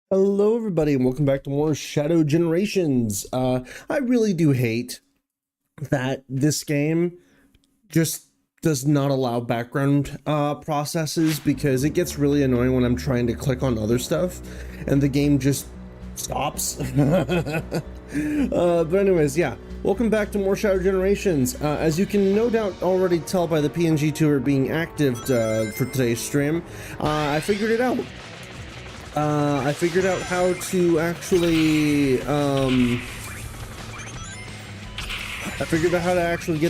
Hello everybody and welcome back to more Shadow Generations. I really do hate that this game just does not allow background processes, because it gets really annoying when I'm trying to click on other stuff and the game just stops. But anyways, yeah, welcome back to more Shadow Generations. As you can no doubt already tell by the PNG tour being active for today's stream, I figured it out. I figured out how to actually, get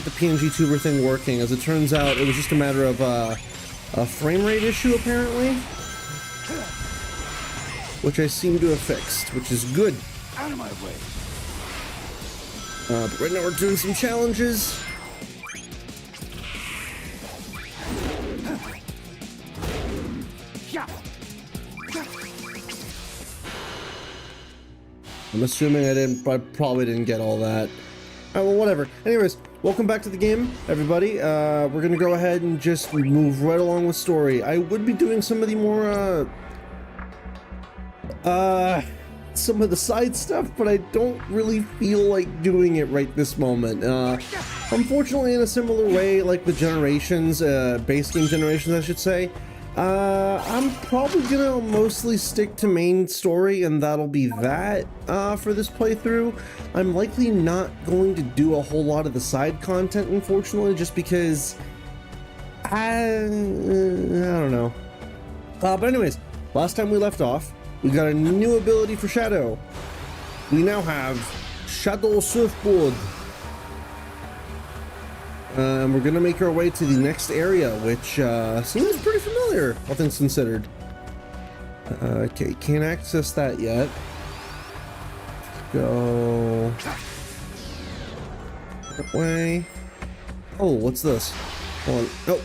the PNG tuber thing working. As it turns out, it was just a matter of a frame rate issue, apparently, which I seem to have fixed, which is good. Out of my way. But right now we're doing some challenges. I'm assuming I probably didn't get all that. Well, whatever. Anyways, welcome back to the game, everybody. We're gonna go ahead and just move right along with story. I would be doing some of the more, some of the side stuff, but I don't really feel like doing it right this moment. Unfortunately, in a similar way, like the Generations, base game Generations, I should say, I'm probably gonna mostly stick to main story, and that'll be that for this playthrough. I'm likely not going to do a whole lot of the side content, unfortunately, just because I don't know. But anyways, last time we left off, we got a new ability for Shadow. We now have Shadow Surfboard. And we're gonna make our way to the next area, which seems pretty familiar, all things considered. Okay, can't access that yet. Let's go that way. Oh, what's this? Hold on. Oh.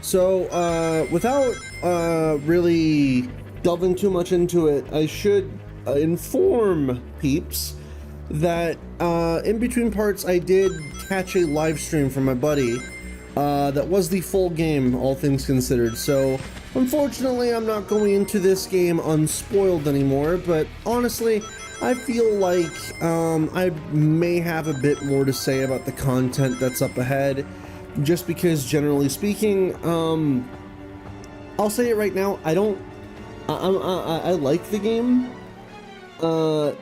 So, without really delving too much into it, I should inform peeps that in between parts I did catch a live stream from my buddy that was the full game, all things considered. So unfortunately I'm not going into this game unspoiled anymore, but honestly I feel like I may have a bit more to say about the content that's up ahead, just because generally speaking, I'll say it right now, I like the game.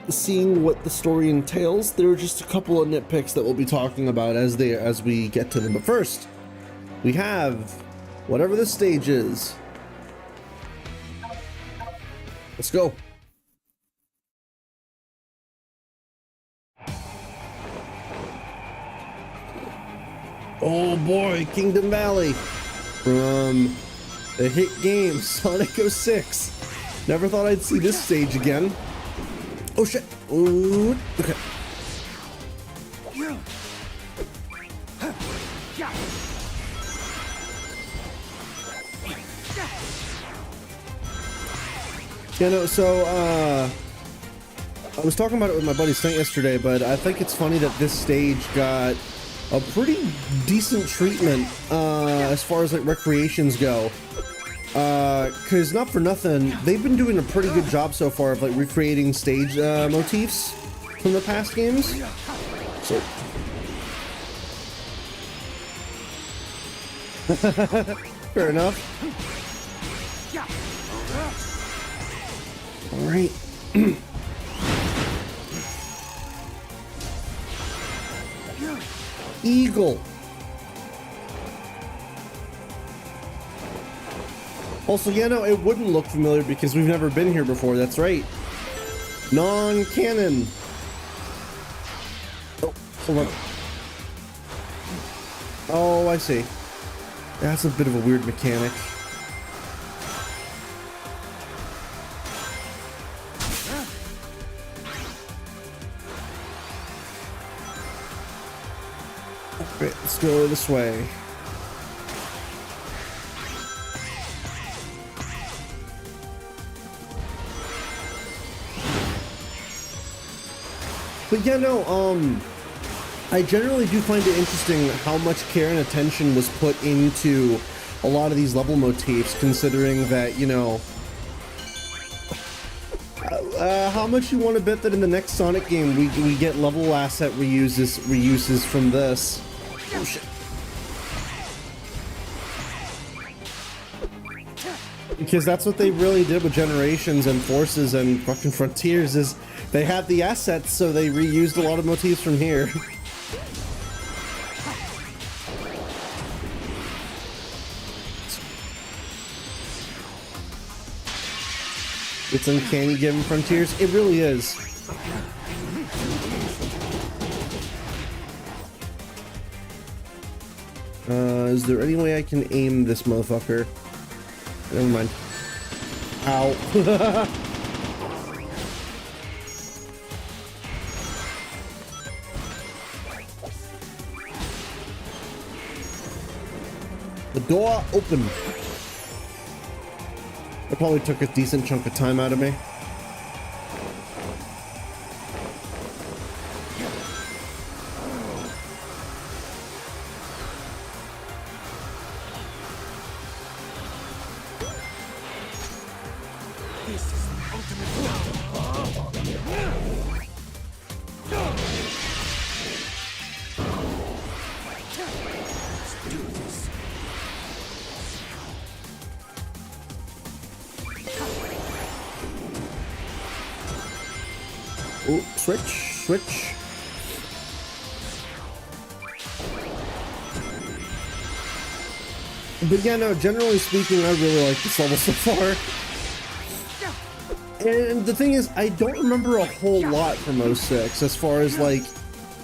Seeing what the story entails, there are just a couple of nitpicks that we'll be talking about as we get to them. But first, we have whatever this stage is. Let's go. Oh boy, Kingdom Valley from the hit game Sonic 06. Never thought I'd see this stage again. Oh shit! Ooh, okay. Yeah, no, so, I was talking about it with my buddy Saint yesterday, but I think it's funny that this stage got a pretty decent treatment, as far as, like, recreations go. Cause not for nothing, they've been doing a pretty good job so far of like recreating stage motifs from the past games. So fair enough. All right. Eagle. Also, yeah, no, it wouldn't look familiar because we've never been here before. That's right. Non-canon. Oh, hold on. Oh, I see. That's a bit of a weird mechanic. Alright, let's go this way. But yeah, no, I generally do find it interesting how much care and attention was put into a lot of these level motifs, considering that, you know, how much you want to bet that in the next Sonic game we get level asset reuses from this? Oh shit. Because that's what they really did with Generations and Forces and fucking Frontiers, is they had the assets, so they reused a lot of motifs from here. It's uncanny given Frontiers. It really is. Is there any way I can aim this motherfucker? Never mind. Ow. The door opened. It probably took a decent chunk of time out of me. This is the ultimate Let's do this. Oh, switch. But yeah, no, generally speaking, I really like this level so far. And the thing is, I don't remember a whole lot from 06 as far as like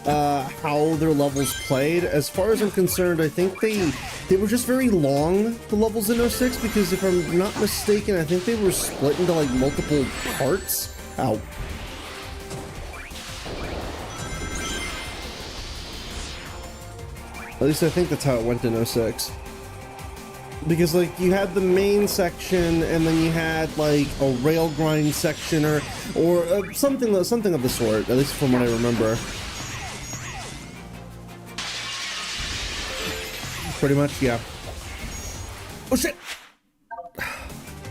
how their levels played. As far as I'm concerned, I think they were just very long, the levels in 06, because if I'm not mistaken, I think they were split into like multiple parts. Ow. At least I think that's how it went in 06. Because like you had the main section, and then you had like a rail grind section, or something of the sort. At least from what I remember. Pretty much, yeah. Oh shit!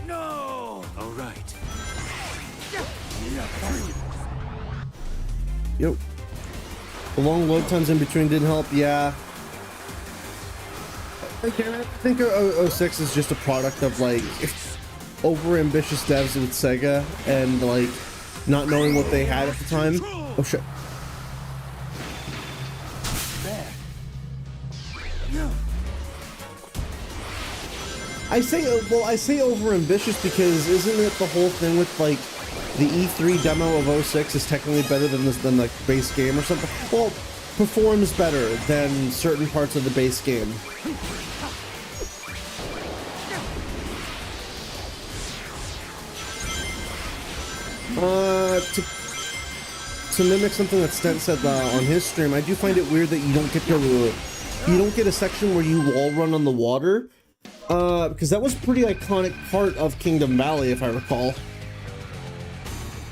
No! All right. Yo. The long load times in between didn't help. Yeah. Again, I think 06 is just a product of like over-ambitious devs with Sega and like not knowing what they had at the time. Oh shit. I say over-ambitious because isn't it the whole thing with like the E3 demo of 06 is technically better than like base game or something? Well, performs better than certain parts of the base game. To mimic something that Stent said on his stream, I do find it weird that you don't get a section where you wall run on the water, because that was a pretty iconic part of Kingdom Valley, if I recall.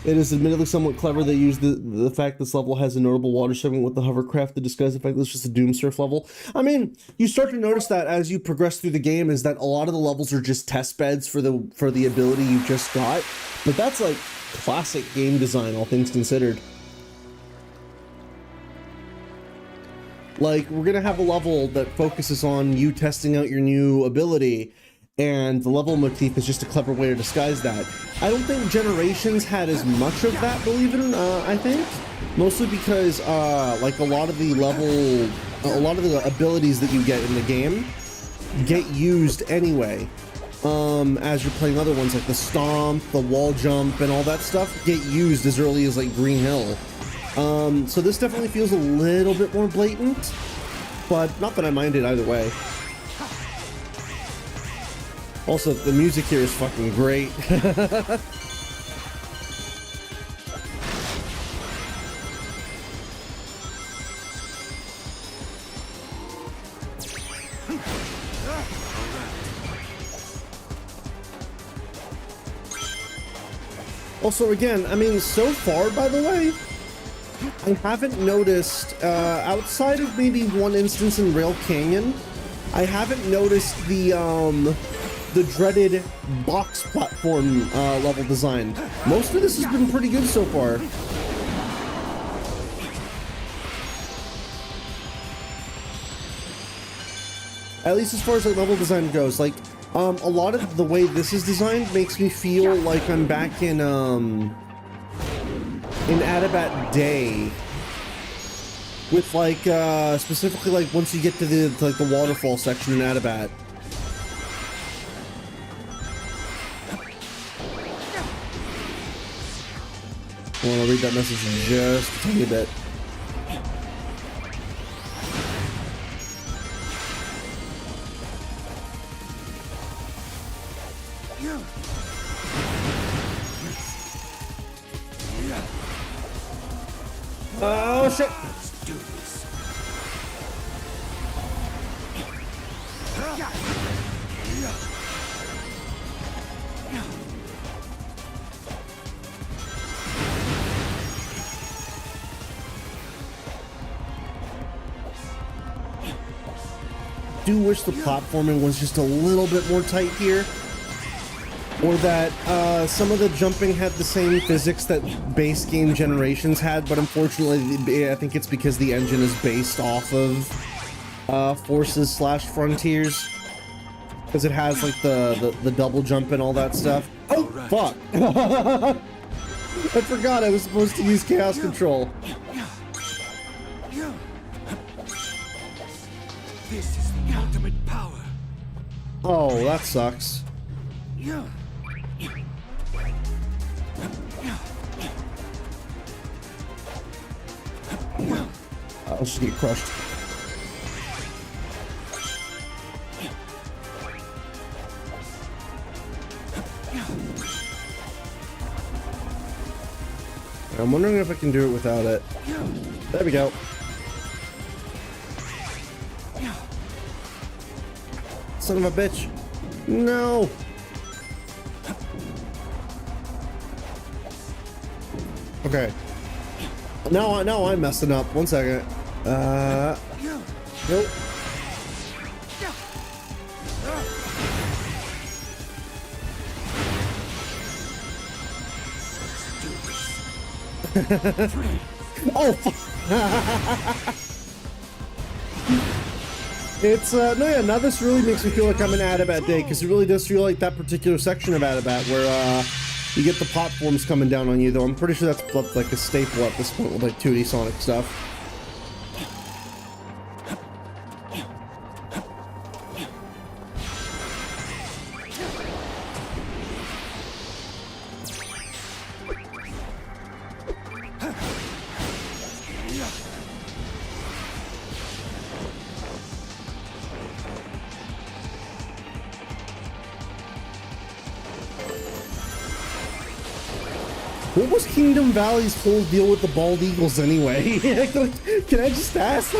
It is admittedly somewhat clever they use the fact this level has a notable water segment with the hovercraft to disguise the fact that it's just a Doom Surf level. I mean, you start to notice that as you progress through the game, is that a lot of the levels are just test beds for the ability you just got. But that's like classic game design, all things considered. Like, we're gonna have a level that focuses on you testing out your new ability, and the level motif is just a clever way to disguise that. I don't think Generations had as much of that, believe it or not, I think. Mostly because, like, a lot of the abilities that you get in the game get used anyway. As you're playing other ones, like the Stomp, the Wall Jump, and all that stuff get used as early as, like, Green Hill. So this definitely feels a little bit more blatant, but not that I mind it either way. Also, the music here is fucking great. Also, again, I mean, so far, by the way, I haven't noticed, outside of maybe one instance in Rail Canyon, I haven't noticed the dreaded box platform level design. Most of this has been pretty good so far. At least as far as like level design goes, like a lot of the way this is designed makes me feel like I'm back in Adabat Day, with like specifically like once you get to the waterfall section in Adabat. I want to read that message just a tiny bit. Oh shit! Let's do this. Do wish the platforming was just a little bit more tight here, or that some of the jumping had the same physics that base game Generations had, but unfortunately I think it's because the engine is based off of Forces / Frontiers, because it has like the double jump and all that stuff. Oh fuck! I forgot I was supposed to use Chaos Control. This is the ultimate power. Oh, that sucks. I'll just get crushed. I'm wondering if I can do it without it. There we go. Son of a bitch. No. Okay. Now I'm messing up. One second. Nope. Oh, it's no, yeah, now this really makes me feel like I'm in Adabat Day, because it really does feel like that particular section of Adabat where you get the platforms coming down on you, though I'm pretty sure that's like a staple at this point with like 2D Sonic stuff. What was Kingdom Valley's whole deal with the bald eagles anyway? Can I just ask?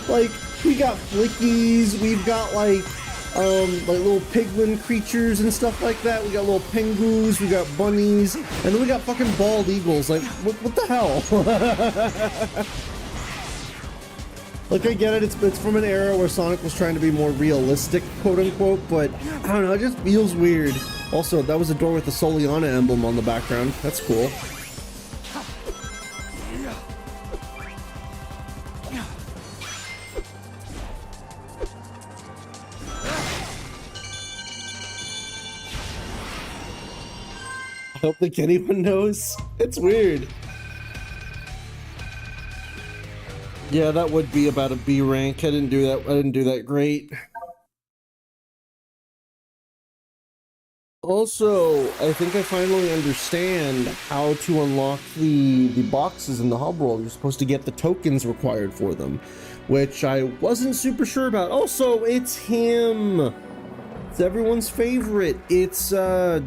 Like we got flickies, we've got like little piglin creatures and stuff like that. We got little pengus, we got bunnies, and then we got fucking bald eagles. Like what the hell? Like I get it, it's from an era where Sonic was trying to be more realistic, quote unquote, but I don't know, it just feels weird. Also, that was a door with the Soliana emblem on the background. That's cool. I don't think anyone knows. It's weird. Yeah, that would be about a B rank. I didn't do that great. Also, I think I finally understand how to unlock the boxes in the hub world. You're supposed to get the tokens required for them, which I wasn't super sure about. Also, it's him. It's everyone's favorite. It's I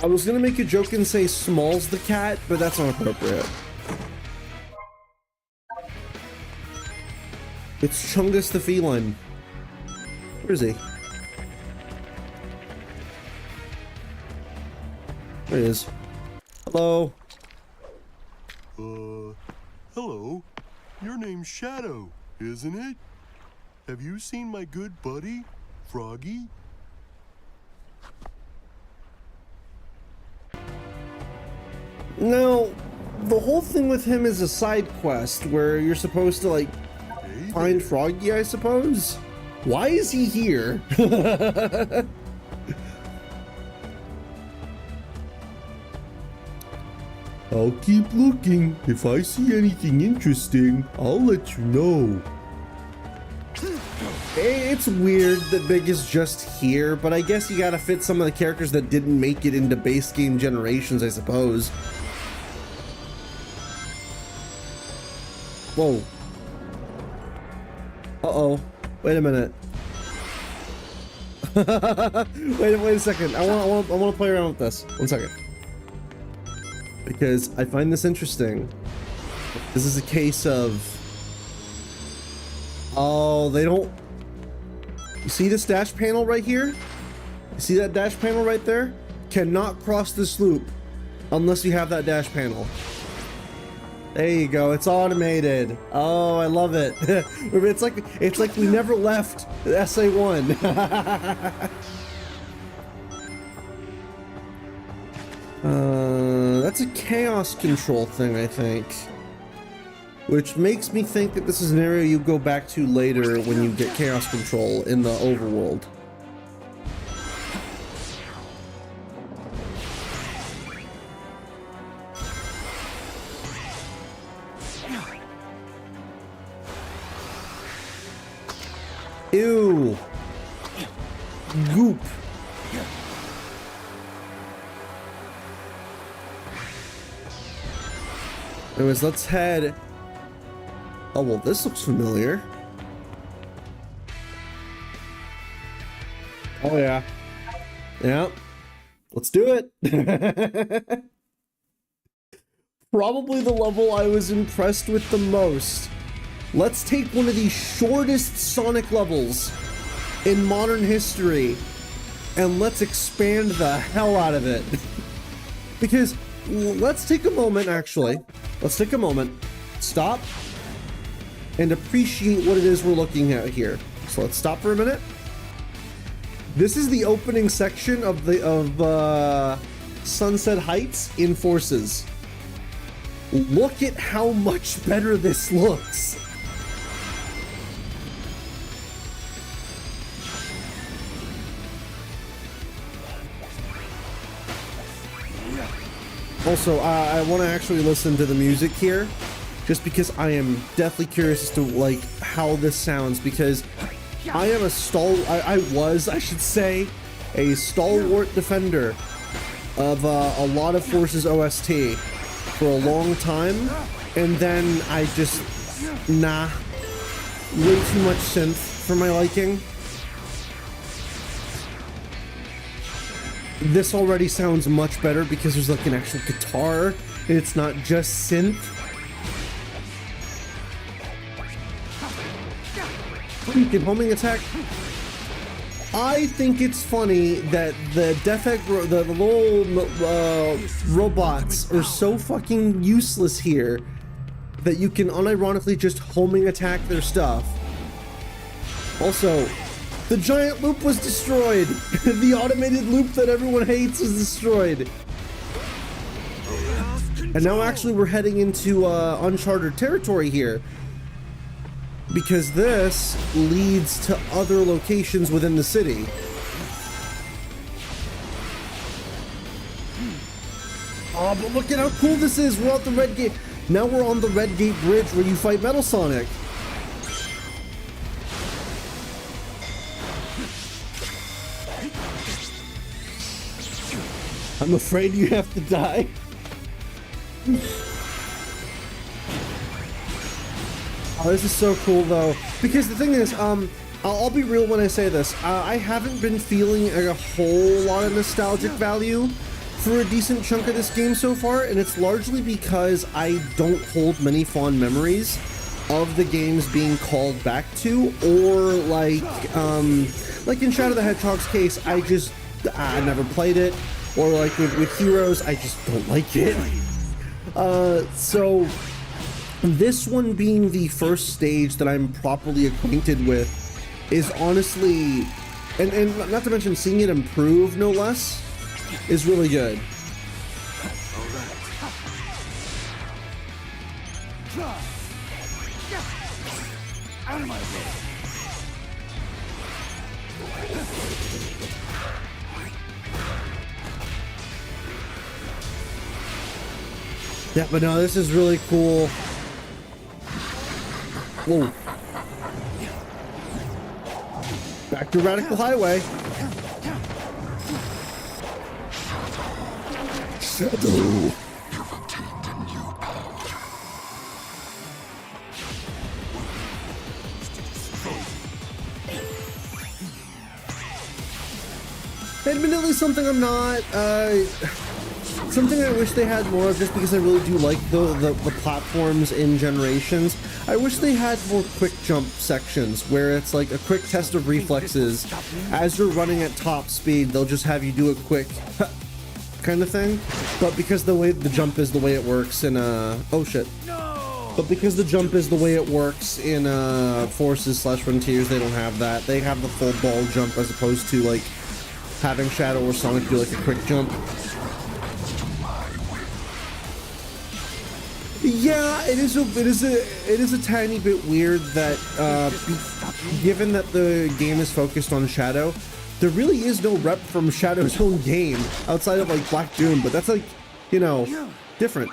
was gonna make a joke and say Smalls the cat, but that's not appropriate. It's Chungus the feline. Where is he? There he is. Hello. Hello. Your name's Shadow, Isn't it? Have you seen my good buddy, Froggy? Now, the whole thing with him is a side quest where you're supposed to, like, find Froggy, I suppose? Why is he here? I'll keep looking. If I see anything interesting, I'll let you know. It's weird that Big is just here, but I guess you gotta fit some of the characters that didn't make it into base game generations, I suppose. Whoa. Uh-oh. Wait a minute. wait a second. I want to play around with this. 1 second. Because I find this interesting. This is a case of... Oh, they don't... You see this dash panel right here? You see that dash panel right there? Cannot cross this loop unless you have that dash panel. There you go. It's automated. Oh, I love it. it's like we never left SA1. That's a chaos control thing, I think. Which makes me think that this is an area you go back to later when you get chaos control in the overworld. Ew. Goop. Anyways, let's head... Oh, well, this looks familiar. Oh, yeah. Yeah. Let's do it. Probably the level I was impressed with the most. Let's take one of the shortest Sonic levels in modern history and let's expand the hell out of it. Because let's take a moment, actually. Let's take a moment. Stop. And appreciate what it is we're looking at here. So let's stop for a minute. This is the opening section of Sunset Heights in Forces. Look at how much better this looks. Also, I want to actually listen to the music here. Just because I am deathly curious as to like how this sounds, because I am I should say, a stalwart defender of a lot of Forces OST for a long time, and then I just way too much synth for my liking. This already sounds much better because there's like an actual guitar and it's not just synth. Freaking homing attack. I think it's funny that the Death Egg, the little robots are so fucking useless here that you can unironically just homing attack their stuff. Also, the giant loop was destroyed. The automated loop that everyone hates is destroyed. And now actually we're heading into uncharted territory here, because this leads to other locations within the city. Oh, but look at how cool this is. We're at the Red Gate. Now we're on the Red Gate Bridge where you fight Metal Sonic. I'm afraid you have to die. Oh, this is so cool though, because the thing is, I'll be real when I say this, I haven't been feeling a whole lot of nostalgic value for a decent chunk of this game so far, and it's largely because I don't hold many fond memories of the games being called back to, or like in Shadow the Hedgehog's case, I never played it, or like with Heroes, I just don't like it. So This one being the first stage that I'm properly acquainted with is honestly, and not to mention seeing it improve no less, is really good. Out of my way. Yeah, but no, this is really cool. Whoa. Back to Radical Highway. Shadow. Admittedly, something I'm not, something I wish they had more of, just because I really do like the platforms in Generations. I wish they had more quick jump sections where it's like a quick test of reflexes. As you're running at top speed, they'll just have you do a quick kind of thing. But because the way the jump is the way it works in oh shit. But because the jump is the way it works in Forces/Frontiers, they don't have that. They have the full ball jump as opposed to like having Shadow or Sonic do like a quick jump. Yeah, it is a tiny bit weird that given that the game is focused on Shadow, there really is no rep from Shadow's own game outside of like Black Doom, but that's like, you know, different.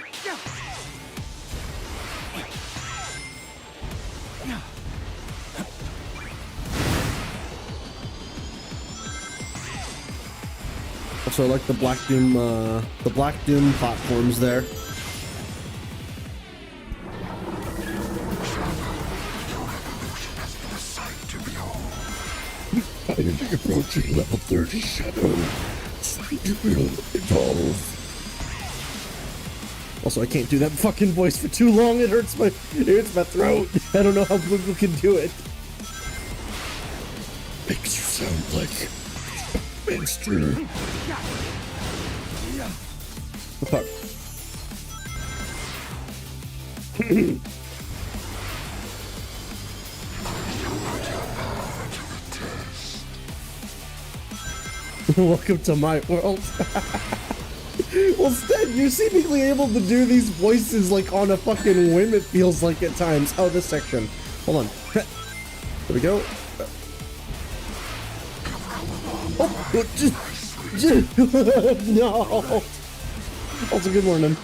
Also, I like the Black Doom platforms there. Finally approaching level 30 Shadow. You will evolve. Also, I can't do that fucking voice for too long. It hurts my throat. I don't know how people can do it. Makes you sound like a monster. What the fuck? Welcome to my world. Well, Stead, you're seemingly able to do these voices like on a fucking whim, it feels like at times. Oh, this section. Hold on. There we go. Oh, no. Also, good morning.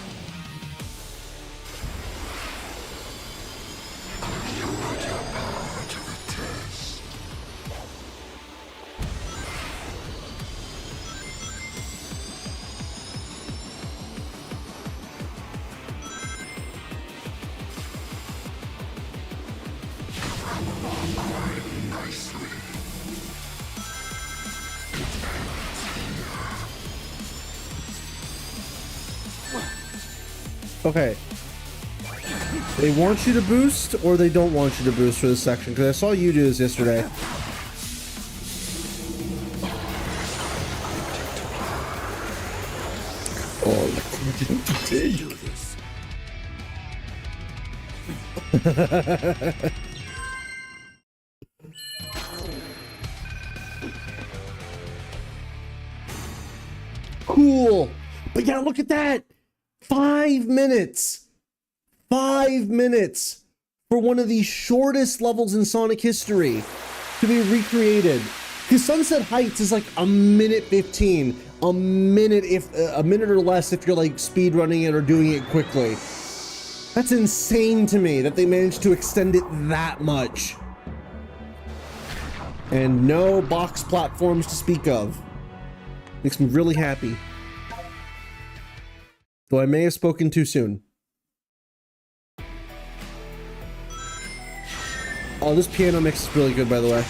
Okay. They want you to boost, or they don't want you to boost for this section, because I saw you do this yesterday. Oh, cool. But yeah, look at that. 5 minutes. 5 minutes for one of the shortest levels in Sonic history to be recreated. Because Sunset Heights is like a minute 15, a minute or less if you're like speed running it or doing it quickly. That's insane to me that they managed to extend it that much. And no box platforms to speak of. Makes me really happy. Though I may have spoken too soon. Oh, this piano mix is really good, by the way.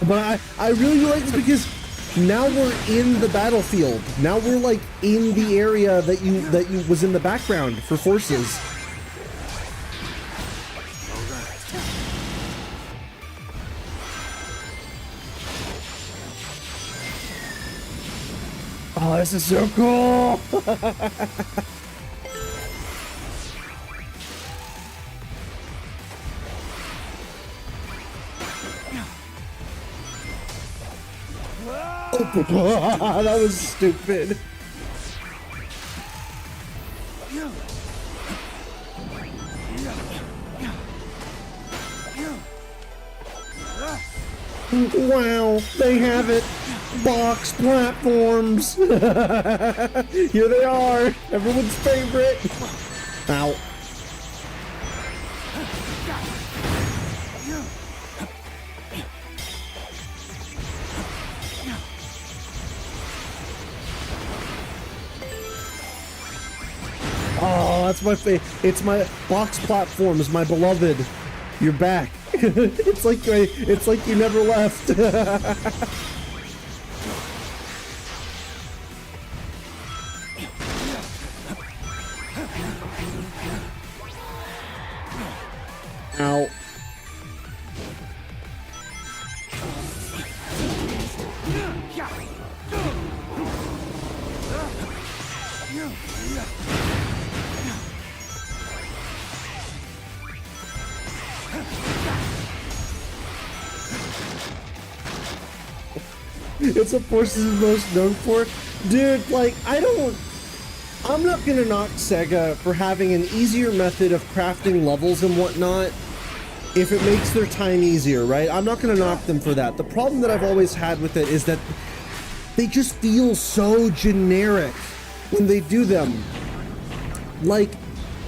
But I really like this because now we're in the battlefield. Now we're like in the area that you was in the background for forces. Oh, this is so cool! Oh, that was stupid. Wow, they have it. Box platforms. Here they are. Everyone's favorite. Ow. Oh, that's my favorite. It's my box platforms, my beloved. You're back. It's like you never left. Ow. It's what Forces is most known for. Dude, like, I'm not gonna knock Sega for having an easier method of crafting levels and whatnot if it makes their time easier, right? I'm not gonna knock them for that. The problem that I've always had with it is that they just feel so generic when they do them. Like,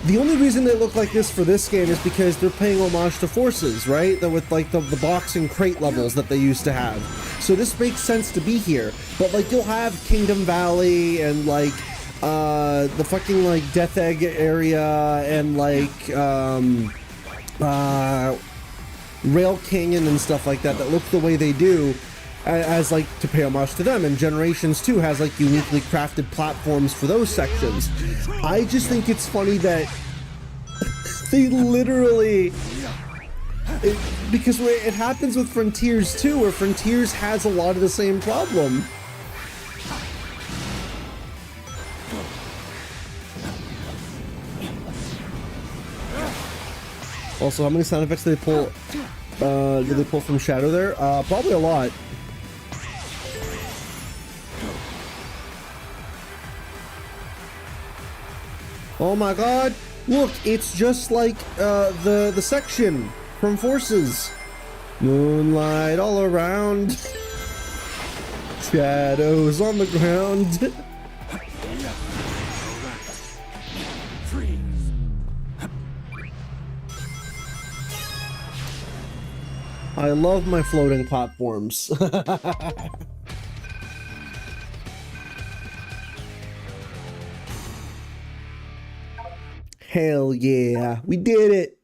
the only reason they look like this for this game is because they're paying homage to Forces, right? With like the box and crate levels that they used to have. So this makes sense to be here. But like you'll have Kingdom Valley and like the fucking like Death Egg area and like Rail Canyon and stuff like that look the way they do as like to pay homage to them. And Generations 2 has like uniquely crafted platforms for those sections. I just think it's funny that they literally because it happens with Frontiers too, where Frontiers has a lot of the same problem. Also, how many sound effects did they pull from Shadow there? Probably a lot. Oh my god! Look, it's just like the section from Forces. Moonlight all around. Shadows on the ground. I love my floating platforms. Hell yeah, we did it!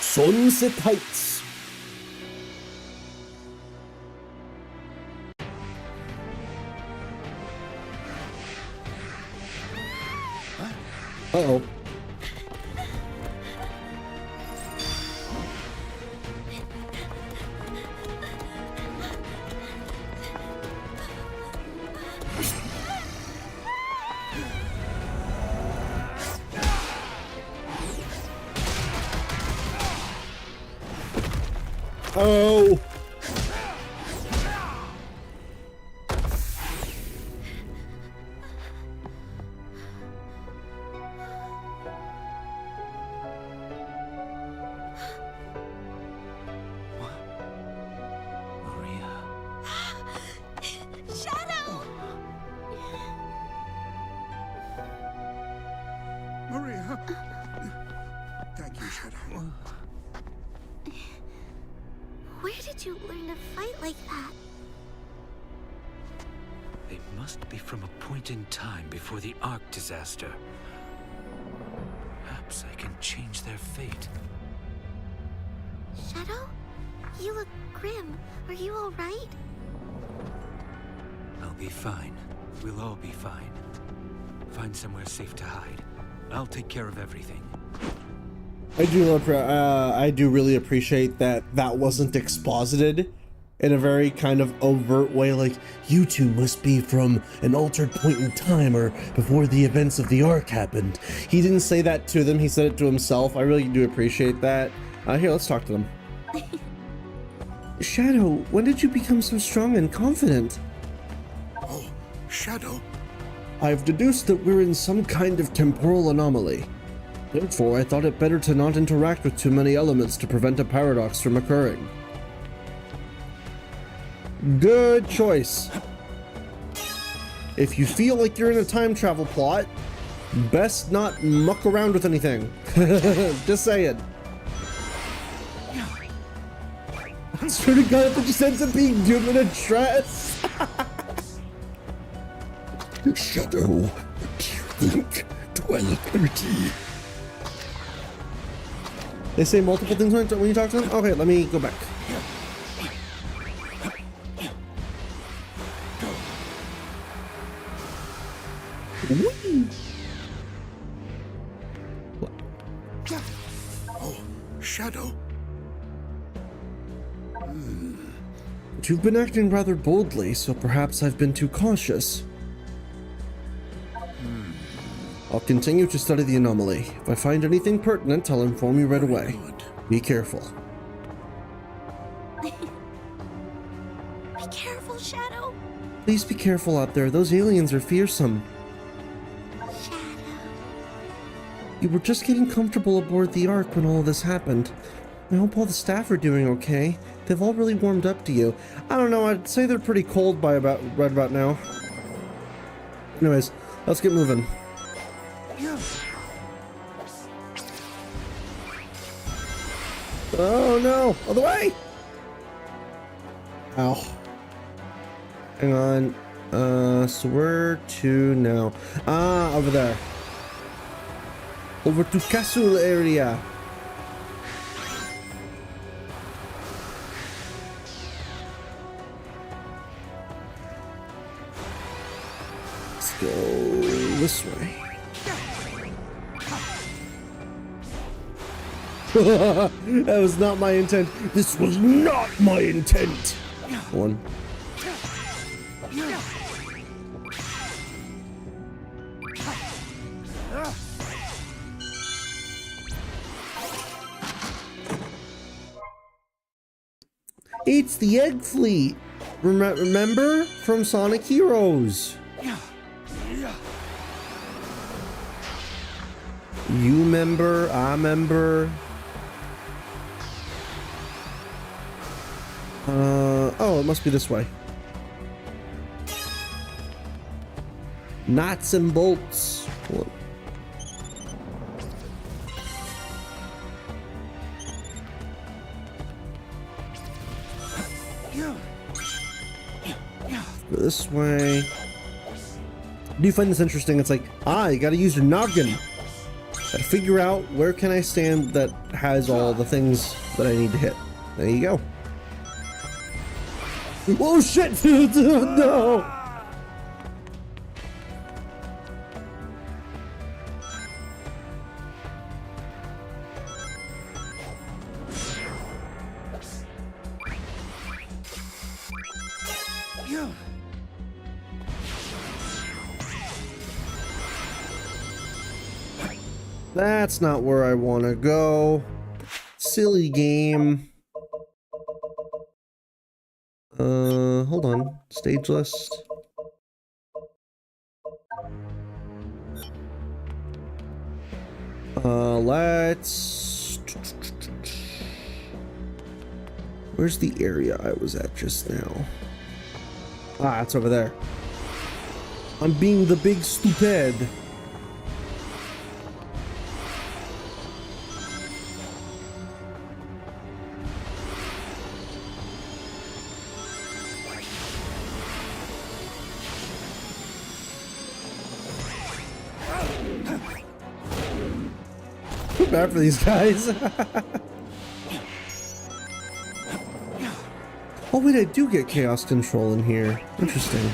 Sunset Heights. Uh-oh. Oh! Maria! Thank you, Shadow. Where did you learn to fight like that? They must be from a point in time before the Ark disaster. Perhaps I can change their fate. Shadow? You look grim. Are you alright? I'll be fine. We'll all be fine. Find somewhere safe to hide. I'll take care of everything. I do really appreciate that wasn't exposited in a very kind of overt way, like, you two must be from an altered point in time or before the events of the Ark happened. He didn't say that to them, he said it to himself. I really do appreciate that. Here, let's talk to them. Shadow, when did you become so strong and confident? Oh, Shadow. I've deduced that we're in some kind of temporal anomaly. Therefore, I thought it better to not interact with too many elements to prevent a paradox from occurring. Good choice. If you feel like you're in a time travel plot, best not muck around with anything. Just saying. I swear to God, that just ends up being Doom in a dress. Shadow, what do you think? Duality. They say multiple things when you talk to them? Okay, let me go back. Oh, Shadow. You've been acting rather boldly, so perhaps I've been too cautious. I'll continue to study the anomaly. If I find anything pertinent, I'll inform you right away. Good. Be careful. Be careful, Shadow. Please be careful out there. Those aliens are fearsome. Shadow. You were just getting comfortable aboard the Ark when all of this happened. I hope all the staff are doing okay. They've all really warmed up to you. I don't know, I'd say they're pretty cold right about now. Anyways, let's get moving. Oh no! Other way! Ow. Hang on. So where to now? Ah, over there. Over to castle area. Let's go this way. That was not my intent. This was not my intent. One. It's the Egg Fleet. Remember from Sonic Heroes? You remember? I remember. Oh, it must be this way. Knots and bolts. What? Go this way. Do you find this interesting? It's like, you gotta use your noggin. Gotta figure out where can I stand that has all the things that I need to hit. There you go. Oh shit! No! That's not where I want to go. Silly game. Hold on. Stage list. Let's... Where's the area I was at just now? Ah, it's over there. I'm being the big stupid. Bad for these guys. Oh wait, I do get chaos control in here. Interesting.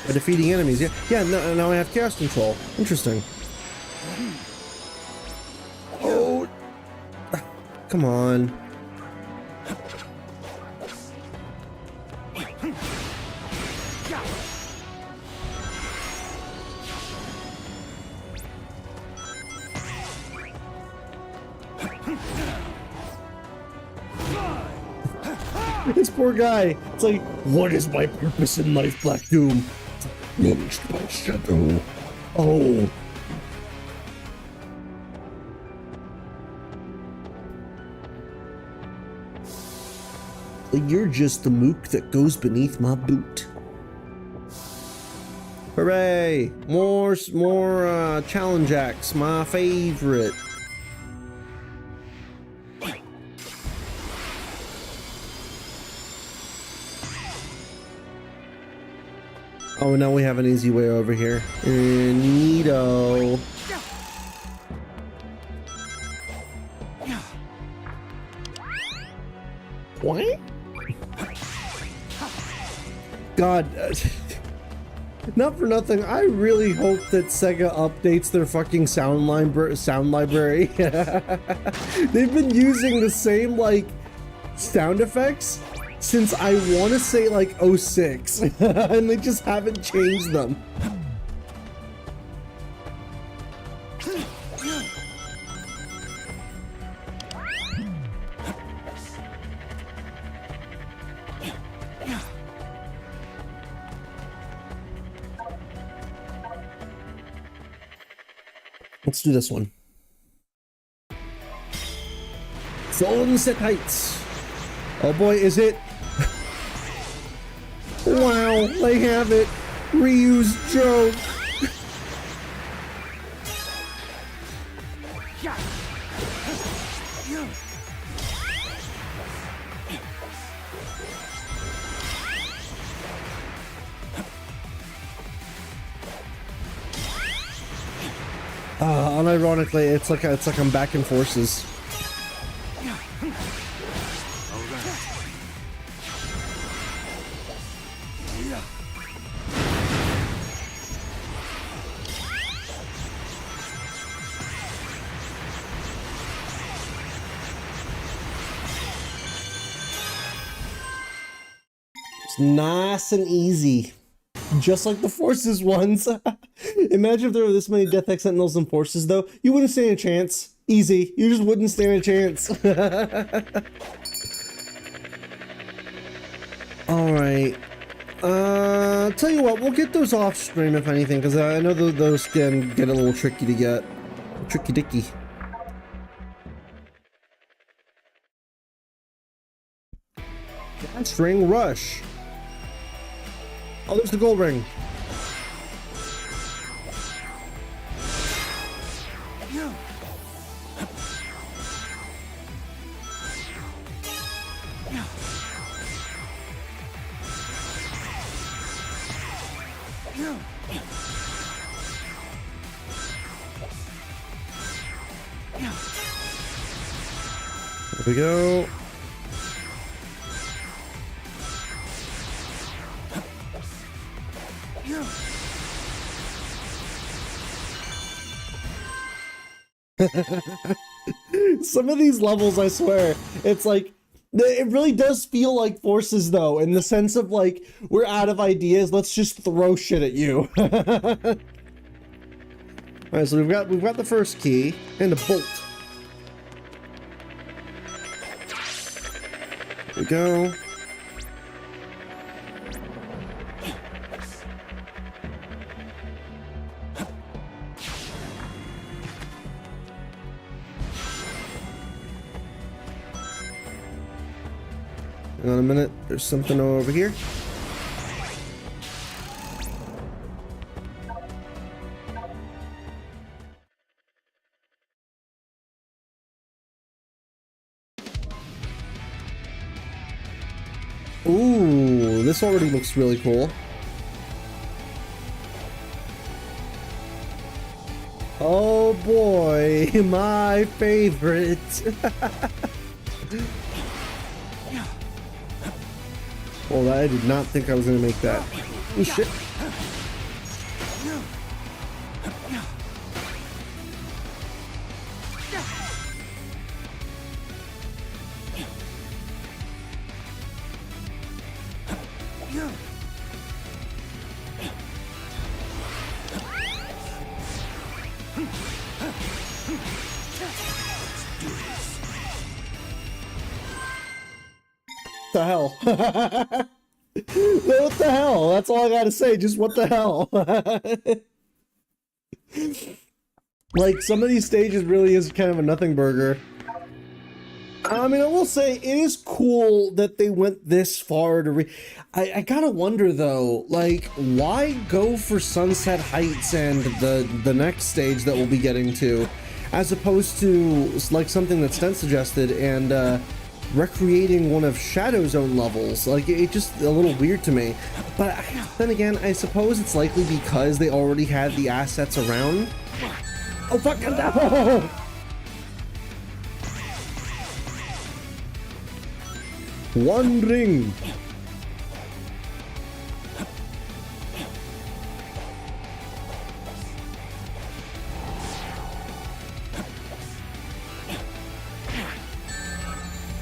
By defeating enemies, yeah. Yeah, no, now I have chaos control. Interesting. Oh, come on. This poor guy. It's like, what is my purpose in life, Black Doom? Launched by Shadow. Oh. You're just the mook that goes beneath my boot. Hooray! More challenge acts, my favorite. Oh, now we have an easy way over here. Neato. What? God, not for nothing, I really hope that Sega updates their fucking sound library. They've been using the same, like, sound effects since I want to say, like, 06, and they just haven't changed them. Let's do this one. Sunset Heights. Oh boy, is it? Wow, they have it. Ryu's joke. Unironically, it's like I'm back in forces. It's nice and easy. Just like the Forces ones. Imagine if there were this many Death X Sentinels and Forces, though. You wouldn't stand a chance. Easy. You just wouldn't stand a chance. Alright. Tell you what, we'll get those off stream if anything, because I know those can get a little tricky to get. Tricky dicky. Gas ring rush. Oh, there's the gold ring. There we go. Some of these levels, I swear, it's like, it really does feel like Forces, though, in the sense of, like, we're out of ideas, let's just throw shit at you. Alright, so we've got the first key, and a bolt. There we go. Hang on a minute, there's something over here. Ooh, this already looks really cool. Oh boy, my favorite. Well, I did not think I was gonna make that. Oh shit. The hell? What the hell? That's all I gotta say. Just what the hell? Like, some of these stages really is kind of a nothing burger. I mean, I will say it is cool that they went this far to I gotta wonder though, like, why go for Sunset Heights and the next stage that we'll be getting to, as opposed to like something that Stent suggested and recreating one of Shadow Zone levels? Like, it's just a little weird to me. But then again, I suppose it's likely because they already had the assets around. Oh fuck no! One ring.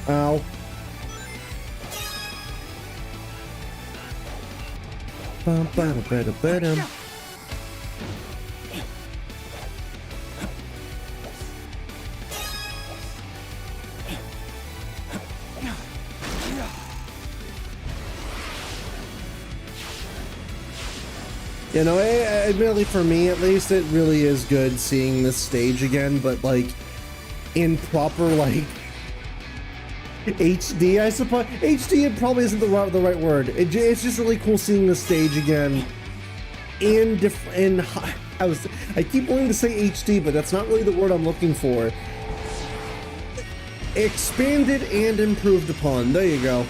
Ow. Bum, bada, bada, bada. You know, admittedly for me at least, it really is good seeing this stage again, but like in proper like HD, I suppose. HD it probably isn't the right word. It's just really cool seeing the stage again in different. I keep wanting to say HD, but that's not really the word I'm looking for. Expanded and improved upon. There you go.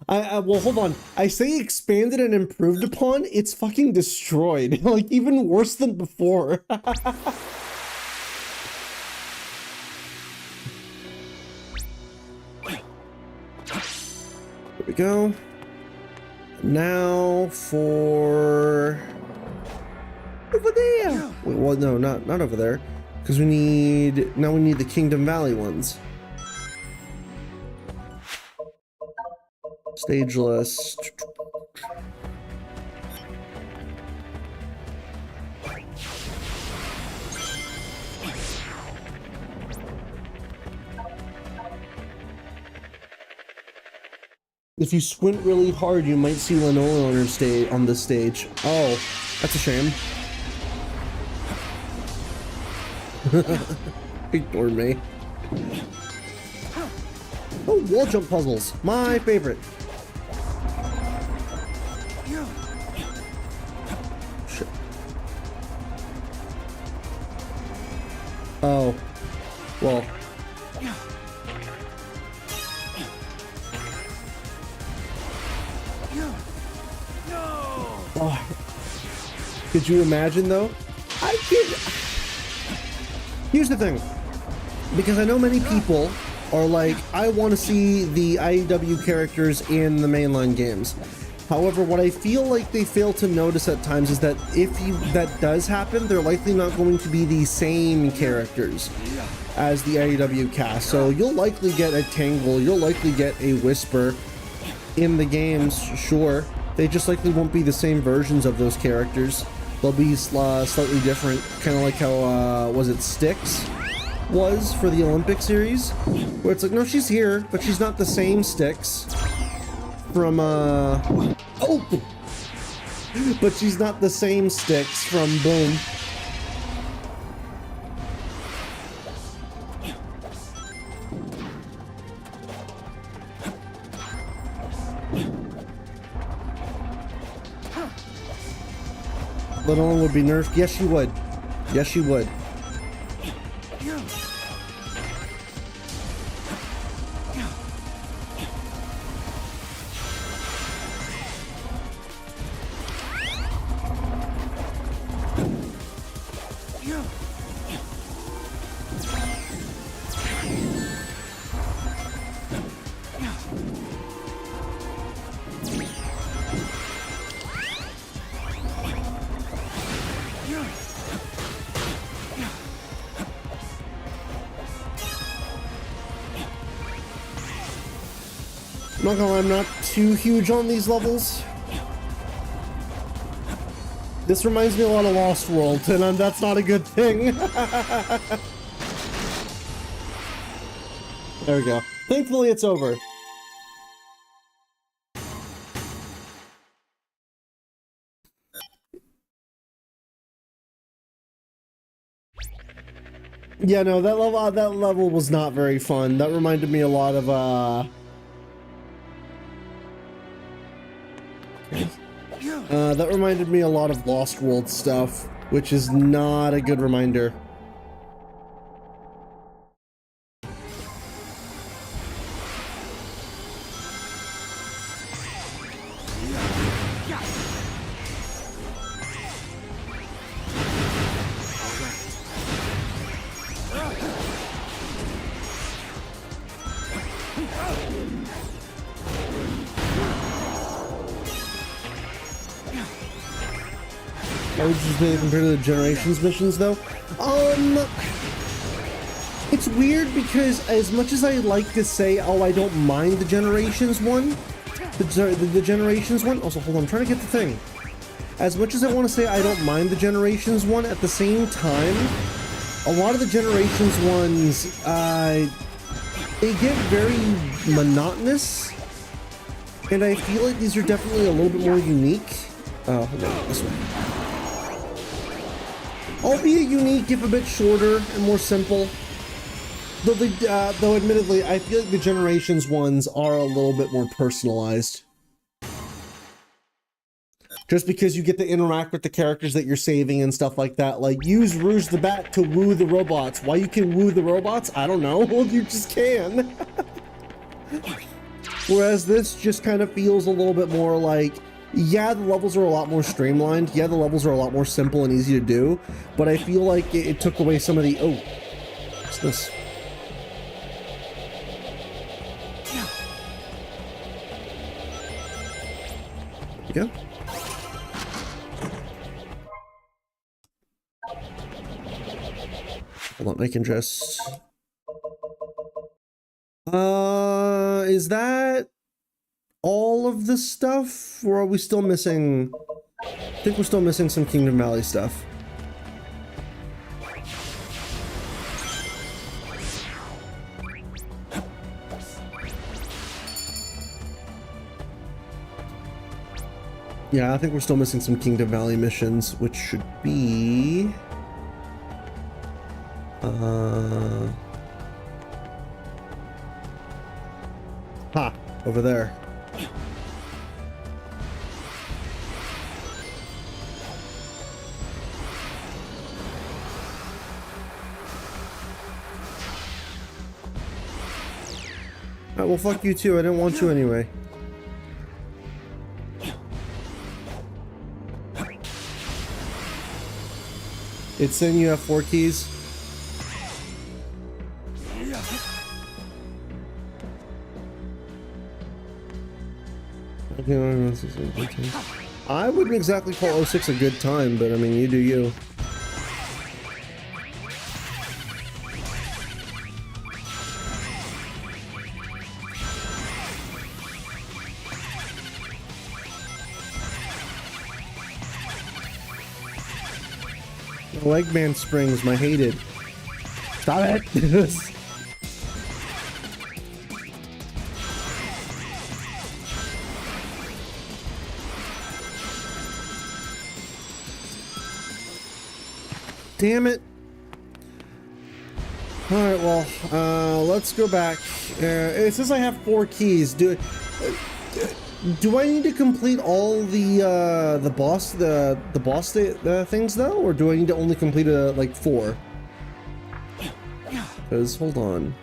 Well, hold on. I say expanded and improved upon, it's fucking destroyed. Like, even worse than before. There we go. Now for... over there! Wait, well, no, not over there. Because we need the Kingdom Valley ones. Stage list. If you squint really hard, you might see Linoleum on this stage. Oh, that's a shame. Ignore me. Oh, wall jump puzzles. My favorite. Shit. Oh. Well. Oh. Could you imagine though? I could. Here's the thing. Because I know many people are like, I want to see the IEW characters in the mainline games. However, what I feel like they fail to notice at times is that if that does happen, they're likely not going to be the same characters as the IEW cast. So you'll likely get a Tangle, you'll likely get a Whisper in the games, sure. They just likely won't be the same versions of those characters. They'll be slightly different, kind of like how, was it Styx was for the Olympic series? Where it's like, no, she's here, but she's not the same Styx from, oh! But she's not the same Styx from Boom. Little one would be nerfed. Yes, she would. Yes, she would. not gonna lie, I'm not too huge on these levels. This reminds me a lot of Lost World, and that's not a good thing. There we go. Thankfully, it's over. Yeah, no, that level was not very fun. That reminded me a lot of that reminded me a lot of Lost World stuff, which is not a good reminder. How would you say compared to the Generations missions, though? It's weird because as much as I like to say, oh, I don't mind the Generations one, the Generations one. Also, hold on, I'm trying to get the thing. As much as I want to say I don't mind the Generations one, at the same time, a lot of the Generations ones, they get very monotonous, and I feel like these are definitely a little bit more unique. Hold on, this way. Albeit unique, if a bit shorter and more simple. Though admittedly, I feel like the Generations ones are a little bit more personalized. Just because you get to interact with the characters that you're saving and stuff like that. Like, use Rouge the Bat to woo the robots. Why you can woo the robots? I don't know. You just can. Whereas this just kind of feels a little bit more like, yeah, the levels are a lot more streamlined. Yeah, the levels are a lot more simple and easy to do. But I feel like it took away some of the... Oh, what's this? There we go. Hold on, I can just... is that all of the stuff? Or are we still missing... I think we're still missing some Kingdom Valley stuff. Yeah, I think we're still missing some Kingdom Valley missions, which should be... over there. Alright, well, fuck you too. I didn't want you anyway. It's saying you have 4 keys. I wouldn't exactly call 06 a good time, but I mean, you do you. Leg band springs, my hated. Stop it! Damn it. Alright, well, let's go back. It says I have 4 keys. Do I need to complete all the boss things though, or do I need to only complete like 4? Because hold on.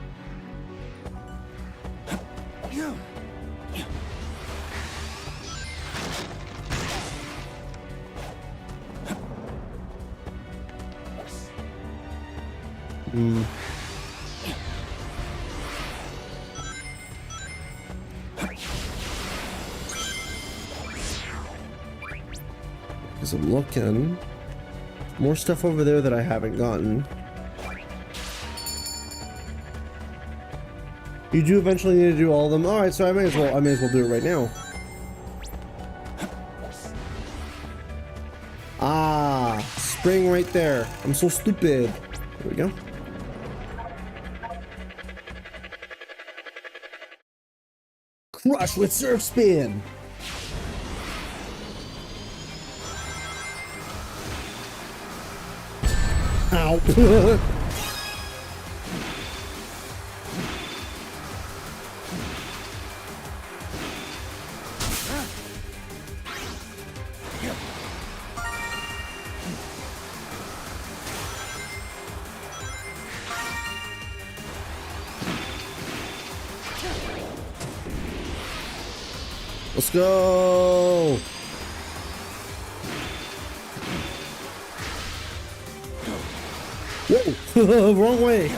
Because I'm looking. More stuff over there that I haven't gotten. You do eventually need to do all of them. All right, so I may as well do it right now. Ah, spring right there. I'm so stupid. There we go. Crush with surf spin. Ow. Let's go. Whoa, wrong way.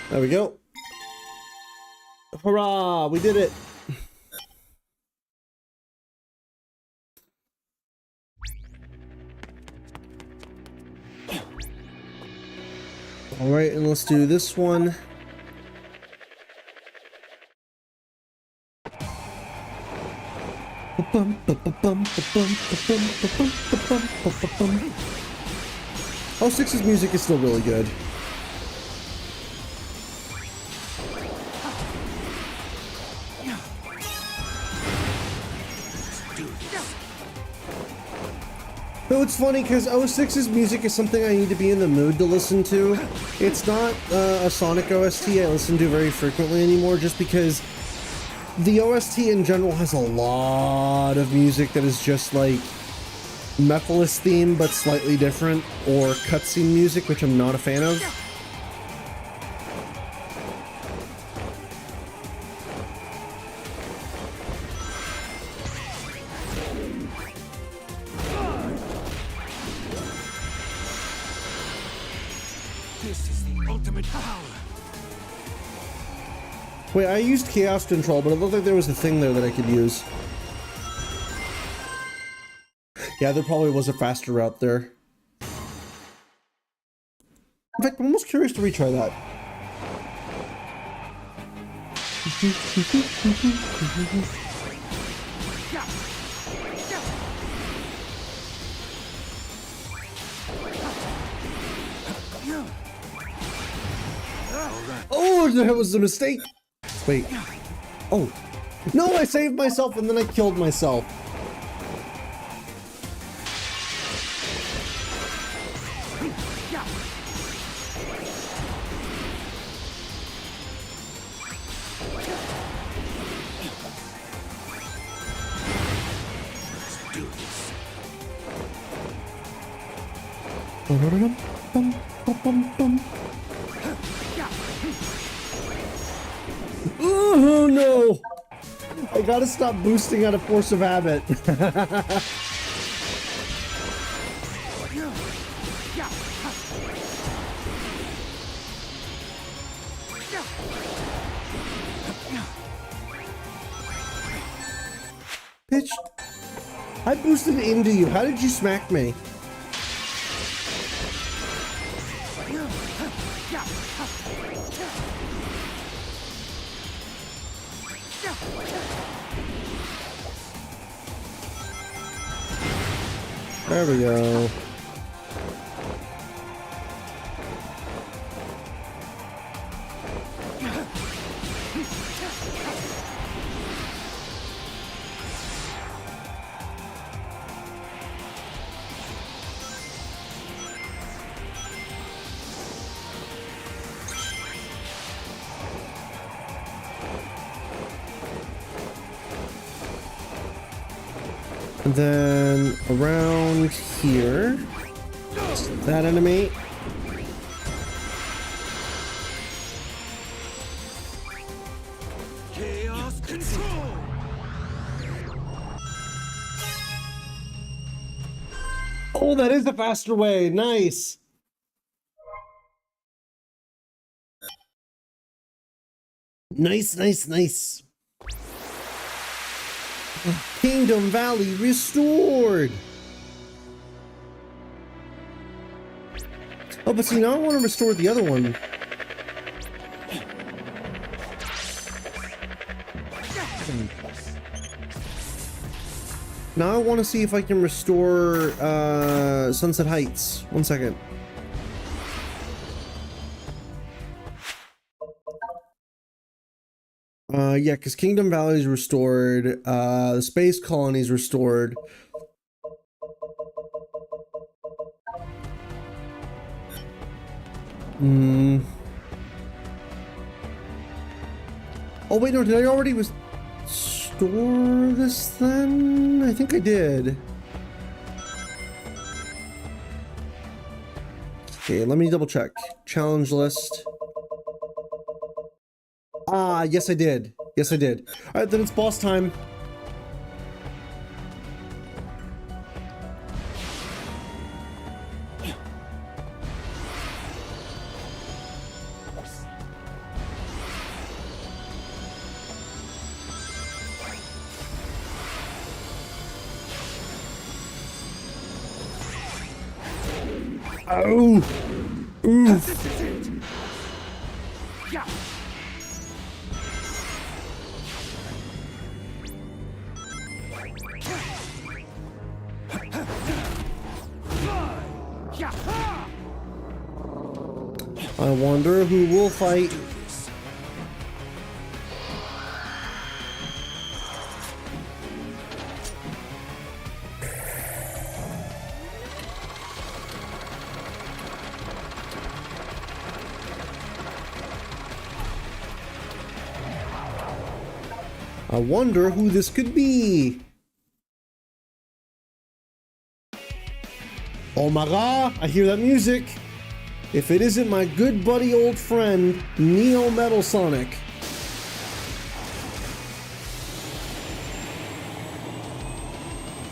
There we go. Hurrah, we did it. All right, and let's do this one. Oh, 6's music is still really good. Though it's funny because 06's music is something I need to be in the mood to listen to. It's not a Sonic OST I listen to very frequently anymore, just because the OST in general has a lot of music that is just like Mephiles theme but slightly different, or cutscene music, which I'm not a fan of. This is the ultimate power. Wait, I used Chaos Control, but it looked like there was a thing there that I could use. Yeah, there probably was a faster route there. In fact, I'm almost curious to retry that. Oh, that was a mistake. Wait. Oh. No, I saved myself and then I killed myself. Oh no! I gotta stop boosting out of force of habit. Bitch, I boosted into you. How did you smack me? There we go. And then around here, that enemy. Chaos control. Oh, that is the faster way. Nice. Nice, nice, nice. Kingdom Valley restored. Oh, but see, now I want to restore the other one. Now I want to see if I can restore Sunset Heights. One second. Yeah, because Kingdom Valley is restored. The Space Colony is restored. Oh wait, no, did I already restore this then? I think I did. Okay, let me double check. Challenge list. Ah, yes I did. Yes I did. Alright, then it's boss time. Oh! Oof! I wonder who will fight. I wonder who this could be. Oh my god, I hear that music. If it isn't my good buddy old friend, Neo Metal Sonic.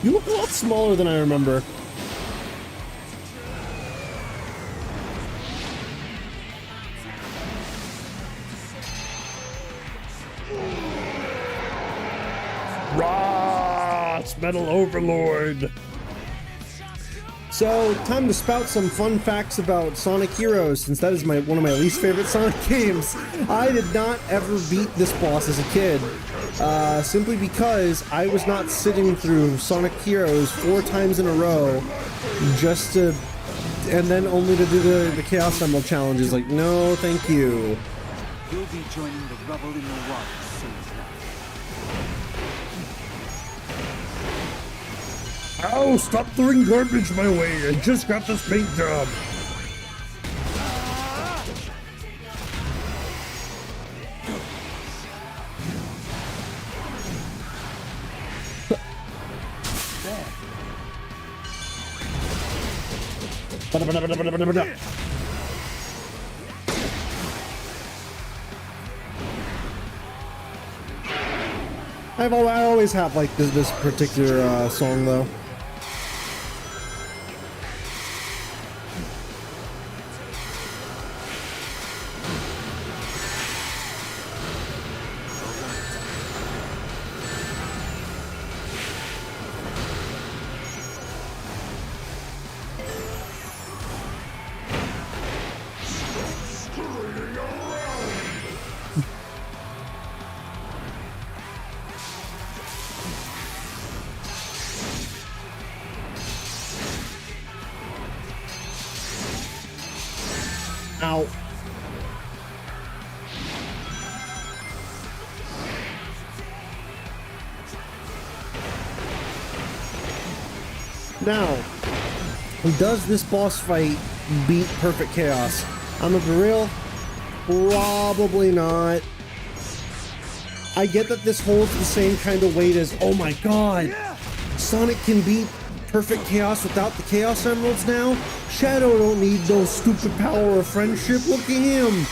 You look a lot smaller than I remember. Rah! It's Metal Overlord. So, time to spout some fun facts about Sonic Heroes, since that is one of my least favorite Sonic games. I did not ever beat this boss as a kid, simply because I was not sitting through Sonic Heroes 4 times in a row, just to, and then only to do the Chaos Emerald challenges. Like, no, thank you. You'll be joining the rubble in the water soon. Ow! Stop throwing garbage my way! I just got this paint job! I always have like this particular song though. Ow. Now, does this boss fight beat Perfect Chaos? I'm gonna be real, probably not. I get that this holds the same kind of weight as, oh my god, Sonic can beat Perfect Chaos without the Chaos Emeralds now? Shadow don't need no stupid power of friendship, look at him!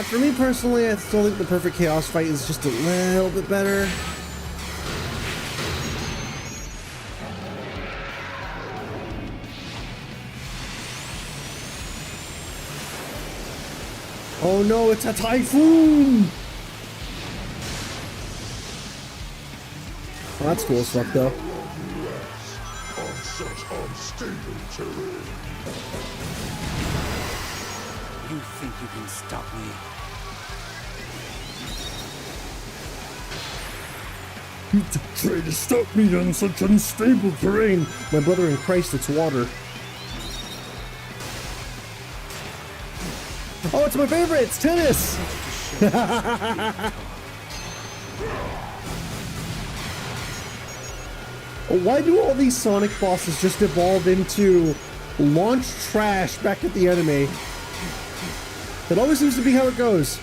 For me personally, I still think the Perfect Chaos fight is just a little bit better. Oh no, it's a typhoon! Well, that's cool as fuck though. such unstable terrain. You think you can stop me? You try to stop me on such unstable terrain. My brother in Christ, it's water. Oh, it's my favorite! It's tennis! Why do all these Sonic bosses just evolve into launch trash back at the enemy? That always seems to be how it goes.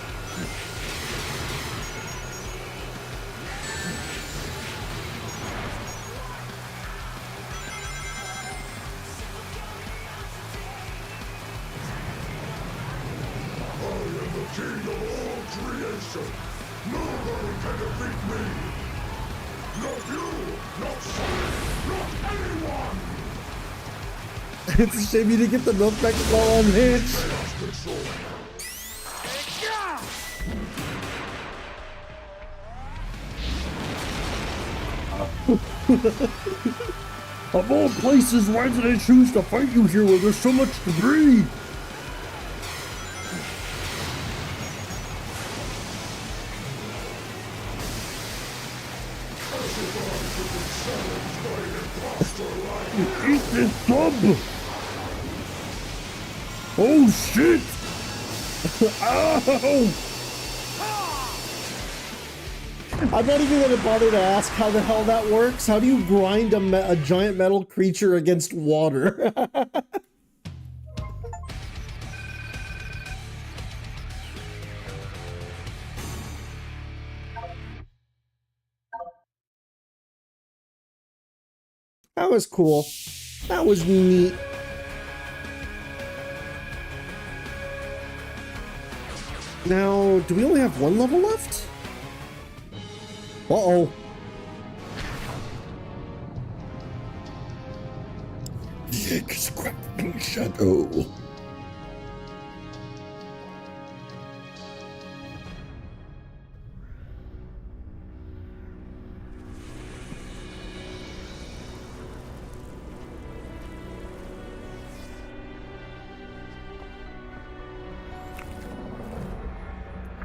It's a shame you didn't get the milk back ball on Hitch. Of all places, why did I choose to fight you here where there's so much debris? Eat this sub! Oh shit! Ow! I'm not even gonna bother to ask how the hell that works. How do you grind a giant metal creature against water? That was cool. That was neat. Now, do we only have one level left? Uh-oh. The egg is grabbing Shadow.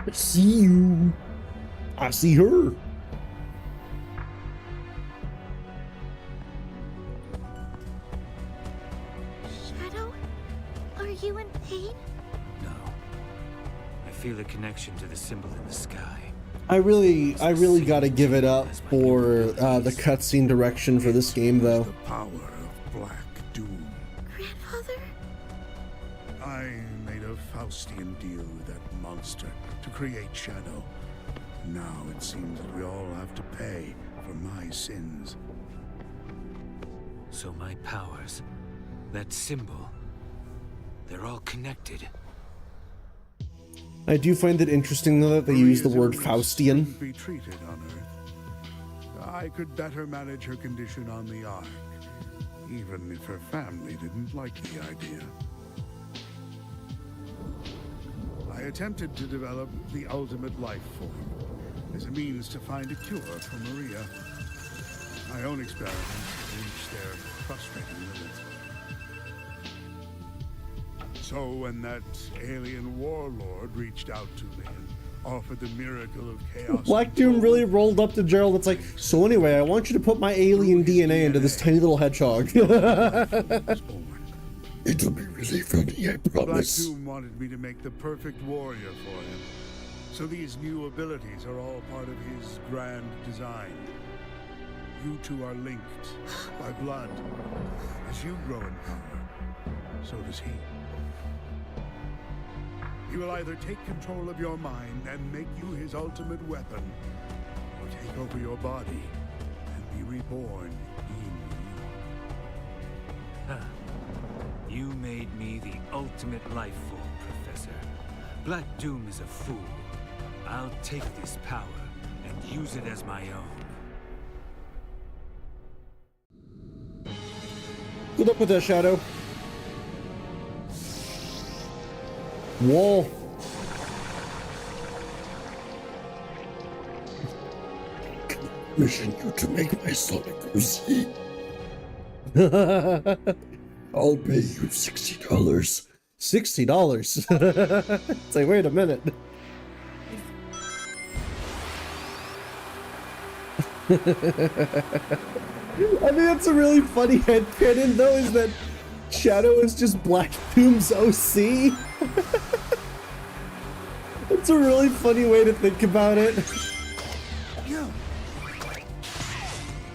I see you. I see her. Shadow? Are you in pain? No. I feel a connection to the symbol in the sky. I really gotta give it up for the cutscene direction for this game, though. The power of Black Doom. Grandfather? I made a Faustian deal with that monster to create Shadow. Now it seems that we all have to pay for my sins. So my powers, that symbol, they're all connected. I do find it interesting, though, that they use the word Faustian. Couldn't be treated on Earth. I could better manage her condition on the Ark, even if her family didn't like the idea. I attempted to develop the ultimate life form as a means to find a cure for Maria. My own experiments reached their frustrating limits. So when that alien warlord reached out to me and offered the miracle of chaos... Black Doom really rolled up to Gerald. It's like, so anyway, I want you to put my alien DNA into this tiny little hedgehog. It'll be really funny, I promise. Black Doom wanted me to make the perfect warrior for him. So these new abilities are all part of his grand design. You two are linked by blood. As you grow in power, so does he. He will either take control of your mind and make you his ultimate weapon, or take over your body and be reborn in you. Huh. You made me the ultimate life form, Professor. Black Doom is a fool. I'll take this power and use it as my own. Good luck with that, Shadow. Wall. Commission you to make my Sonic Rosy. I'll pay you $60. $60. Say, wait a minute. I think that's a really funny headcanon though, is that Shadow is just Black Doom's OC. That's a really funny way to think about it.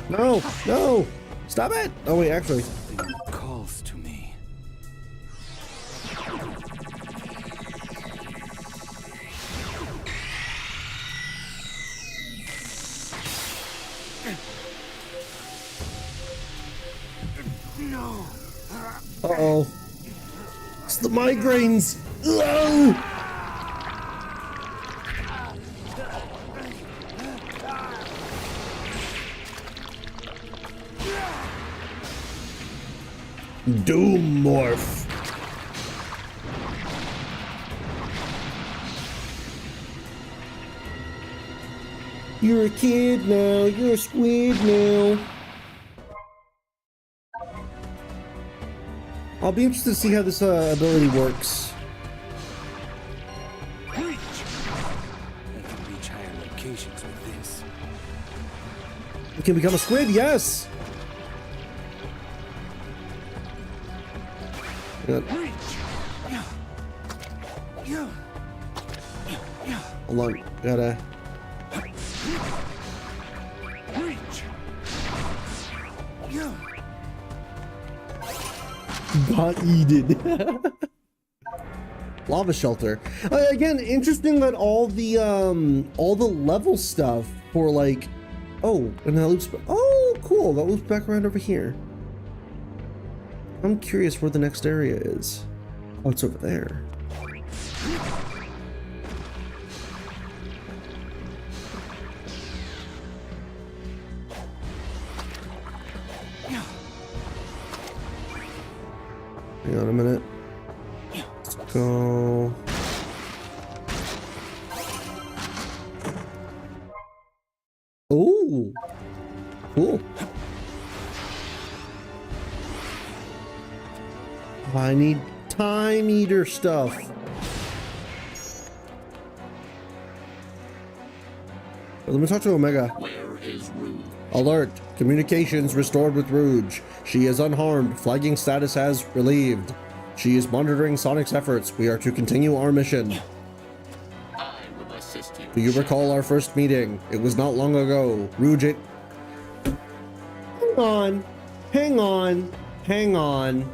No, no, stop it! Oh wait, actually. Something calls to me. No. Uh-oh. It's the migraines! Ugh! Doom morph. You're a kid now, you're a squid now. I'll be interested to see how this ability works. Reach! I can reach higher locations with this. You can become a squid, yes! Good. Hold on, gotta... Not needed. Lava shelter. Again, interesting that all the level stuff for like, oh, and that loops. Oh, cool. That loops back around over here. I'm curious where the next area is. Oh, it's over there. Hang on a minute. Let's go. Oh, cool. I need time eater stuff. Let me talk to Omega. Where is Rouge? Alert! Communications restored with Rouge. She is unharmed. Flagging status as relieved. She is monitoring Sonic's efforts. We are to continue our mission. I will assist you. Do you recall our first meeting? It was not long ago. Rouge it... Hang on. Hang on. Hang on.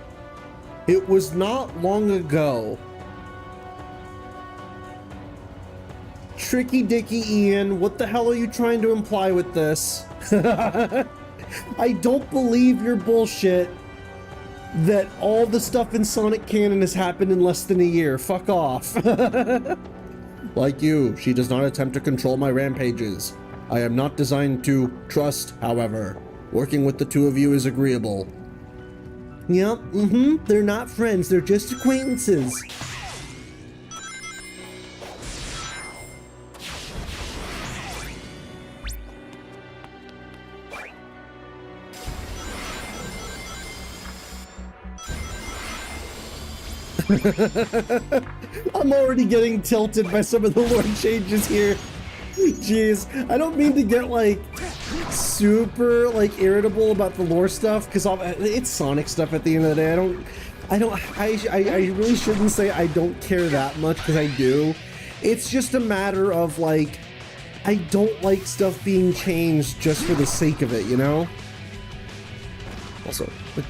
It was not long ago. Tricky Dicky Ian, what the hell are you trying to imply with this? I don't believe your bullshit that all the stuff in Sonic canon has happened in less than a year. Fuck off. Like you, she does not attempt to control my rampages. I am not designed to trust, however. Working with the two of you is agreeable. Yep, they're not friends, they're just acquaintances. I'm already getting tilted by some of the lore changes here. Jeez, I don't mean to get like super like irritable about the lore stuff because it's Sonic stuff at the end of the day. I really shouldn't say I don't care that much because I do. It's just a matter of like I don't like stuff being changed just for the sake of it, you know? Also, did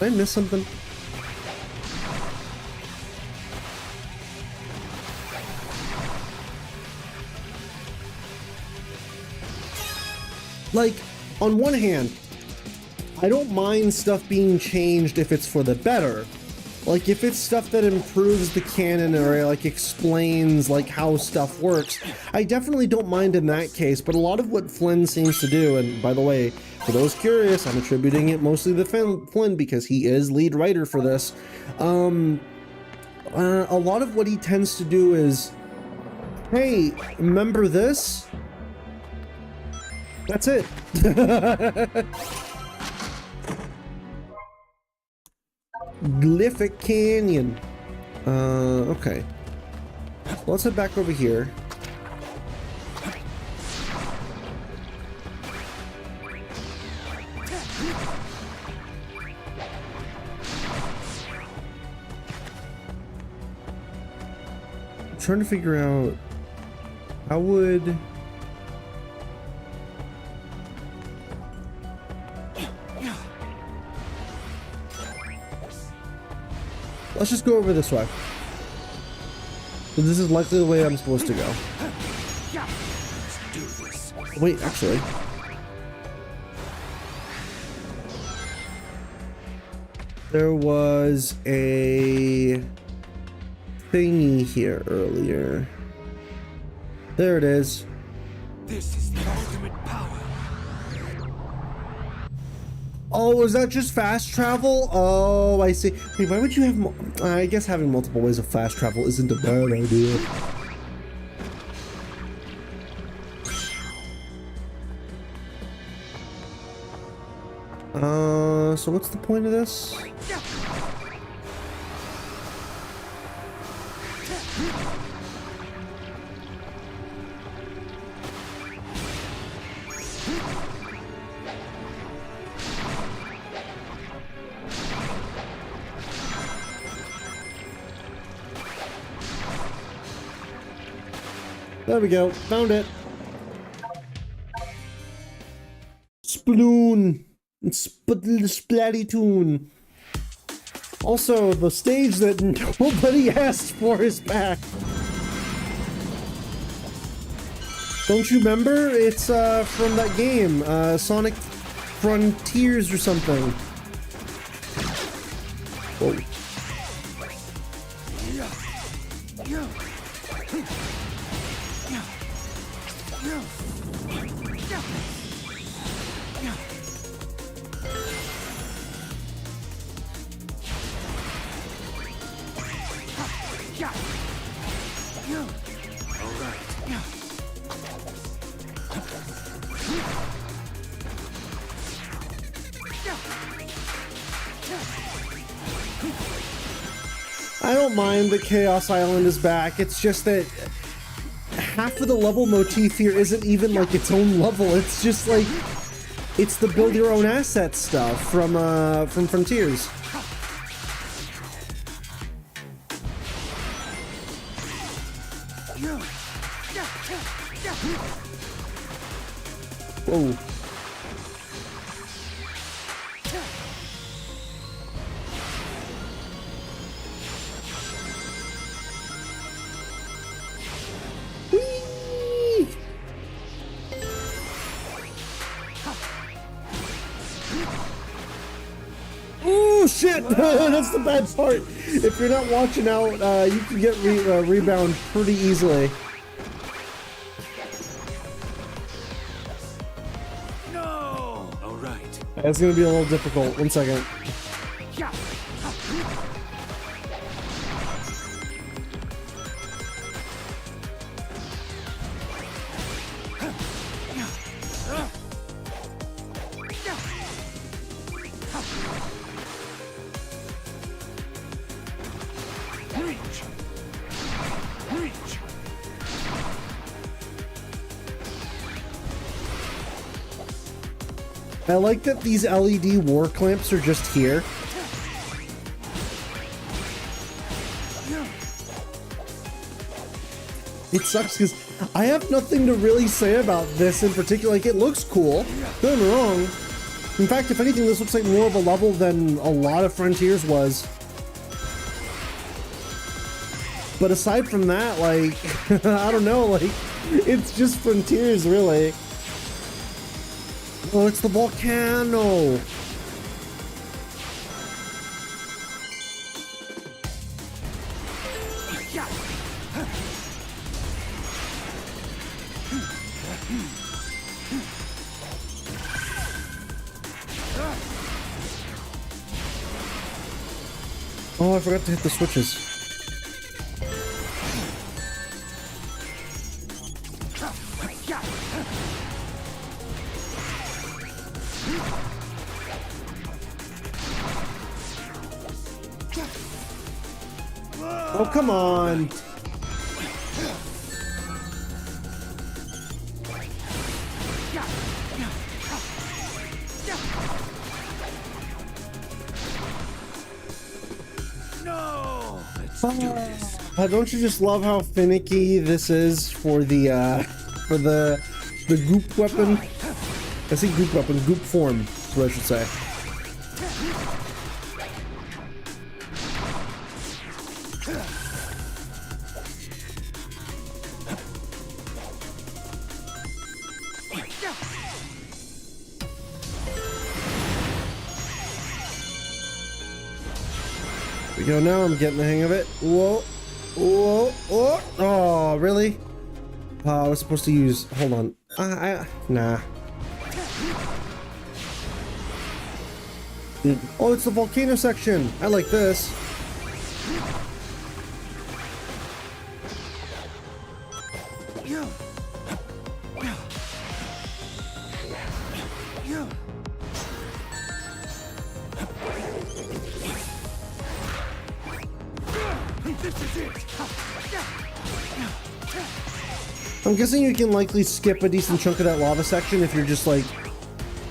I miss something? Like, on one hand, I don't mind stuff being changed if it's for the better. Like, if it's stuff that improves the canon or, like, explains, like, how stuff works, I definitely don't mind in that case, but a lot of what Flynn seems to do, and by the way, for those curious, I'm attributing it mostly to Flynn because he is lead writer for this. A lot of what he tends to do is, hey, remember this? That's it. Glyphic Canyon. Okay. Let's head back over here. I'm trying to figure out how would... Let's just go over this way. So this is likely the way I'm supposed to go. Wait, actually. There was a thingy here earlier. There it is. This is the ultimate power. Oh, is that just fast travel? Oh, I see. Wait, why would you have... I guess having multiple ways of fast travel isn't a bad idea. So what's the point of this? There we go. Found it. Sploon. Splatty tune. Also, the stage that nobody asked for is back. Don't you remember? It's from that game, Sonic Frontiers or something. Whoa. I don't mind that Chaos Island is back. It's just that half of the level motif here isn't even like its own level. It's just like it's the build your own asset stuff from Frontiers. Whoa. Oh shit! That's the bad part. If you're not watching out, you can get rebound pretty easily. No! All right. That's gonna be a little difficult. 1 second. I like that these LED war clamps are just here. It sucks because I have nothing to really say about this in particular. Like, it looks cool, don't get me wrong. In fact, if anything, this looks like more of a level than a lot of Frontiers was. But aside from that, like, I don't know, like, it's just Frontiers, really. Oh, it's the volcano! Oh, I forgot to hit the switches. Oh, come on. Don't you just love how finicky this is for the goop weapon? I say goop weapon, goop form, is what I should say. There we go, now I'm getting the hang of it. Whoa. Whoa, whoa. Oh, really? I was supposed to use, hold on. Nah. Oh, it's the volcano section. I like this. I'm guessing you can likely skip a decent chunk of that lava section if you're just like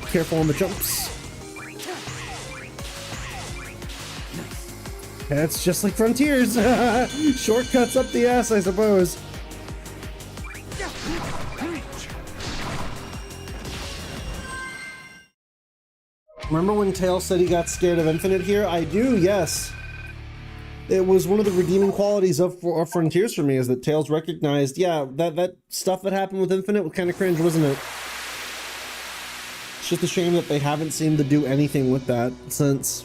careful on the jumps. Yeah, it's just like Frontiers. Shortcuts up the ass, I suppose. Remember when Tails said he got scared of Infinite here? I do, yes. It was one of the redeeming qualities of Frontiers for me, is that Tails recognized, yeah, that stuff that happened with Infinite was kind of cringe, wasn't it? It's just a shame that they haven't seemed to do anything with that since.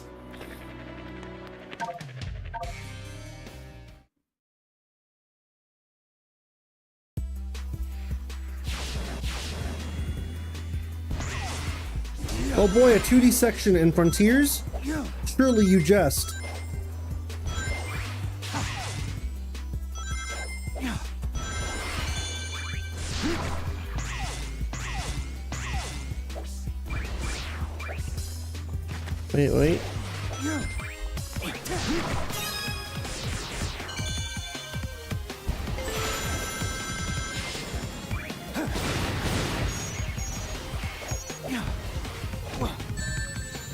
Oh boy, a 2D section in Frontiers? Surely you jest. Wait.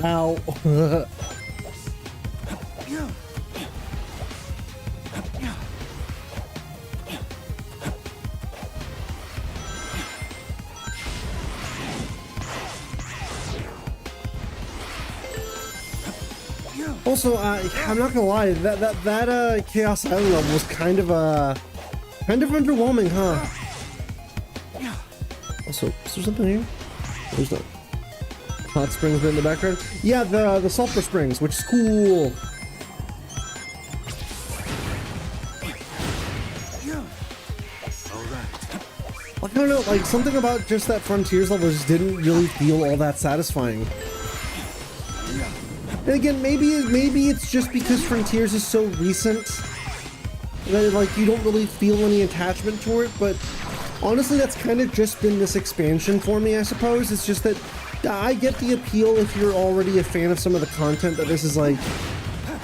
Ow. Also, I'm not gonna lie, that Chaos Island level was kind of underwhelming, huh? Also, is there something here? There's not. Hot springs bit in the background. Yeah, the sulfur springs, which is cool. I don't know, like something about just that Frontiers level just didn't really feel all that satisfying. And again, maybe it's just because Frontiers is so recent that like you don't really feel any attachment to it, but honestly that's kind of just been this expansion for me, I suppose. It's just that I get the appeal if you're already a fan of some of the content that this is like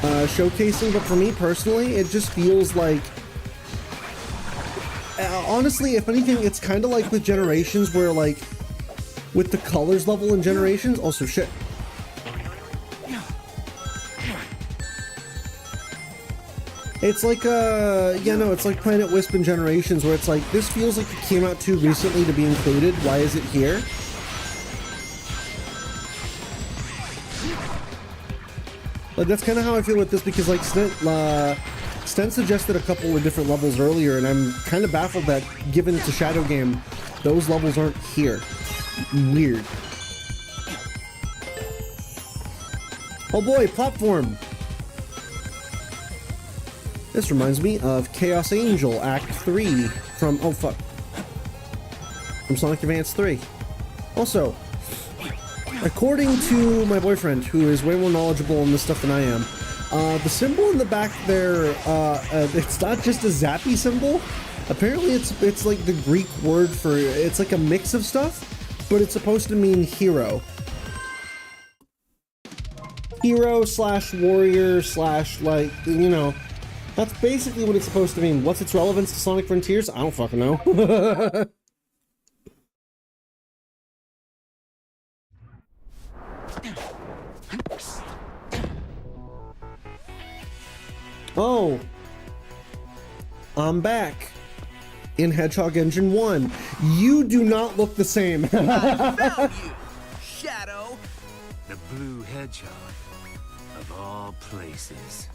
showcasing, but for me personally, it just feels like honestly, if anything, it's kind of like with Generations, where like with the colors level in Generations, also shit. It's like it's like Planet Wisp in Generations, where it's like, this feels like it came out too recently to be included. Why is it here? Like, that's kind of how I feel with this, because like Stent suggested a couple of different levels earlier, and I'm kind of baffled that, given it's a shadow game, those levels aren't here. Weird. Oh boy, platform! This reminds me of Chaos Angel Act 3 from, oh fuck, from Sonic Advance 3. Also, according to my boyfriend, who is way more knowledgeable on this stuff than I am, the symbol in the back there, it's not just a zappy symbol. Apparently it's like the Greek word for, it's like a mix of stuff, but it's supposed to mean hero. Hero slash warrior slash, like, you know, That's basically what it's supposed to mean. What's its relevance to Sonic Frontiers? I don't fucking know. Oh, I'm back in Hedgehog Engine 1. You do not look the same. I found you, Shadow. The blue hedgehog, of all places.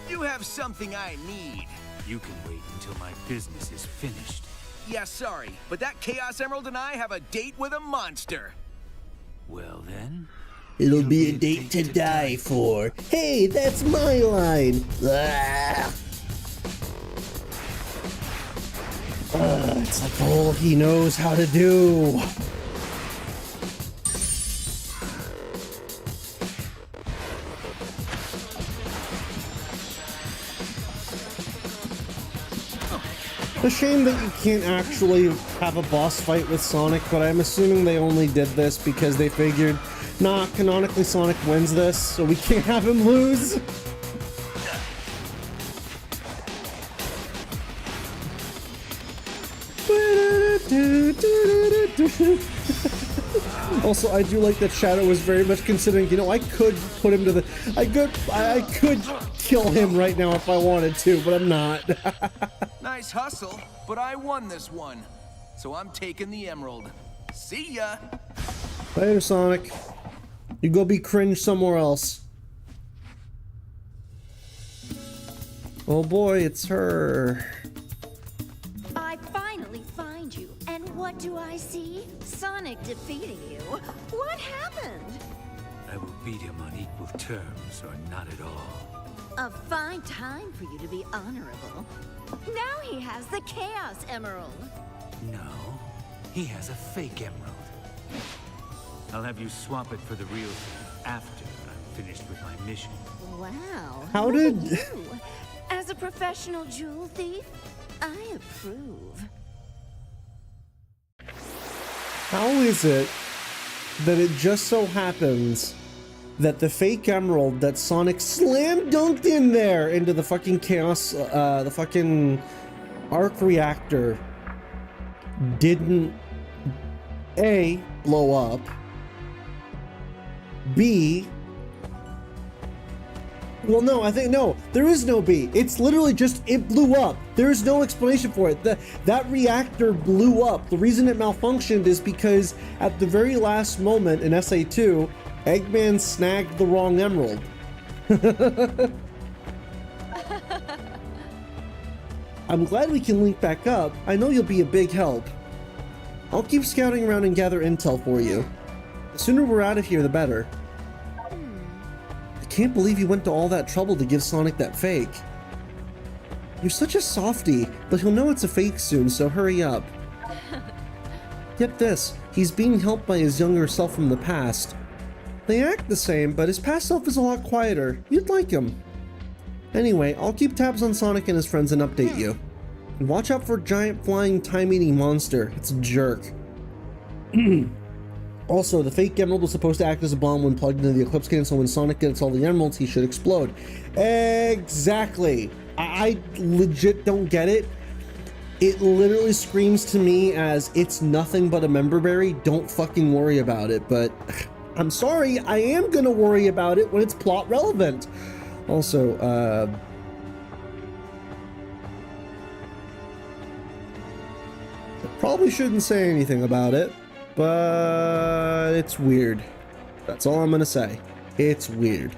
You have something I need. You can wait until my business is finished. Yeah, sorry, but that Chaos Emerald and I have a date with a monster. Well then, It'll be a date to die for. Hey, that's my line. Ah. It's like all he knows how to do. A shame that you can't actually have a boss fight with Sonic, but I'm assuming they only did this because they figured, nah, canonically Sonic wins this, so we can't have him lose. Also, I do like that Shadow was very much considering, you know, I could put him to the... I could kill him right now if I wanted to, but I'm not. Nice hustle, but I won this one. So I'm taking the emerald. See ya! Later, Sonic. You go be cringe somewhere else. Oh boy, it's her. I finally find you, and what do I see? Sonic defeating you. What happened? I will beat him on equal terms, or not at all. A fine time for you to be honorable. Now he has the Chaos Emerald. No, he has a fake emerald. I'll have you swap it for the real thing after I'm finished with my mission. Wow. How look did- at you. As a professional jewel thief, I approve. How is it that it just so happens that the fake emerald that Sonic slam dunked in there into the fucking chaos, the fucking arc reactor didn't A, blow up, B, well, no, I think, no, there is no B. It's literally just, it blew up. There is no explanation for it. That reactor blew up. The reason it malfunctioned is because at the very last moment in SA2, Eggman snagged the wrong emerald. I'm glad we can link back up. I know you'll be a big help. I'll keep scouting around and gather intel for you. The sooner we're out of here, the better. I can't believe you went to all that trouble to give Sonic that fake. You're such a softie, but he'll know it's a fake soon, so hurry up. Get this, he's being helped by his younger self from the past. They act the same, but his past self is a lot quieter. You'd like him. Anyway, I'll keep tabs on Sonic and his friends and update you. And watch out for a giant flying time-eating monster. It's a jerk. Also, the fake emerald was supposed to act as a bomb when plugged into the Eclipse can, so when Sonic gets all the emeralds, he should explode. Exactly. I legit don't get it. It literally screams to me as, it's nothing but a member berry, don't fucking worry about it, but I'm sorry, I am gonna worry about it when it's plot relevant. Also, I probably shouldn't say anything about it, but it's weird. That's all I'm gonna say. It's weird.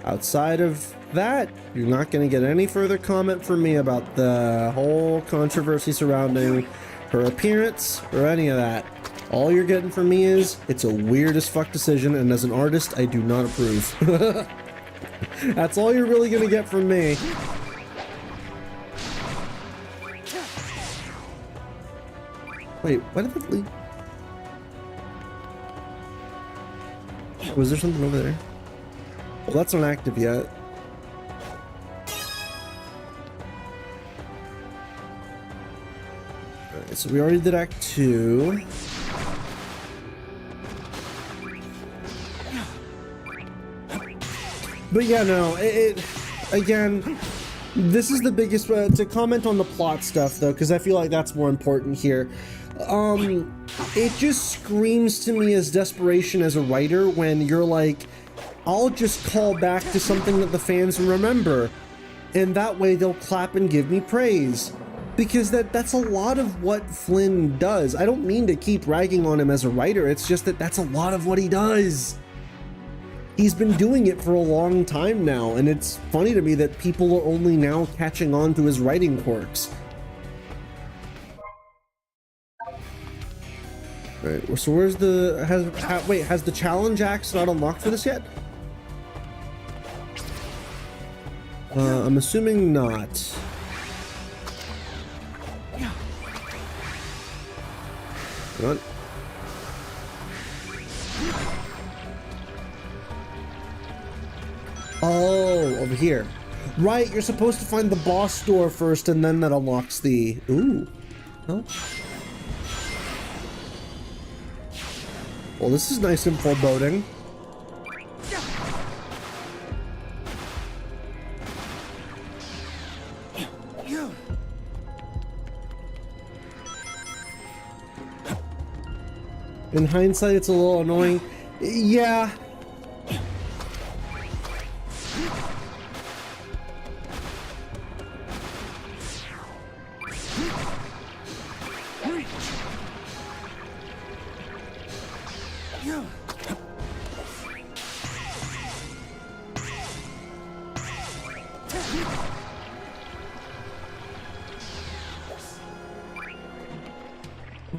Outside of that, you're not gonna get any further comment from me about the whole controversy surrounding her appearance or any of that. All you're getting from me is, it's a weird as fuck decision, and as an artist, I do not approve. That's all you're really gonna get from me. Wait, why did that leave? Was there something over there? Well, that's not active yet. Alright, so we already did Act 2. But yeah, no, again, this is the biggest, to comment on the plot stuff though, because I feel like that's more important here. It just screams to me as desperation as a writer when you're like, I'll just call back to something that the fans remember, and that way they'll clap and give me praise. Because that's a lot of what Flynn does. I don't mean to keep ragging on him as a writer, it's just that that's a lot of what he does. He's been doing it for a long time now, and it's funny to me that people are only now catching on to his writing quirks. Alright, so where's the... wait, has the challenge axe not unlocked for this yet? I'm assuming not. Come on. Oh, over here. Right, you're supposed to find the boss door first, and then that unlocks the... Ooh. Oh. Well, this is nice and foreboding. In hindsight, it's a little annoying. Yeah.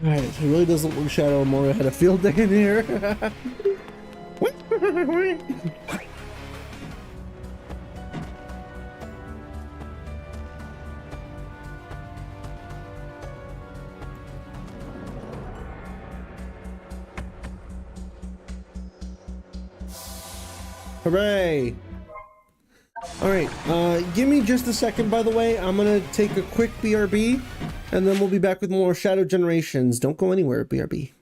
Alright, it really doesn't look Shadow and Mora had a field day in here. Hooray! Alright, give me just a second, by the way. I'm gonna take a quick BRB, and then we'll be back with more Shadow Generations. Don't go anywhere, BRB.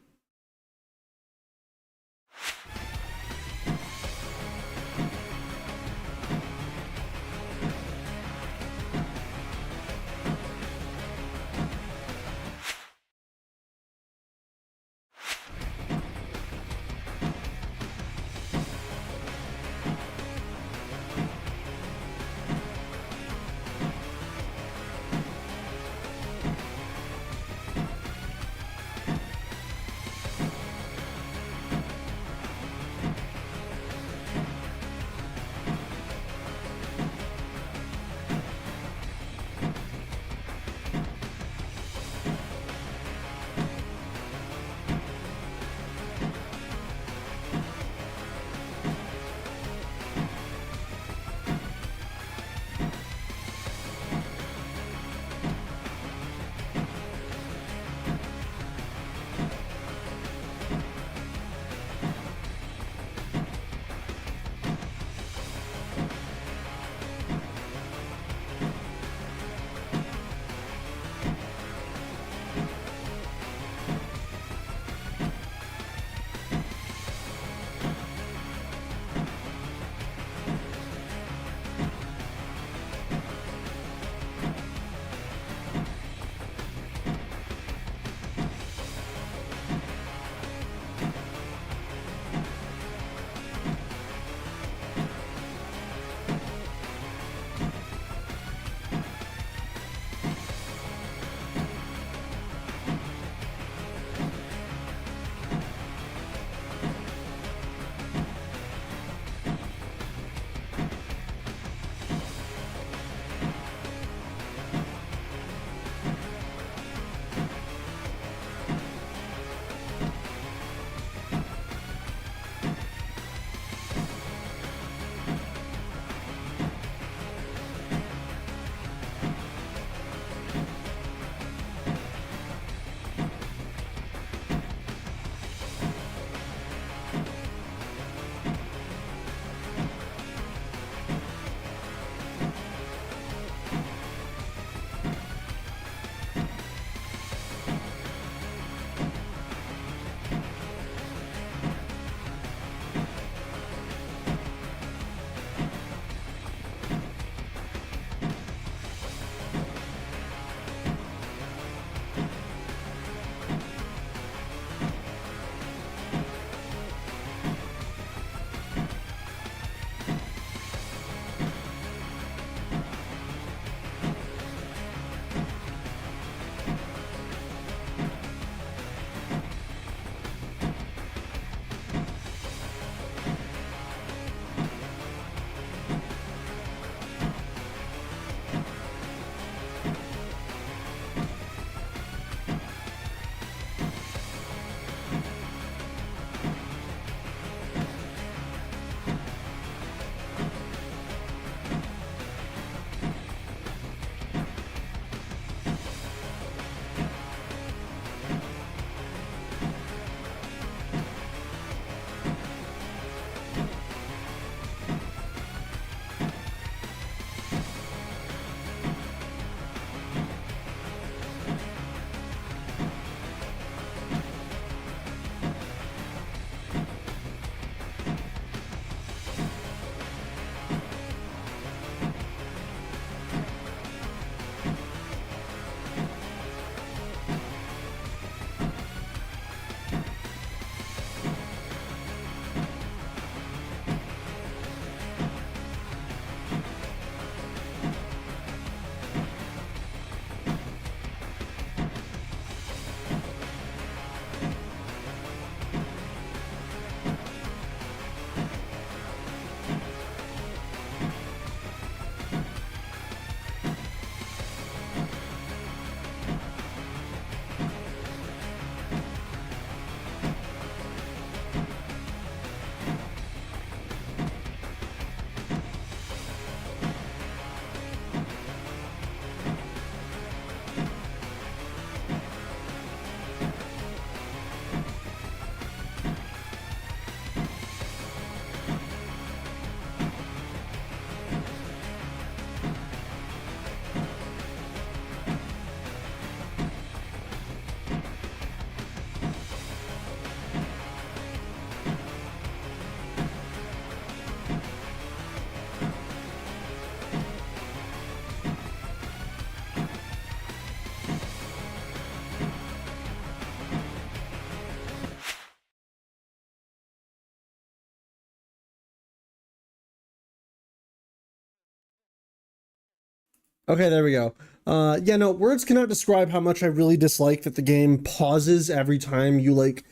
Okay, there we go. Yeah, no, words cannot describe how much I really dislike that the game pauses every time you, like,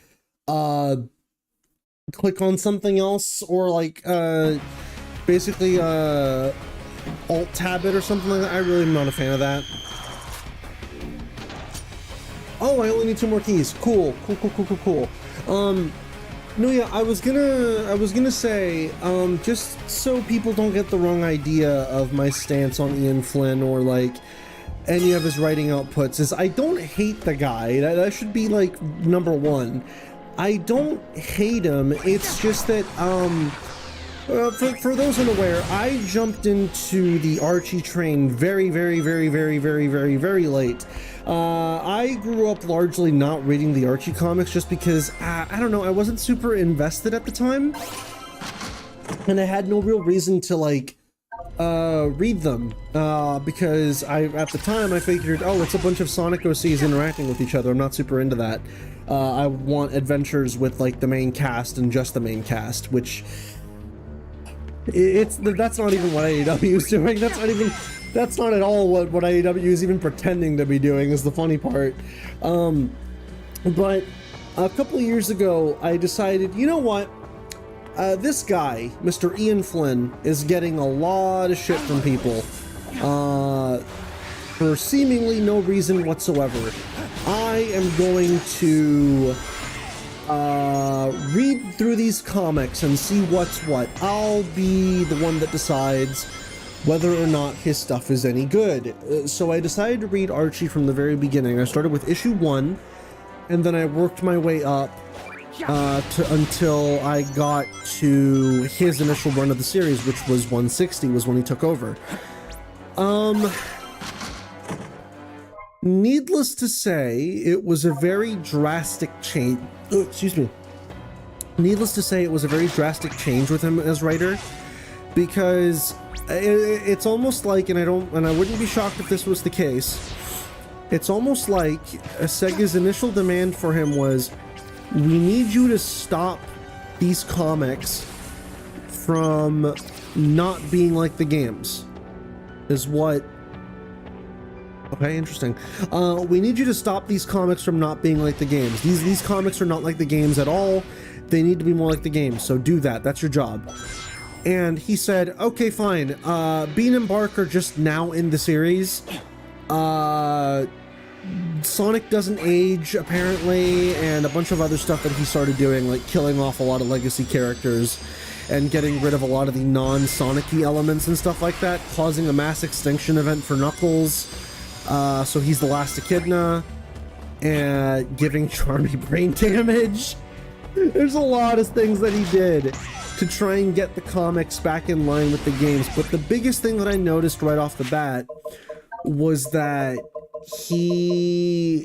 click on something else, or, like, basically, alt-tab it or something like that. I really am not a fan of that. Oh, I only need 2 more keys. Cool. No, yeah, I was gonna say, just so people don't get the wrong idea of my stance on Ian Flynn or, like, any of his writing outputs, is I don't hate the guy. That should be, like, number 1. I don't hate him. It's just that, for those unaware, I jumped into the Archie train very late. I grew up largely not reading the Archie comics just because, I don't know, I wasn't super invested at the time. And I had no real reason to, like, read them. Because at the time I figured, oh, it's a bunch of Sonic OCs interacting with each other. I'm not super into that. I want adventures with, like, the main cast and just the main cast, which... that's not even what AEW is doing. That's not at all what AEW is even pretending to be doing, is the funny part. But a couple of years ago, I decided, you know what? This guy, Mr. Ian Flynn, is getting a lot of shit from people for seemingly no reason whatsoever. I am going to read through these comics and see what's what. I'll be the one that decides whether or not his stuff is any good. So I decided to read Archie from the very beginning. I started with issue 1, and then I worked my way up until I got to his initial run of the series, which was 160, was when he took over. Needless to say, it was a very drastic change. Excuse me. Needless to say, it was a very drastic change with him as writer, because it's almost like, and I wouldn't be shocked if this was the case. It's almost like Sega's initial demand for him was, we need you to stop these comics from not being like the games, is what... Okay, interesting. We need you to stop these comics from not being like the games. These comics are not like the games at all. They need to be more like the games, so do that. That's your job. And he said, okay, fine. Bean and Bark are just now in the series. Sonic doesn't age, apparently, and a bunch of other stuff that he started doing, like killing off a lot of legacy characters and getting rid of a lot of the non-Sonic-y elements and stuff like that, causing a mass extinction event for Knuckles. So he's the last Echidna, and giving Charmy brain damage. There's a lot of things that he did to try and get the comics back in line with the games, but the biggest thing that I noticed right off the bat was that he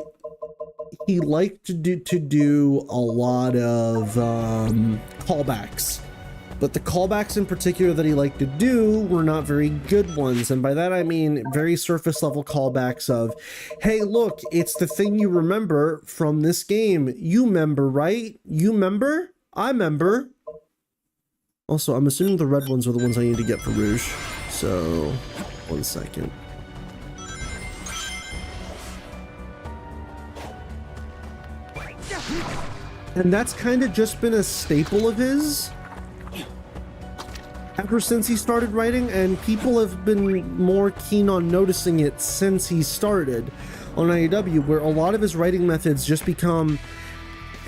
liked to do a lot of callbacks. But the callbacks in particular that he liked to do were not very good ones, and by that I mean very surface level callbacks of, hey look, it's the thing you remember from this game. You member, right? You member? I member. Also, I'm assuming the red ones are the ones I need to get for Rouge, so 1 second. And that's kind of just been a staple of his ever since he started writing, and people have been more keen on noticing it since he started on AEW, where a lot of his writing methods just become,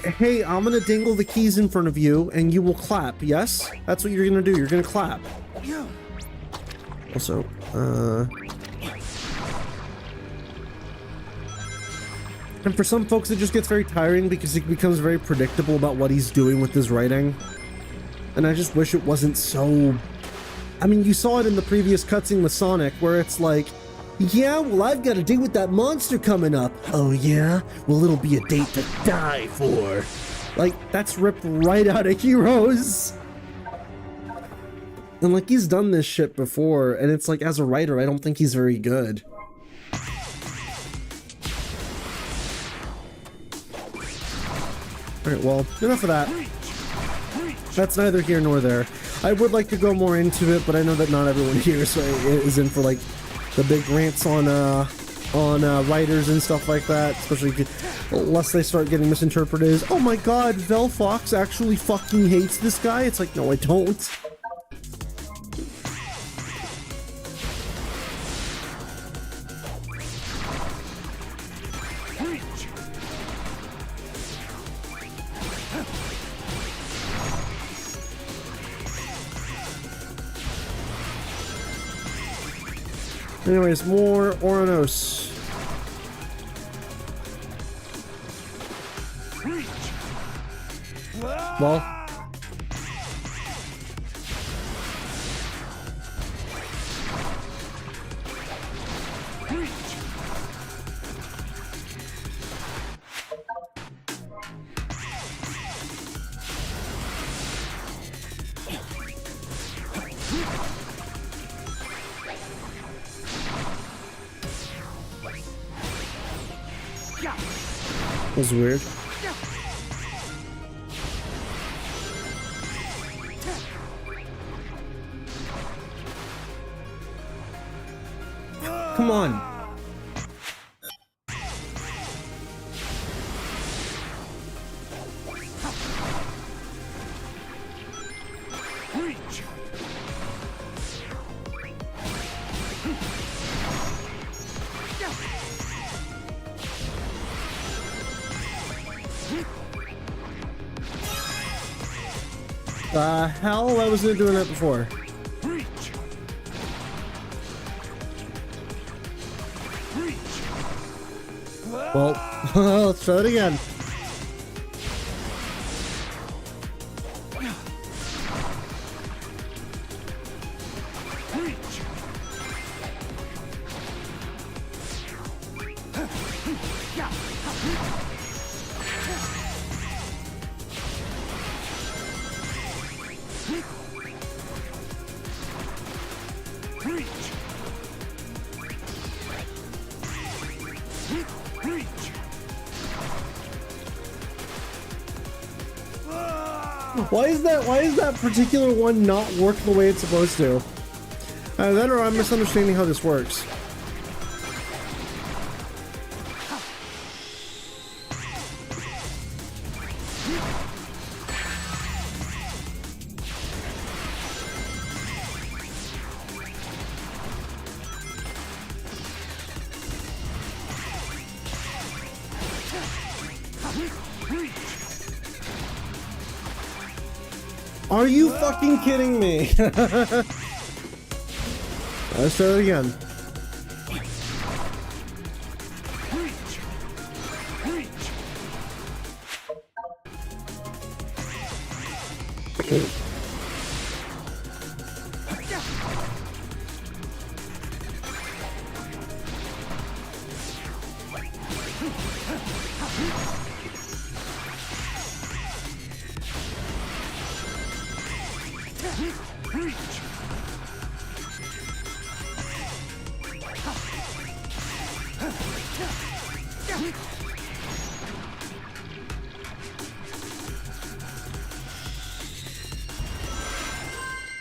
hey, I'm gonna dangle the keys in front of you and you will clap. Yes? That's what you're gonna do. You're gonna clap. Also, and for some folks it just gets very tiring because it becomes very predictable about what he's doing with his writing. And I just wish it wasn't so... I mean, you saw it in the previous cutscene with Sonic, where it's like, yeah, well, I've got a date with that monster coming up. Oh, yeah? Well, it'll be a date to die for. Like, that's ripped right out of Heroes. And, like, he's done this shit before, and it's like, as a writer, I don't think he's very good. Alright, well, enough of that. That's neither here nor there. I would like to go more into it, but I know that not everyone here is in for, like, the big rants on writers and stuff like that, especially unless they start getting misinterpreted as, oh my god, Vel Fox actually fucking hates this guy. It's like, no, I don't. Anyways, more Oranos. Well. That was weird. Come on. The hell? I wasn't doing that before. Well, let's try it again. Why is that particular one not working the way it's supposed to? That or I'm misunderstanding how this works. Are you fucking kidding me? Let's try it again.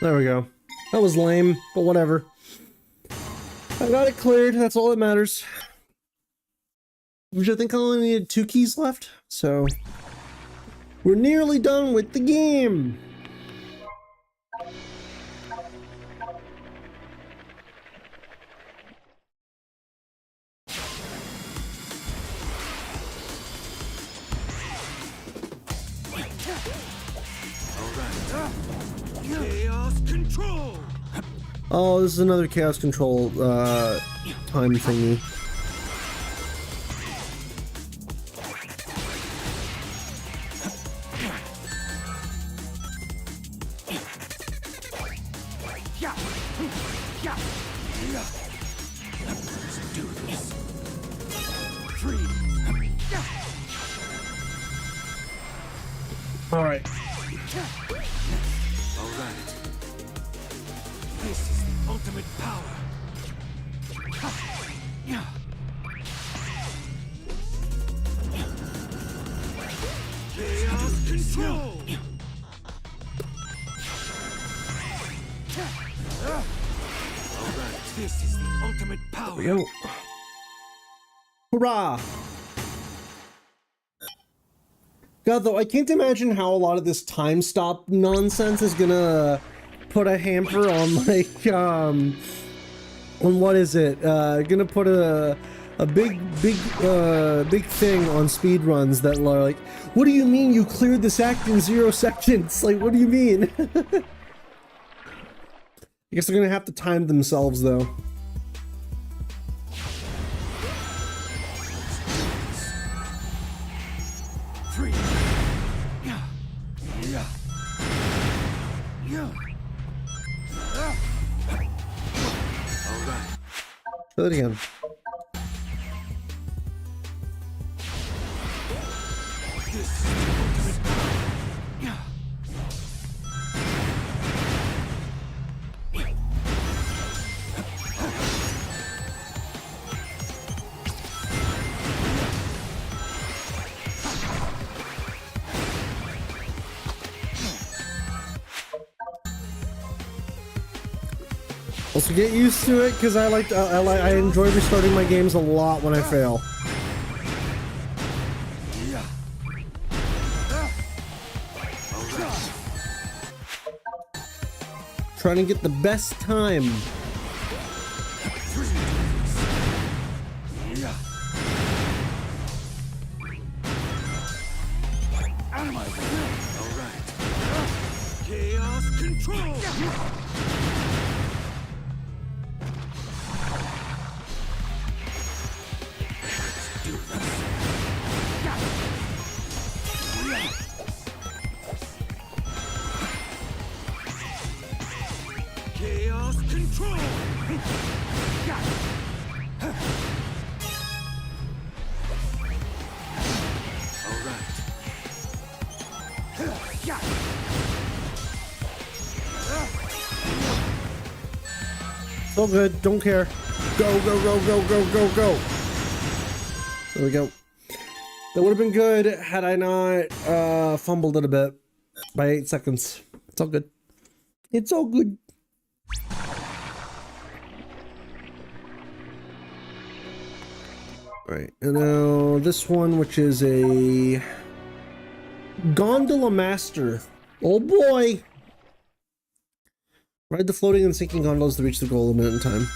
There we go. That was lame, but whatever. I got it cleared, that's all that matters. Which I think I only needed 2 keys left, so we're nearly done with the game. Chaos control. Oh, this is another chaos control time thingy. Let's do this. All right. All right. This is the ultimate power. Chaos control. All right. This is the ultimate ultimate power. There we go. Hurrah! God, though, I can't imagine how a lot of this time stop nonsense is gonna put a hamper on, like, on what is it? Gonna put a big thing on speedruns that are like, what do you mean you cleared this act in 0 seconds? Like, what do you mean? I guess they're gonna have to time themselves, though. Try that again. Also get used to it, because I enjoy restarting my games a lot when I fail. Trying to get the best time. Chaos control. Chaos control. All right. So good, don't care. Go, go, go, go, go, go, go. There we go. That would have been good had I not fumbled it a bit by 8 seconds. It's all good. It's all good. Right, and now this one, which is a Gondola Master. Oh boy! Ride the floating and sinking gondolas to reach the goal in a minute in time.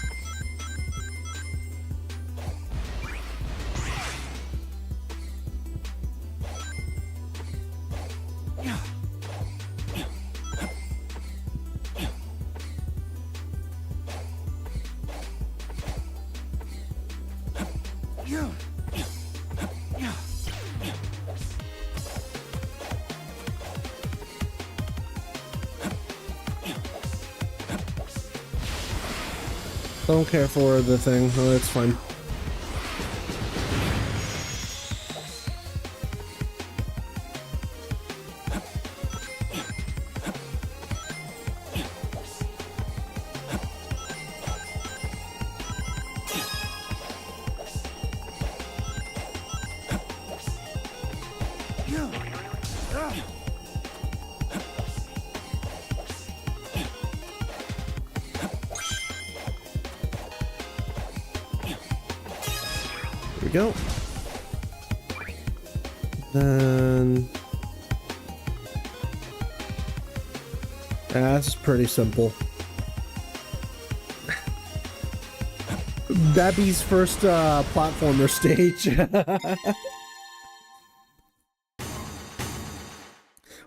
Don't care for the thing. Oh, that's fine. Go. Then that's pretty simple. Babby's first platformer stage.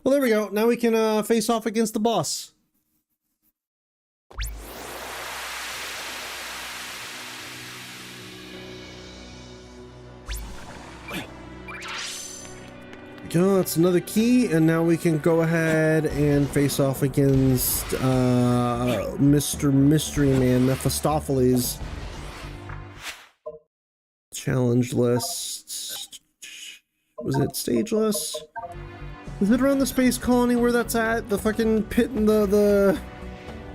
Well, there we go. Now we can face off against the boss. Go, that's another key, and now we can go ahead and face off against Mr. Mystery Man, Mephistopheles. Challenge list. Was it stage list? Is it around the space colony where that's at? The fucking pit in the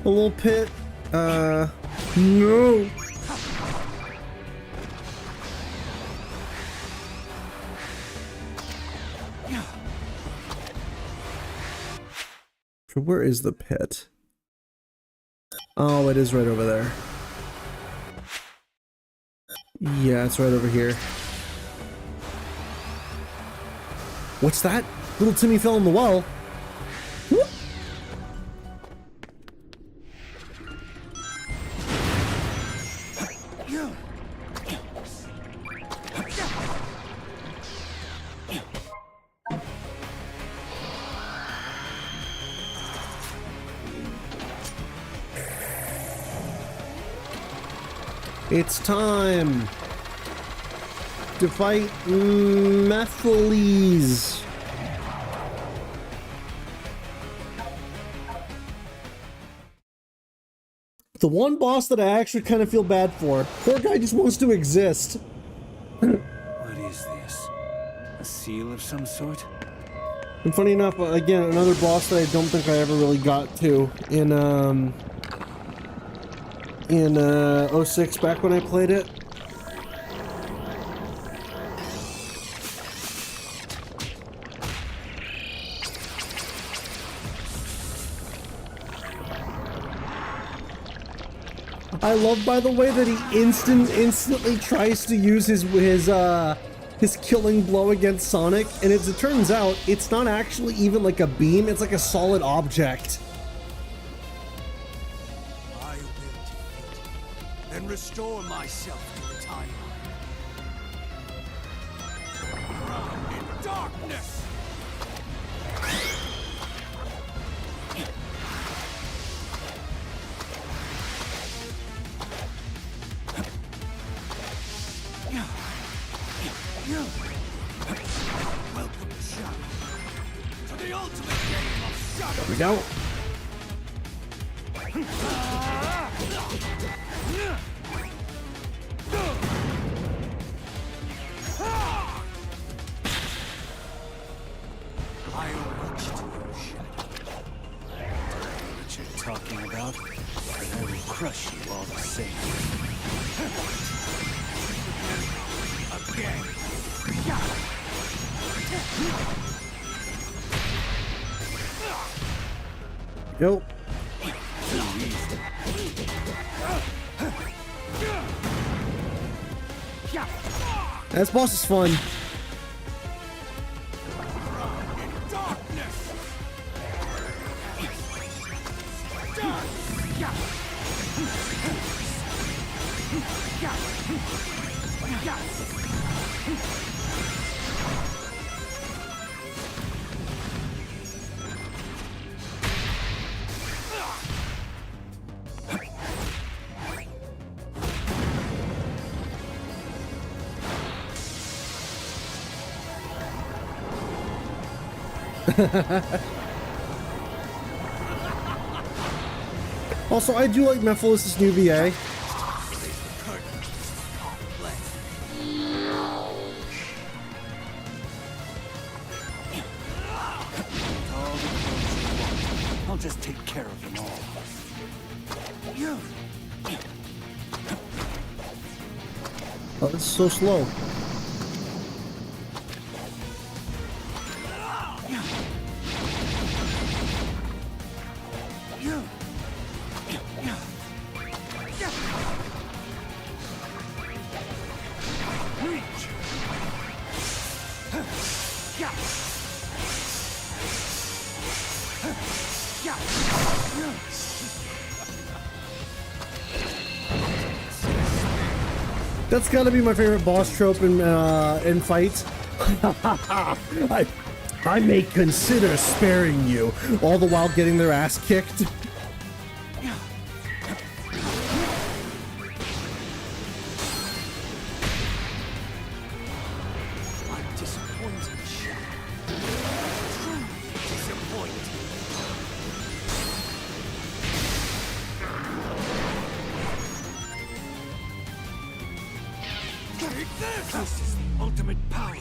little pit? No! Where is the pit? Oh, it is right over there. Yeah, it's right over here. What's that? Little Timmy fell in the well. Whoop. It's time to fight Methyles. The one boss that I actually kind of feel bad for. Poor guy just wants to exist. What is this? A seal of some sort? And funny enough, again, another boss that I don't think I ever really got to in 06 back when I played it. I love, by the way, that he instantly tries to use his killing blow against Sonic, and as it turns out, it's not actually even like a beam, it's like a solid object. I will defeat it, and restore myself to the timeline. Drown in darkness! Welcome, Shadow, to the ultimate game of Shadow. There we go. I watched you, Shadow. What you're talking about? But I will crush you all the same. Again. Nope. This boss is fun. Also, I do like Methyles' new VA. I'll just take care of them all. Oh, this is so slow. That's gotta be my favorite boss trope in fights. I may consider sparing you, all the while getting their ass kicked. I'm disappointed, Shadow. Truly disappointed. Take this! This is the ultimate power.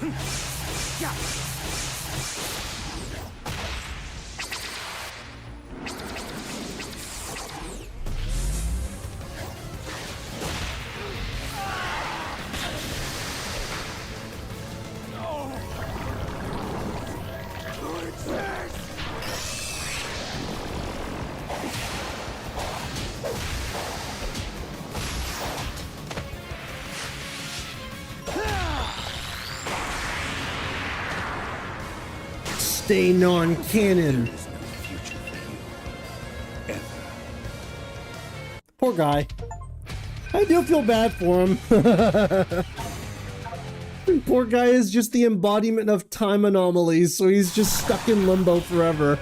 stay non-canon. There is no future for you. Ever. Poor guy. I do feel bad for him. Poor guy is just the embodiment of time anomalies, so he's just stuck in limbo forever.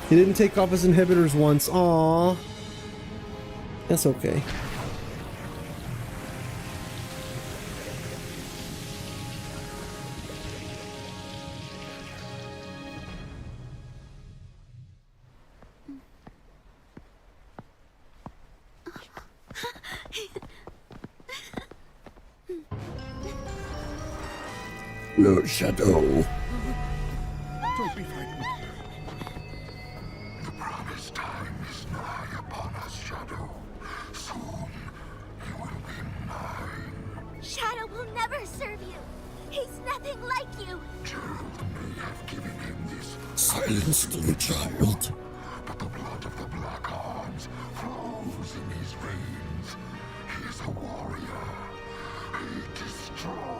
He didn't take off his inhibitors once. Aww. That's okay. No, Shadow. Don't be frightened. The promised time is nigh upon us, Shadow. Soon, you will be mine. Shadow will never serve you. He's nothing like you. Gerald may have given him this silence to the child, but the blood of the Black Arms flows in his veins. He is a warrior, a destroyer.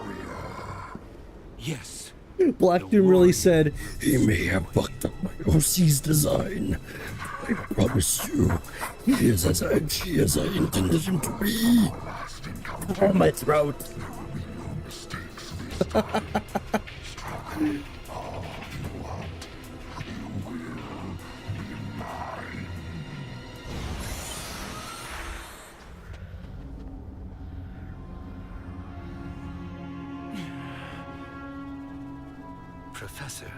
Yes. Black Doom really said, He may have fucked up my OC's design. I promise you, he is as edgy as I intended him to be. Oh, my throat. There will be no mistakes this time. Struggle all you want. You will be mine. Professor,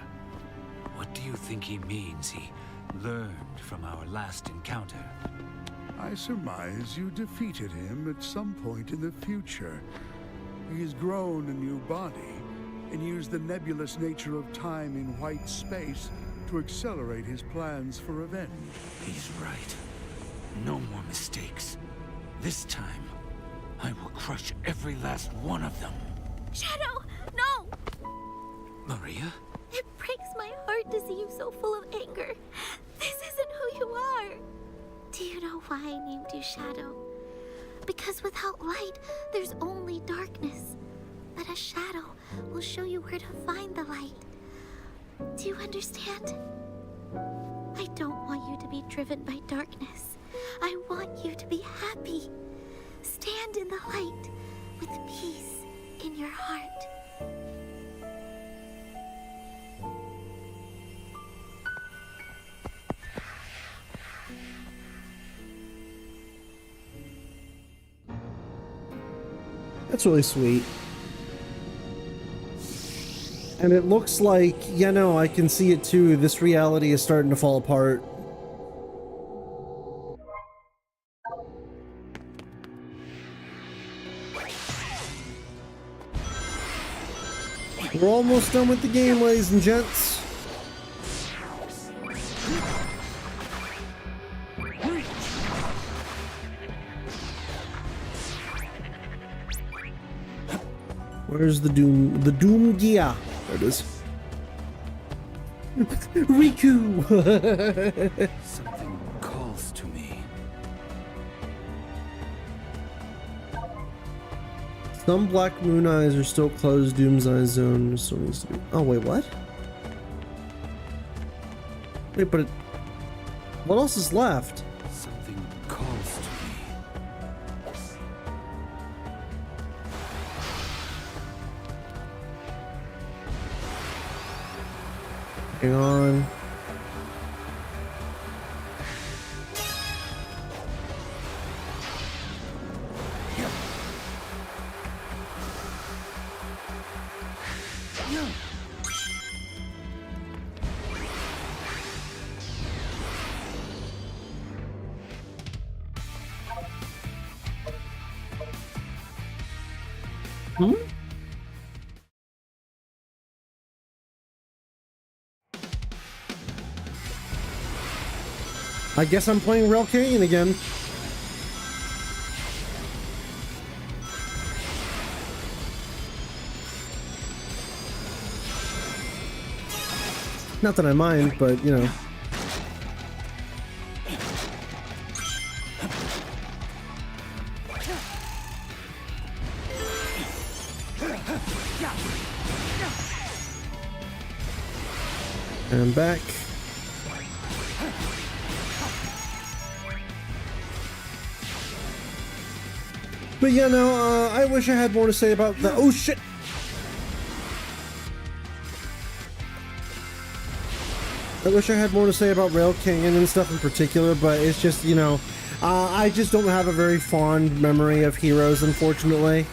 what do you think he means he learned from our last encounter? I surmise you defeated him at some point in the future. He's grown a new body and used the nebulous nature of time in white space to accelerate his plans for revenge. He's right. No more mistakes. This time, I will crush every last one of them. Shadow, no! Maria? It breaks my heart to see you so full of anger. This isn't who you are. Do you know why I named you Shadow? Because without light, there's only darkness. But a shadow will show you where to find the light. Do you understand? I don't want you to be driven by darkness. I want you to be happy. Stand in the light with peace in your heart. that's really sweet. And it looks like, yeah, no, I can see it too. This reality is starting to fall apart. We're almost done with the game, ladies and gents. Where's the Doom? The Doom Gear. There it is. Riku! Something calls to me. Some Black Moon eyes are still closed. Doom's eye zone still needs to be. Oh, wait, what? Wait, but it. What else is left? Something calls to me. Hang on. I guess I'm playing Rail Canyon again. Not that I mind, but you know. And back. But yeah, no, I wish I had more to say about the— oh shit! I wish I had more to say about Rail Canyon and stuff in particular, but it's just, you know, I just don't have a very fond memory of Heroes, unfortunately.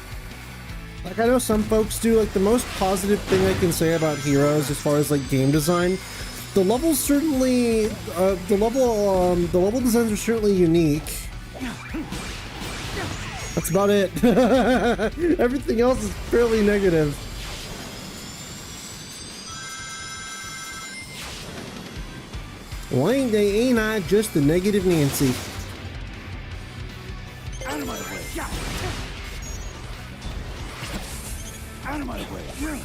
Like, I know some folks do. Like, the most positive thing I can say about Heroes as far as, like, game design, the levels certainly, the level designs are certainly unique. That's about it. Everything else is fairly negative. Well, ain't I just the negative Nancy? Out of my way! Yeah. Out of my way! Yeah.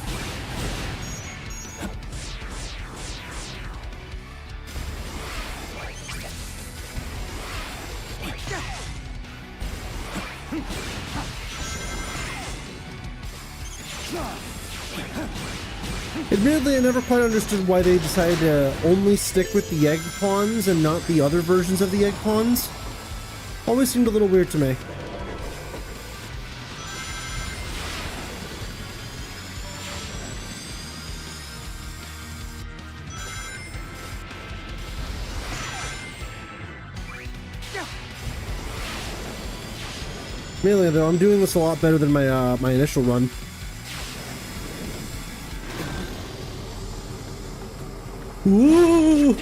Admittedly, I never quite understood why they decided to only stick with the egg pawns and not the other versions of the egg pawns. Always seemed a little weird to me. Mainly though, I'm doing this a lot better than my my initial run. Woo!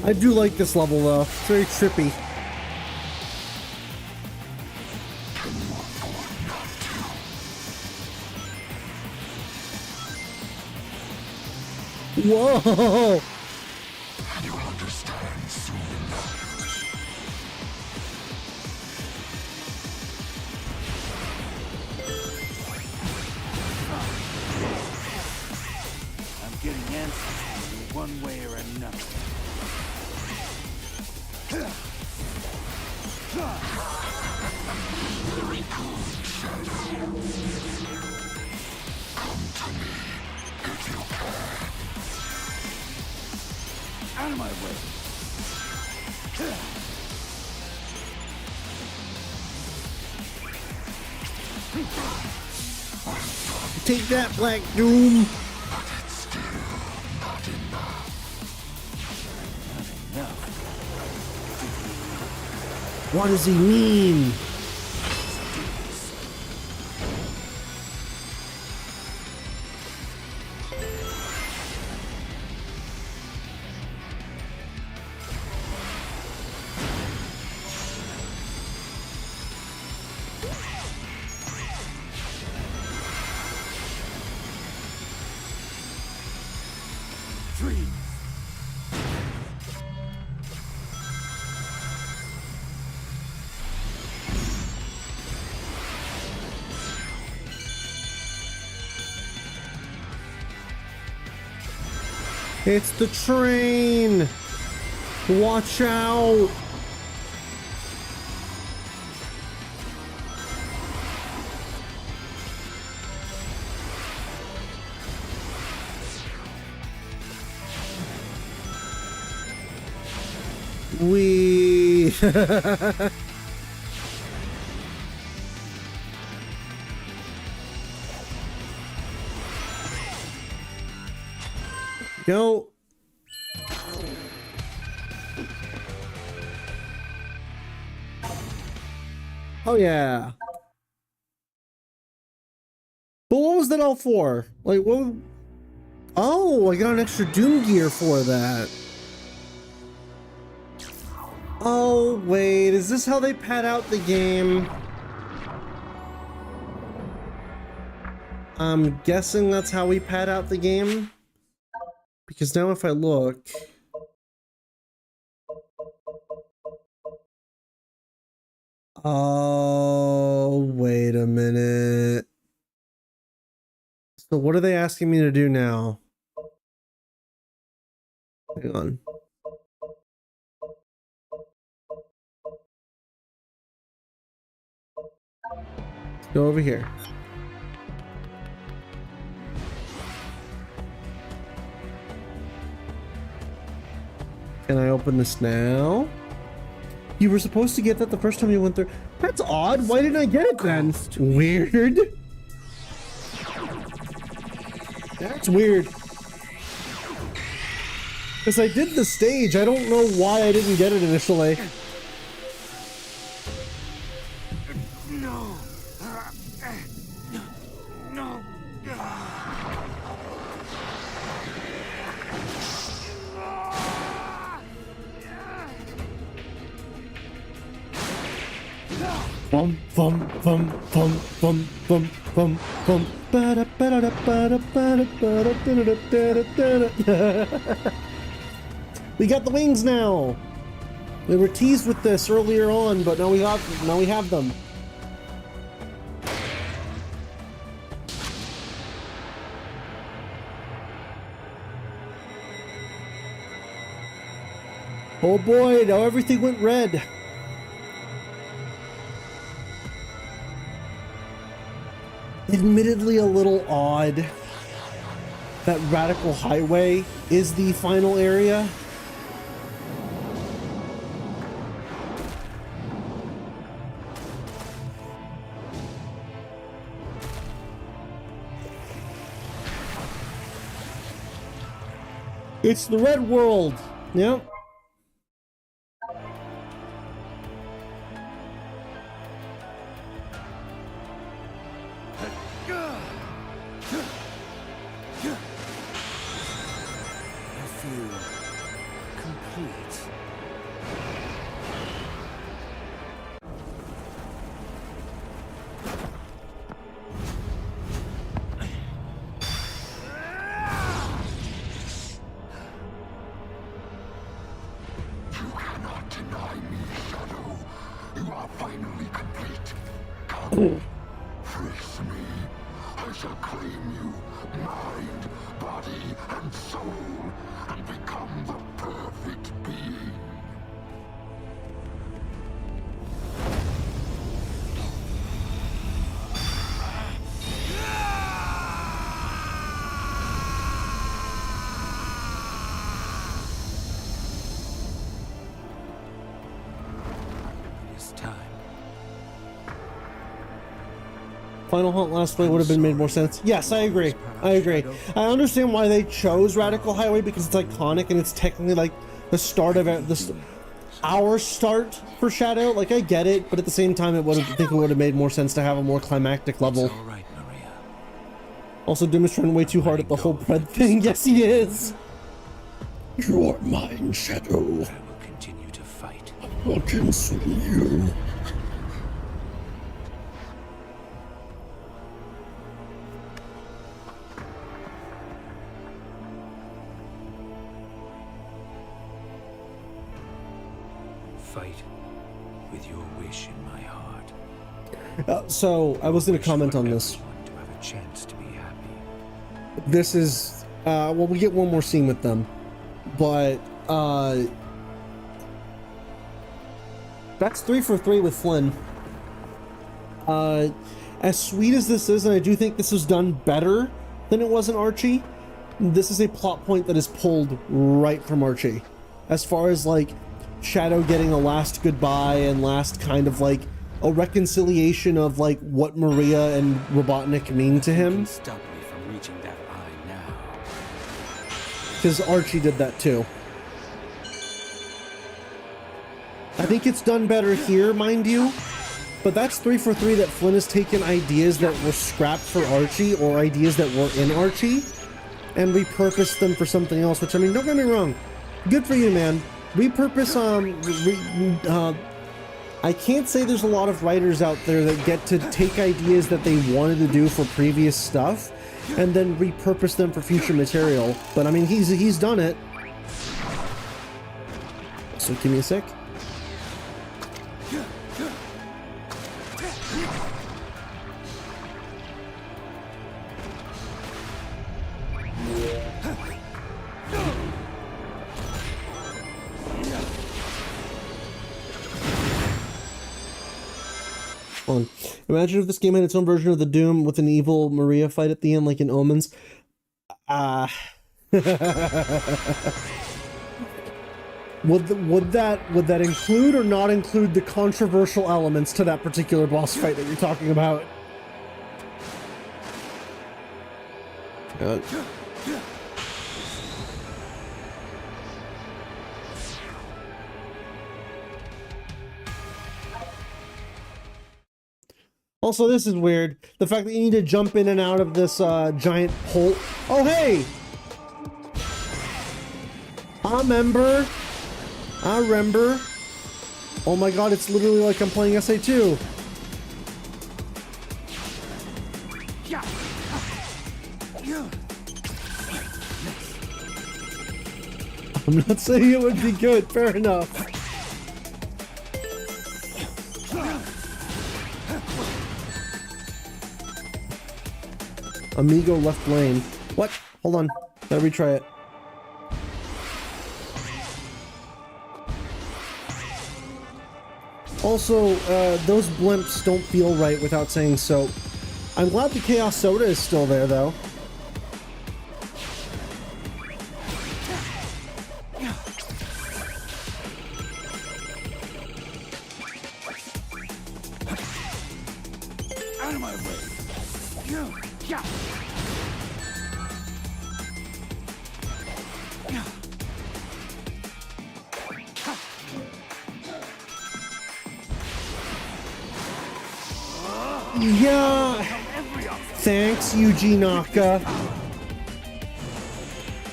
I do like this level though. It's very trippy. Whoa! You'll understand soon enough. I'm getting answers in one way or another. Very good, Shadow. Come to me if you can. Out of my way! Take that, Black Doom! But it's still not enough. Not enough. What does he mean? It's the train! Watch out! We go. Oh yeah. But what was that all for? Like what? Oh, I got an extra Doom gear for that. Oh wait, is this how they pad out the game? I'm guessing that's how we pad out the game. Because now if I look... Oh, wait a minute. So what are they asking me to do now? Hang on. Let's go over here. Can I open this now? You were supposed to get that the first time you went through. That's odd. Why didn't I get it then? Weird. That's weird. Because I did the stage. I don't know why I didn't get it initially. No. No. Bum bum bum bum bum bum bum bum. We got the wings now. We were teased with this earlier on, but now we have them. Oh boy, now everything went red. Admittedly a little odd that Radical Highway is the final area. It's the Red World. Yep. Face me. I shall claim you, mind, body, and soul, and become the perfect being. It's time. Final Hunt last way would have been made more sense. Yes, I agree. I agree. I understand why they chose Radical Highway because it's iconic and it's technically like the start of it, our start for Shadow. Like I get it, but at the same time, I think it would have made more sense to have a more climactic level. It's all right, Maria. Also, Doom is trying way too hard at the whole bread thing. Yes, he is. You are mine, Shadow. I will continue to fight. I will consume you. Fight with your wish in my heart. So, I was going to comment on this. To have a chance to be happy. This is, well, we get one more scene with them, but, that's 3 for 3 with Flynn. As sweet as this is, and I do think this was done better than it was in Archie, this is a plot point that is pulled right from Archie. As far as, like, Shadow getting a last goodbye and last kind of, like, a reconciliation of, like, what Maria and Robotnik mean to him. Stop me from reaching that eye now. Because Archie did that too. I think it's done better here, mind you, but that's 3 for 3 that Flynn has taken ideas that were scrapped for Archie or ideas that were in Archie and repurposed them for something else, which, I mean, don't get me wrong, good for you, man. Repurpose, I can't say there's a lot of writers out there that get to take ideas that they wanted to do for previous stuff and then repurpose them for future material, but I mean, he's done it. So give me a sec. phone. Imagine if this game had its own version of the Doom with an evil Maria fight at the end, like in Omens. Would that include or not include the controversial elements to that particular boss fight that you're talking about? Also, this is weird. The fact that you need to jump in and out of this giant hole. Oh, hey! I remember. Oh my god, it's literally like I'm playing SA2. I'm not saying it would be good, fair enough. Amigo left lane. What? Hold on. Gotta retry it. Also, those blimps don't feel right without saying so. I'm glad the Chaos Soda is still there, though. Out of my way. Yeah. Thanks, Yuji Naka.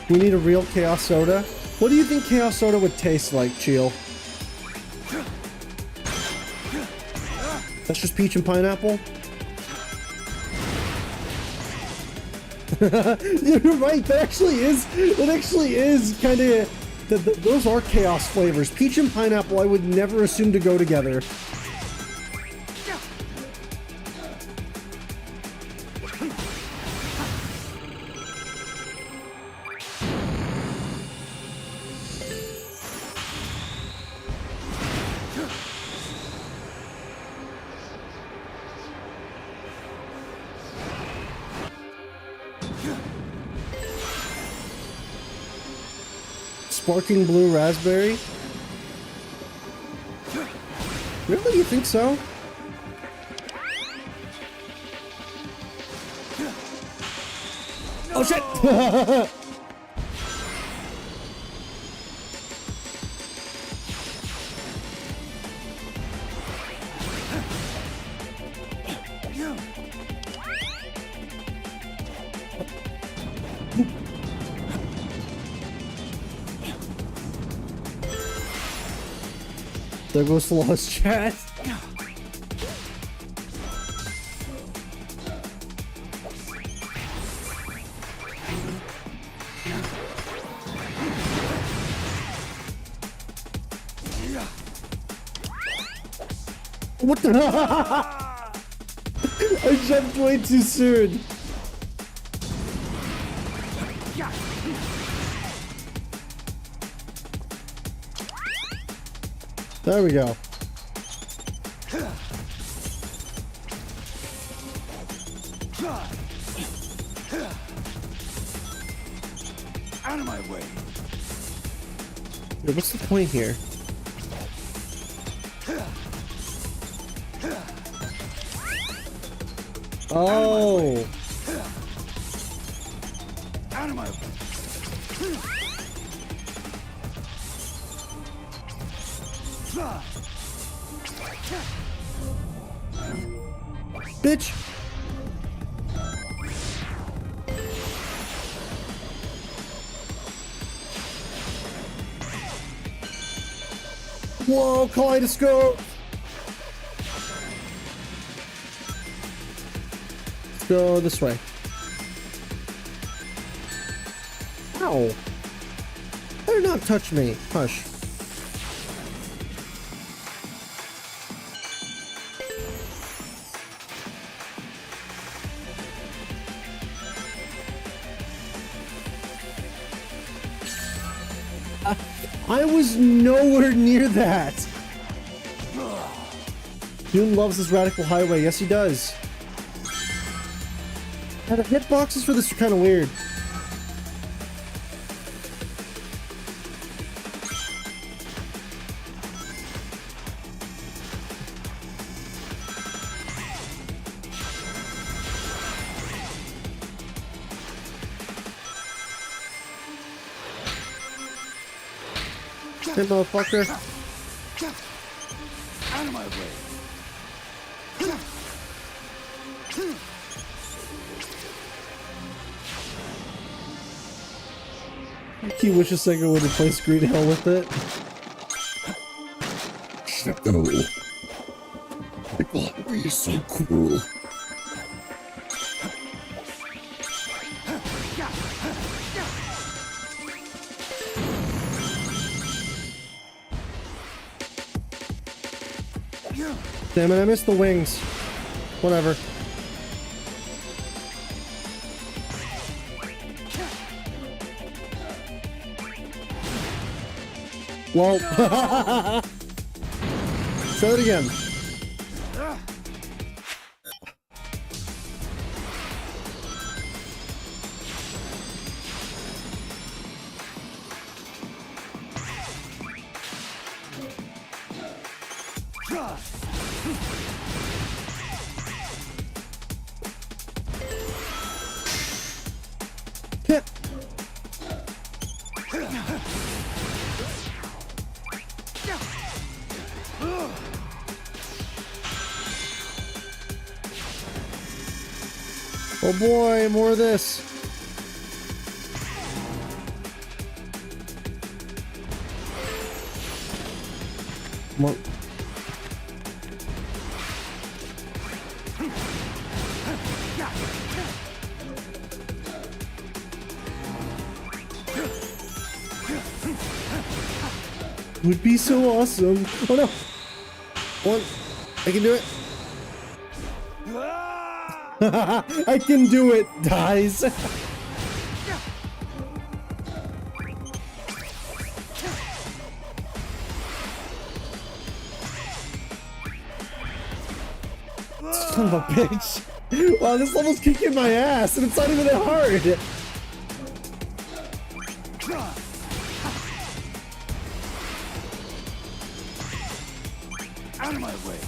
We need a real Chaos Soda. What do you think Chaos Soda would taste like, Cheel? That's just peach and pineapple? You're right, that actually is kind of... Those are chaos flavors. Peach and pineapple I would never assume to go together. Sparking blue raspberry? Really? You think so? Oh shit! There goes the lost chat. What the? I jumped way too soon. There we go. Out of my way. What's the point here? Oh. Out of my way. Bitch. Whoa, kaleidoscope. Let's go this way. Ow. Better not touch me. Hush. I was nowhere near that. Dune loves this Radical Highway. Yes, he does. Yeah, the hitboxes for this are kind of weird. Hey, motherfucker. Out of my way. He wishes Sega would replace Green Hell with it. Shadow. It will be so cool. Damn it, I missed the wings. Whatever. Well, say it again. Hit. Oh boy, more of this. More. Would be so awesome. Oh no. One. I can do it. I can do it, guys. Son of a bitch. Wow, this level's kicking my ass and it's not even that hard. Out of my way.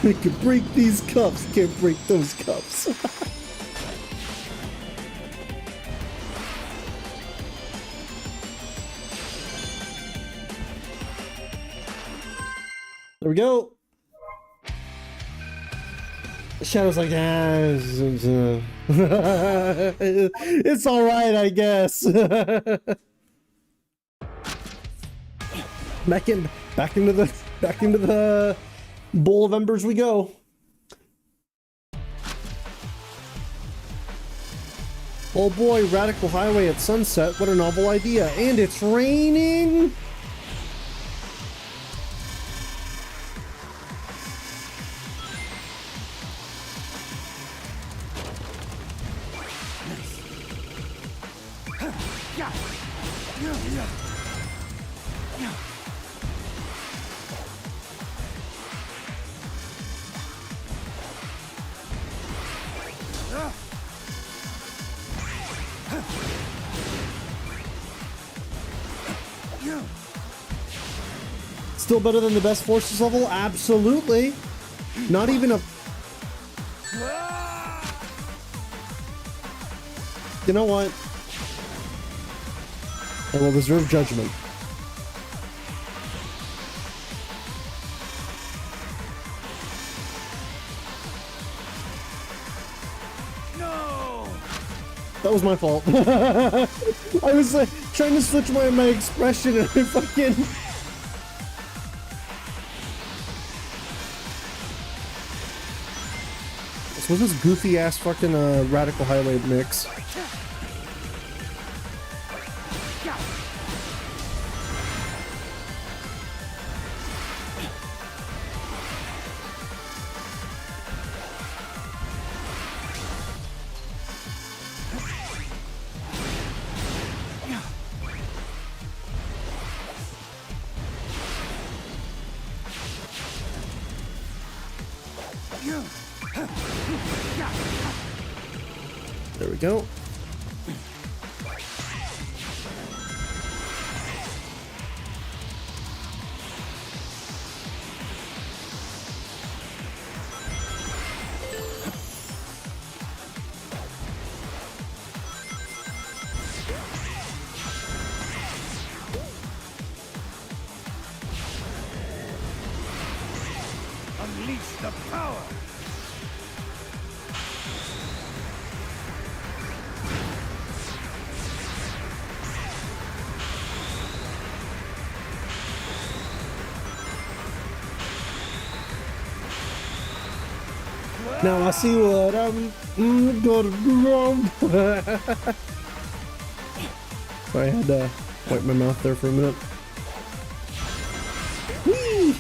I can break these cups, can't break those cups. There we go. The Shadow's like, it's all right, I guess. back into the bowl of embers we go. Oh boy, Radical Highway at sunset. What a novel idea. And it's raining. Still better than the best forces level? Absolutely. Not even a... You know what? I will reserve judgment. No! That was my fault. I was trying to switch my expression and I fucking... Was this goofy ass fucking Radical Highway mix? There we go. Unleash the power! Now I see what I'm gonna do wrong. Sorry, I had to wipe my mouth there for a minute. Whee!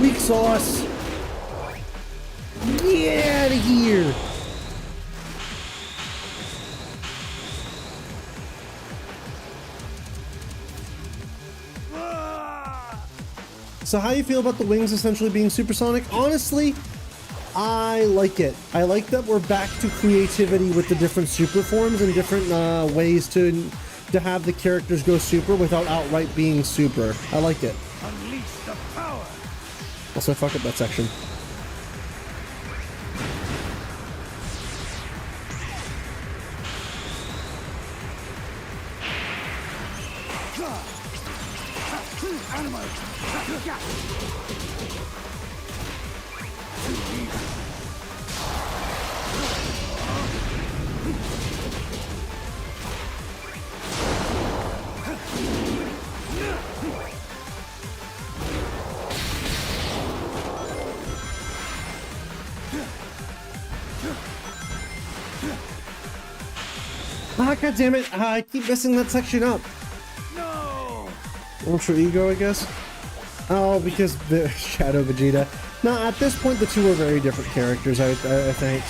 Weak sauce! Get out of here! So how you feel about the wings essentially being supersonic? Honestly, I like it. I like that we're back to creativity with the different super forms and different ways to have the characters go super without outright being super. I like it. Unleash the power! Also, fuck up that section. Ah, god damn it! I keep messing that section up. No! Ultra Ego, I guess. Oh, because the Shadow Vegeta. No, at this point, the two are very different characters. I think.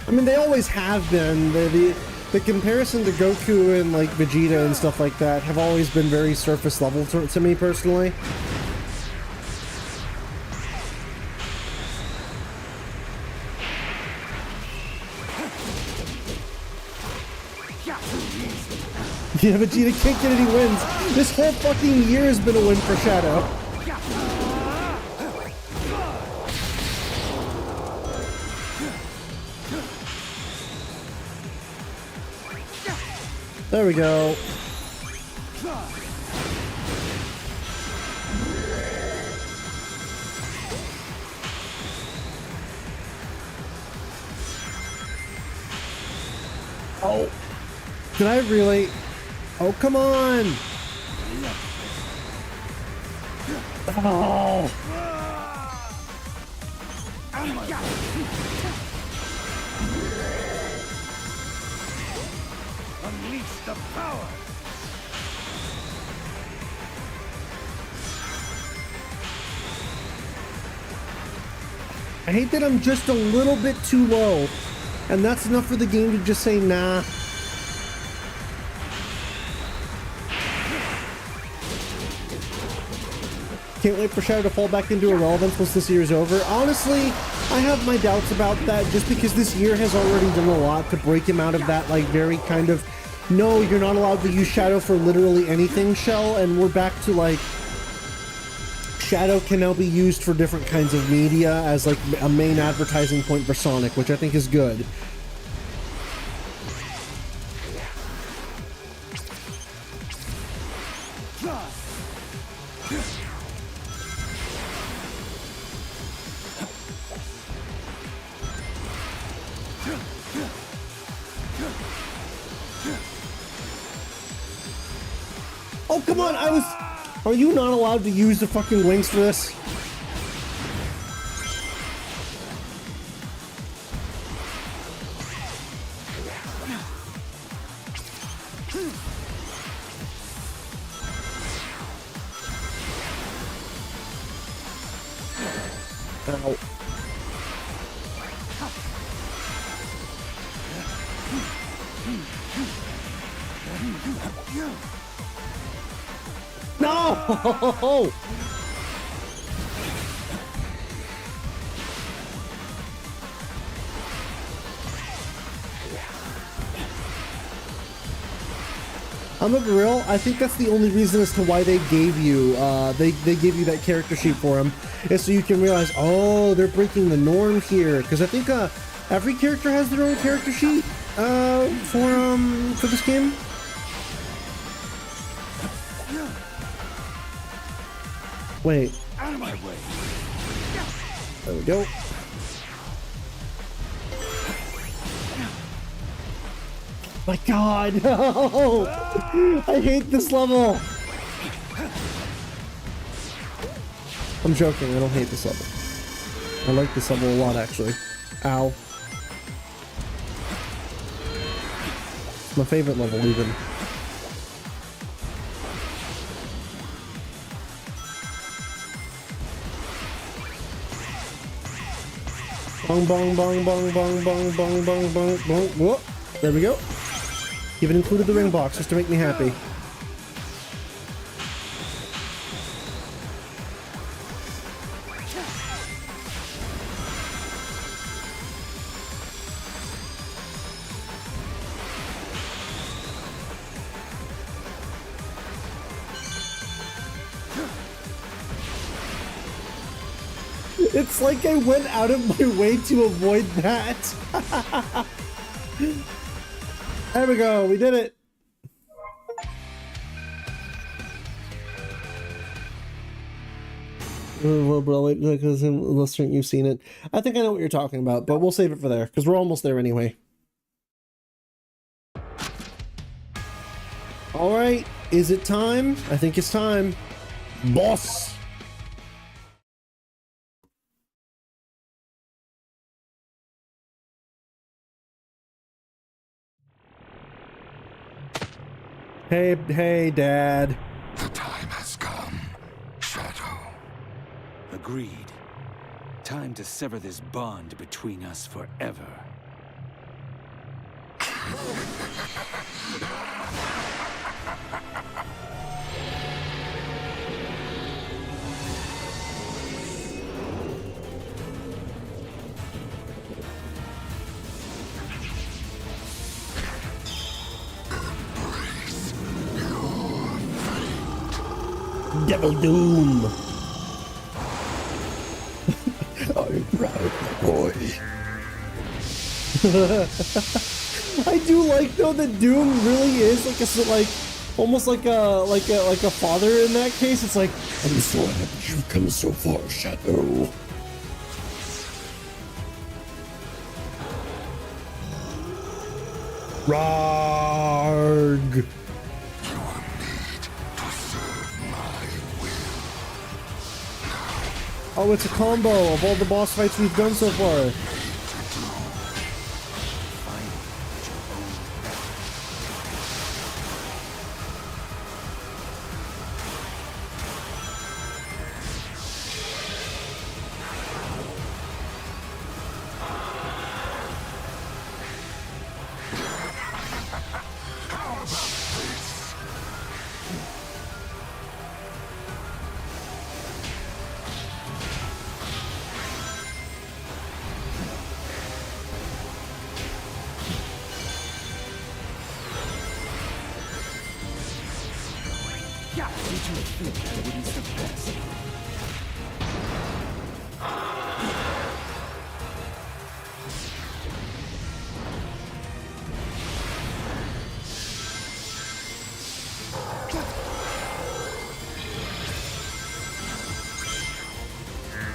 I mean, they always have been. The comparison to Goku and like Vegeta and stuff like that have always been very surface level to me personally. Yeah, Vegeta can't get any wins. This whole fucking year has been a win for Shadow. There we go. Oh. Did I really? Oh, come on! Oh! Unleash the power! I hate that I'm just a little bit too low, and that's enough for the game to just say nah. Can't wait for Shadow to fall back into irrelevance once this year is over. Honestly, I have my doubts about that just because this year has already done a lot to break him out of that like very kind of no, you're not allowed to use Shadow for literally anything shell, and we're back to like Shadow can now be used for different kinds of media as like a main advertising point for Sonic, which I think is good. Oh, come on, are you not allowed to use the fucking wings for this? Ow. No! I'm gonna be real. I think that's the only reason as to why they gave you they gave you that character sheet for him, is so you can realize, oh, they're breaking the norm here. Because I think every character has their own character sheet for this game. Wait. Out of my way. There we go. My God, no! I hate this level. I'm joking. I don't hate this level. I like this level a lot, actually. Ow. It's my favorite level, even. Bong bong bong bong bong bong bong bong bong bong. Whoop. There we go. Even included the ring box just to make me happy. It's like I went out of my way to avoid that. There we go, we did it. Because listening, you've seen it. I think I know what you're talking about, but we'll save it for there because we're almost there anyway. All right, is it time? I think it's time. Boss. Hey, Dad. The time has come, Shadow. Agreed. Time to sever this bond between us forever. Devil Doom. I'm proud, boy. I do like though that Doom really is like almost like a father in that case. It's like, I'm so happy you've come so far, Shadow. Rarg. Oh, it's a combo of all the boss fights we've done so far.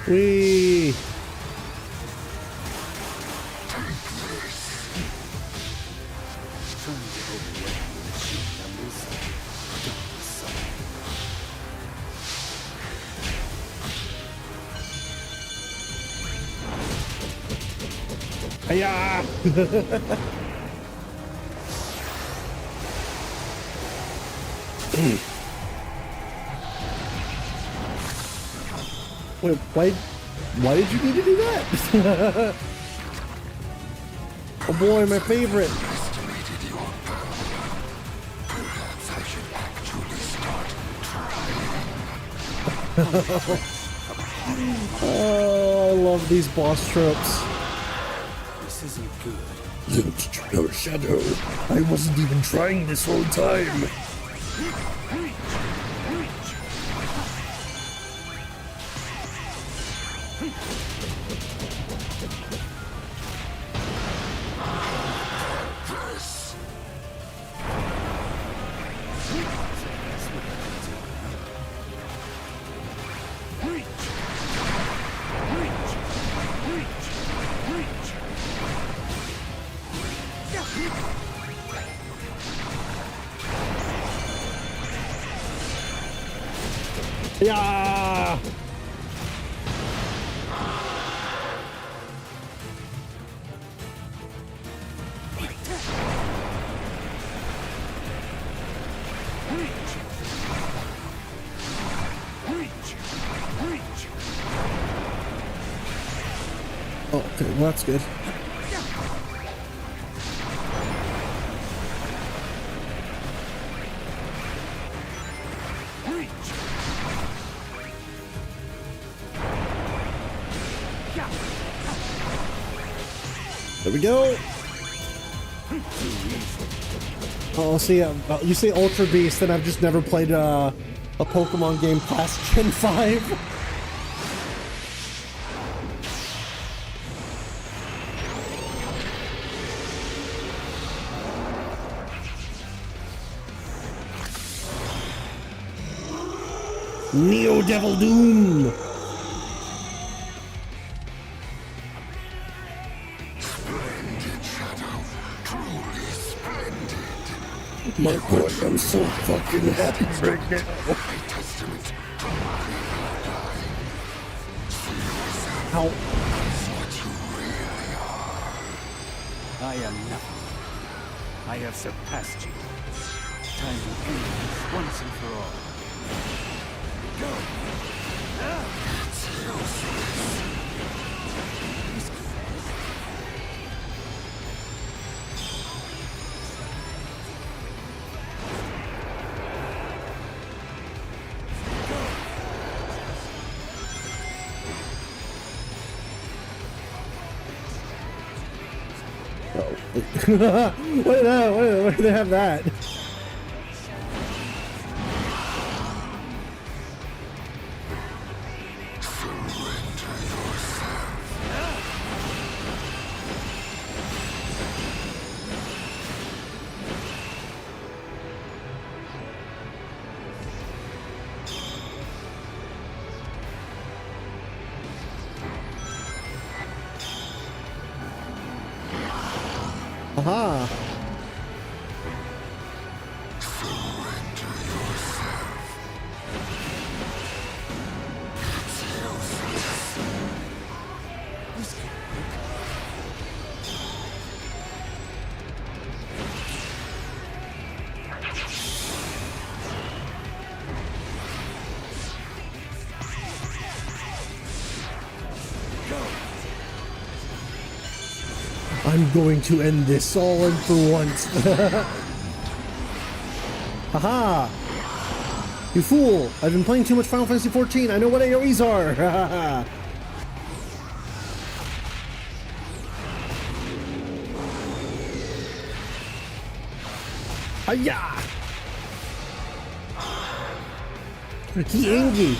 Whee! Hiya! Wait, why did you need to do that? Oh boy, my favorite. Estimated your power. Perhaps I should actually start trying. Oh, I love these boss tropes. This isn't good. No, Shadow. I wasn't even trying this whole time. Yeah. Oh, okay, well that's good. There we go. Oh, see, you say Ultra Beast, and I've just never played a Pokemon game past Gen 5. Neo Devil Doom! Splendid, Shadow. Truly splendid. My boy, I'm so fucking happy right now. A testament to my paradigm. See yourself Ow. as what you really are. I am nothing. I have surpassed you. Time to end this once and for all. It's useless. Why do they have that? Aha! Surrender yourself. It's useless. I'm going to end this all in for once. Haha! You fool! I've been playing too much Final Fantasy XIV. I know what AoEs are. Hiya! He angry.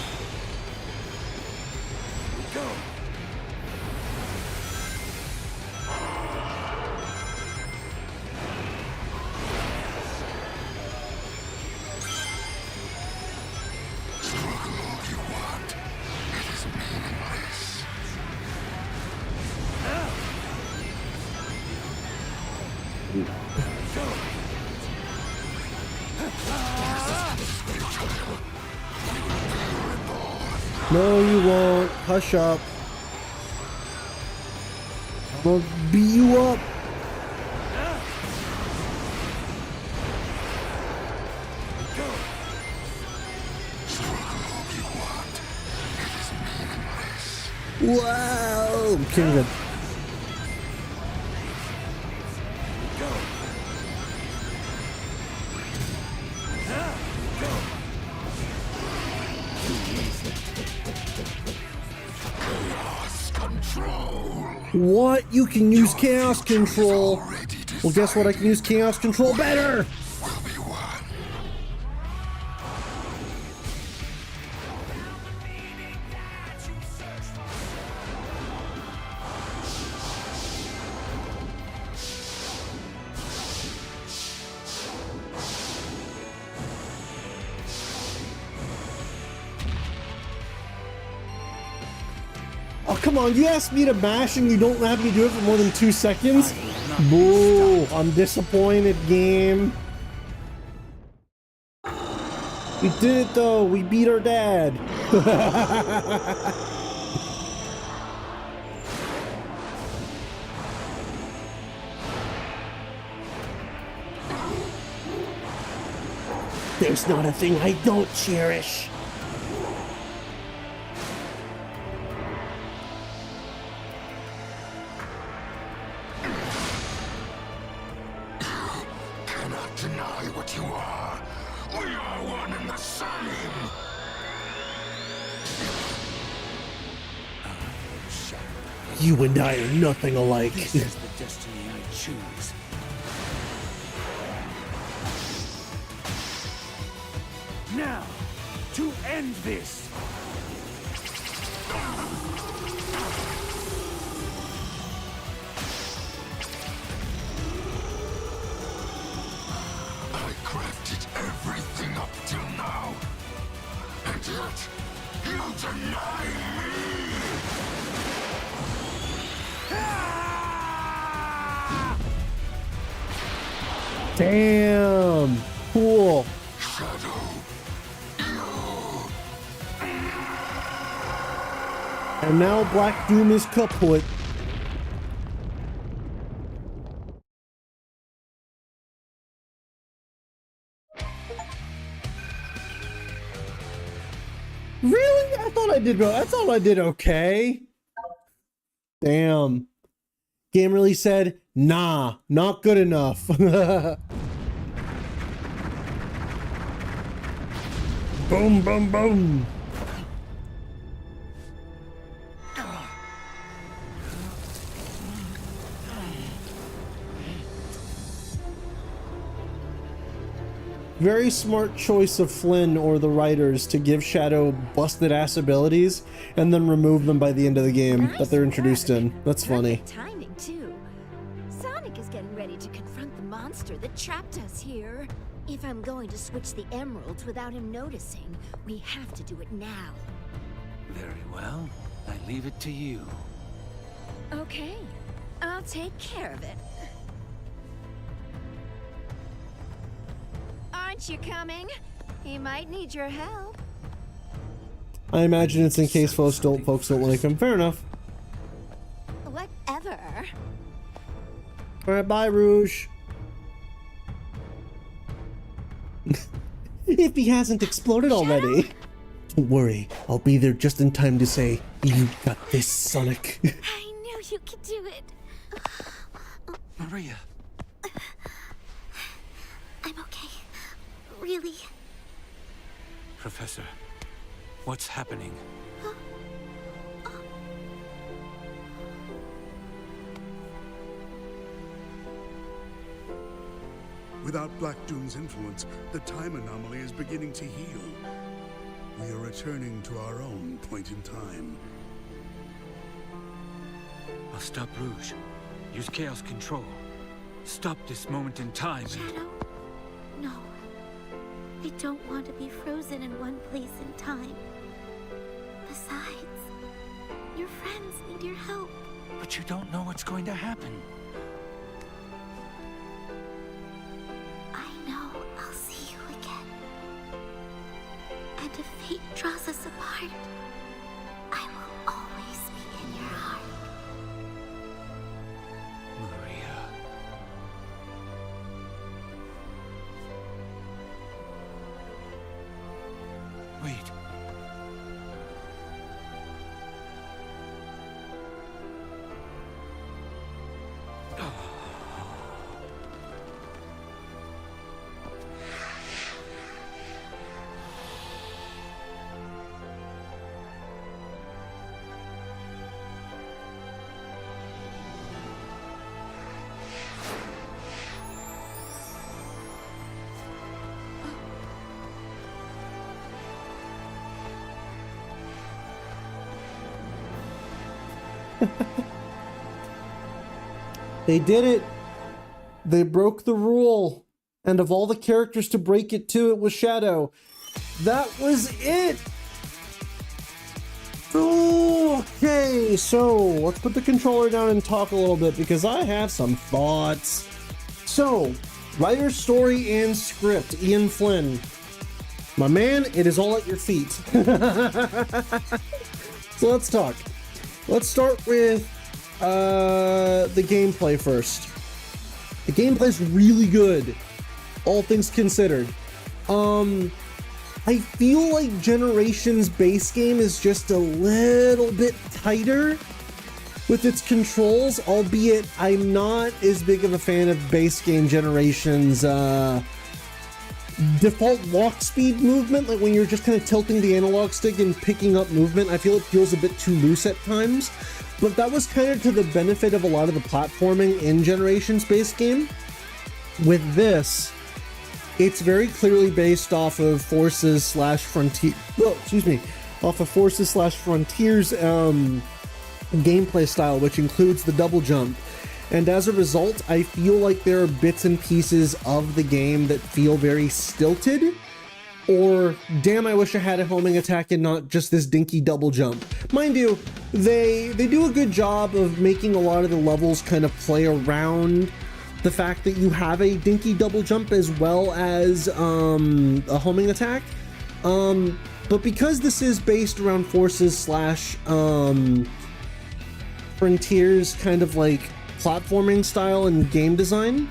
No, you won't. Hush up. I'm gonna beat you up. Wow! King What? You can use chaos control. Well, guess what? I can use chaos control better. Oh, come on, you asked me to mash and you don't have me do it for more than 2 seconds? Boo, I'm disappointed, game. We did it though, we beat our dad. There's not a thing I don't cherish. You and I are nothing alike. This is the destiny I choose. Now, to end this! I crafted everything up till now, and yet you deny me! Damn! Cool. And now Black Doom is kaput. Really? I thought I did okay. Damn. Game really said, nah, not good enough. Boom, boom, boom. Very smart choice of Flynn or the writers to give Shadow busted ass abilities and then remove them by the end of the game that they're introduced in. That's funny. Perfect timing too. Sonic is getting ready to confront the monster that trapped us here. If I'm going to switch the emeralds without him noticing, we have to do it now. Very well. I leave it to you. Okay, I'll take care of it. Aren't you coming? He might need your help. I imagine it's in case folks don't like him. Fair enough. Whatever. Alright, bye, Rouge. If he hasn't exploded already. Don't worry, I'll be there just in time to say, you got this, Sonic. I knew you could do it. Maria. I'm okay. Really. Professor, what's happening? Without Black Doom's influence, the time anomaly is beginning to heal. We are returning to our own point in time. I'll stop Rouge. Use chaos control. Stop this moment in time. Shadow? No. I don't want to be frozen in one place in time. Besides, your friends need your help. But you don't know what's going to happen. I know I'll see you again. And if fate draws us apart, I will always be in your heart. Maria. Wait. They did it. They broke the rule. And of all the characters to break it to, it was Shadow. That was it. Okay, so let's put the controller down and talk a little bit because I have some thoughts. So, writer, story, and script, Ian Flynn. My man, it is all at your feet. So let's talk. Let's start with the gameplay first. The gameplay's really good, all things considered. I feel like Generations base game is just a little bit tighter with its controls, albeit I'm not as big of a fan of base game Generations default walk speed movement, like when you're just kind of tilting the analog stick and picking up movement. I feel it feels a bit too loose at times, but that was kind of to the benefit of a lot of the platforming in Generations base game. With this, it's very clearly based off of Forces slash Frontier. Oh, excuse me, off of Forces slash Frontiers gameplay style, which includes the double jump. And as a result, I feel like there are bits and pieces of the game that feel very stilted, or damn, I wish I had a homing attack and not just this dinky double jump. Mind you, they do a good job of making a lot of the levels kind of play around the fact that you have a dinky double jump as well as a homing attack. But because this is based around Forces slash Frontiers kind of like platforming style and game design,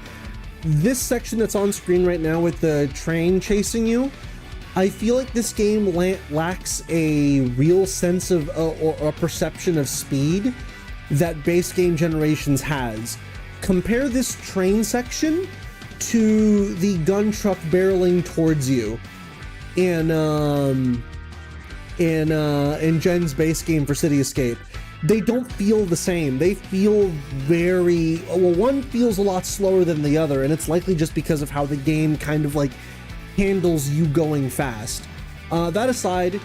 this section that's on screen right now with the train chasing you, I feel like this game lacks a real sense of or a perception of speed that base game Generations has. Compare this train section to the gun truck barreling towards you in Gen's base game for City Escape. They don't feel the same. They feel very, well, one feels a lot slower than the other, and it's likely just because of how the game kind of like handles you going fast. That aside,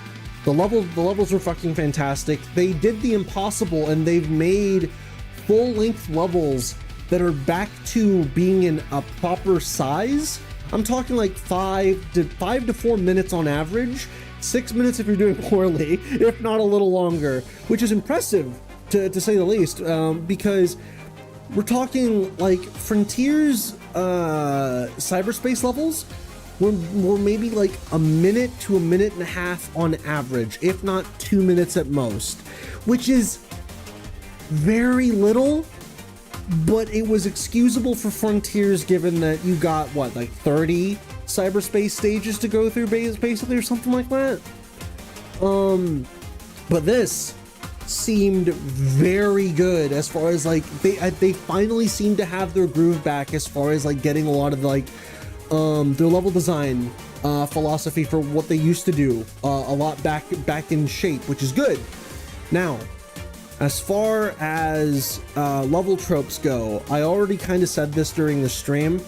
the levels were fucking fantastic. They did the impossible, and they've made full-length levels that are back to being in a proper size. I'm talking like 5 to 4 minutes on average, 6 minutes if you're doing poorly, if not a little longer, which is impressive to say the least, because we're talking like Frontiers cyberspace levels were maybe like a minute to a minute and a half on average, if not 2 minutes at most, which is very little. But it was excusable for Frontiers given that you got, what, like 30 cyberspace stages to go through basically, or something like that. But this seemed very good as far as like, they finally seem to have their groove back as far as like getting a lot of like, their level design philosophy for what they used to do a lot back in shape, which is good. Now, as far as level tropes go, I already kind of said this during the stream.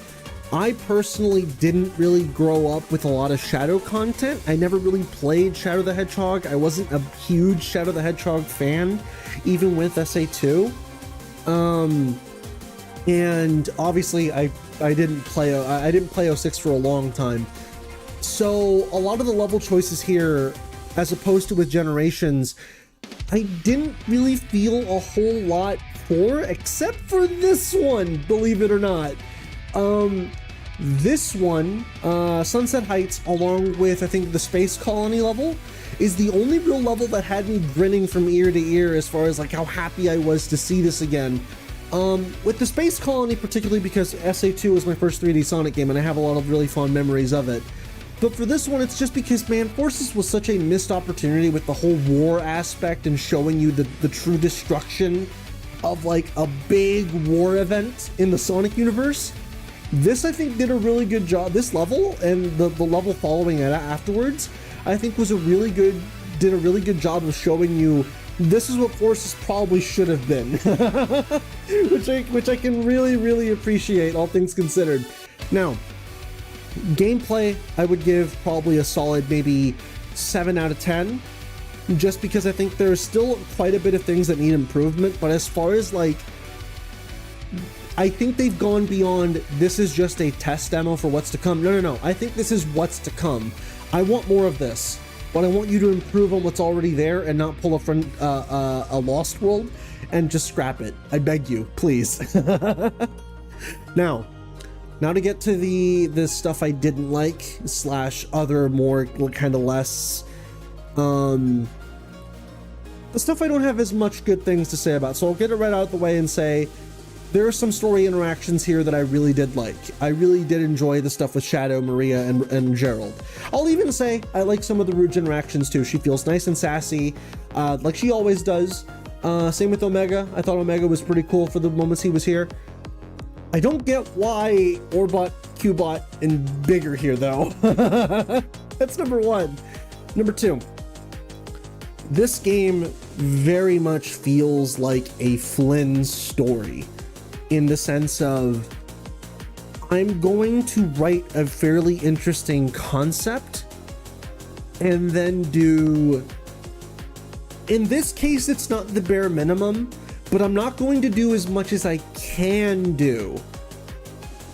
I personally didn't really grow up with a lot of Shadow content. I never really played Shadow the Hedgehog. I wasn't a huge Shadow the Hedgehog fan, even with SA2. And obviously I didn't play 06 for a long time. So a lot of the level choices here, as opposed to with Generations, I didn't really feel a whole lot for, except for this one, believe it or not. This one, Sunset Heights, along with I think the Space Colony level, is the only real level that had me grinning from ear to ear as far as like how happy I was to see this again. With the Space Colony particularly because SA2 was my first 3D Sonic game and I have a lot of really fond memories of it. But for this one, it's just because, man, Forces was such a missed opportunity with the whole war aspect and showing you the true destruction of like a big war event in the Sonic universe. This, I think, did a really good job. This level and the level following it afterwards, I think did a really good job of showing you this is what Forces probably should have been, which I can really appreciate, all things considered. Now, gameplay, I would give probably a solid maybe 7 out of 10. just because I think there's still quite a bit of things that need improvement. But as far as like, I think they've gone beyond, this is just a test demo for what's to come. No. I think this is what's to come. I want more of this, but I want you to improve on what's already there and not pull a Lost World and just scrap it. I beg you, please. Now to get to the stuff I didn't like / other more kind of less, the stuff I don't have as much good things to say about. So I'll get it right out of the way and say, there are some story interactions here that I really did like. I really did enjoy the stuff with Shadow, Maria, and Gerald. I'll even say I like some of the Rouge interactions too. She feels nice and sassy, like she always does. Same with Omega. I thought Omega was pretty cool for the moments he was here. I don't get why Orbot, Qbot, and Big are here though. That's number one. Number two, this game very much feels like a Flynn story, in the sense of, I'm going to write a fairly interesting concept and then do, in this case it's not the bare minimum, but I'm not going to do as much as I can do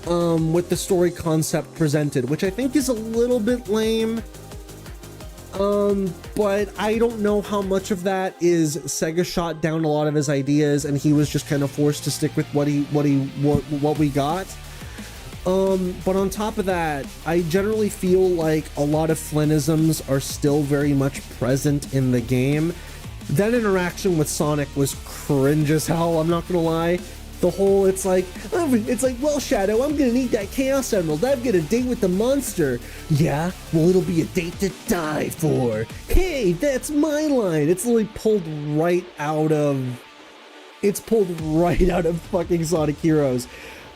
with the story concept presented, which I think is a little bit lame. But I don't know how much of that is Sega shot down a lot of his ideas and he was just kind of forced to stick with what we got. But on top of that, I generally feel like a lot of Flynnisms are still very much present in the game. That interaction with Sonic was cringe as hell, I'm not gonna lie. The whole, it's like, well, Shadow, I'm gonna need that Chaos Emerald. I've got a date with the monster. Yeah? Well, it'll be a date to die for. Hey, that's my line. It's literally pulled right out of fucking Sonic Heroes.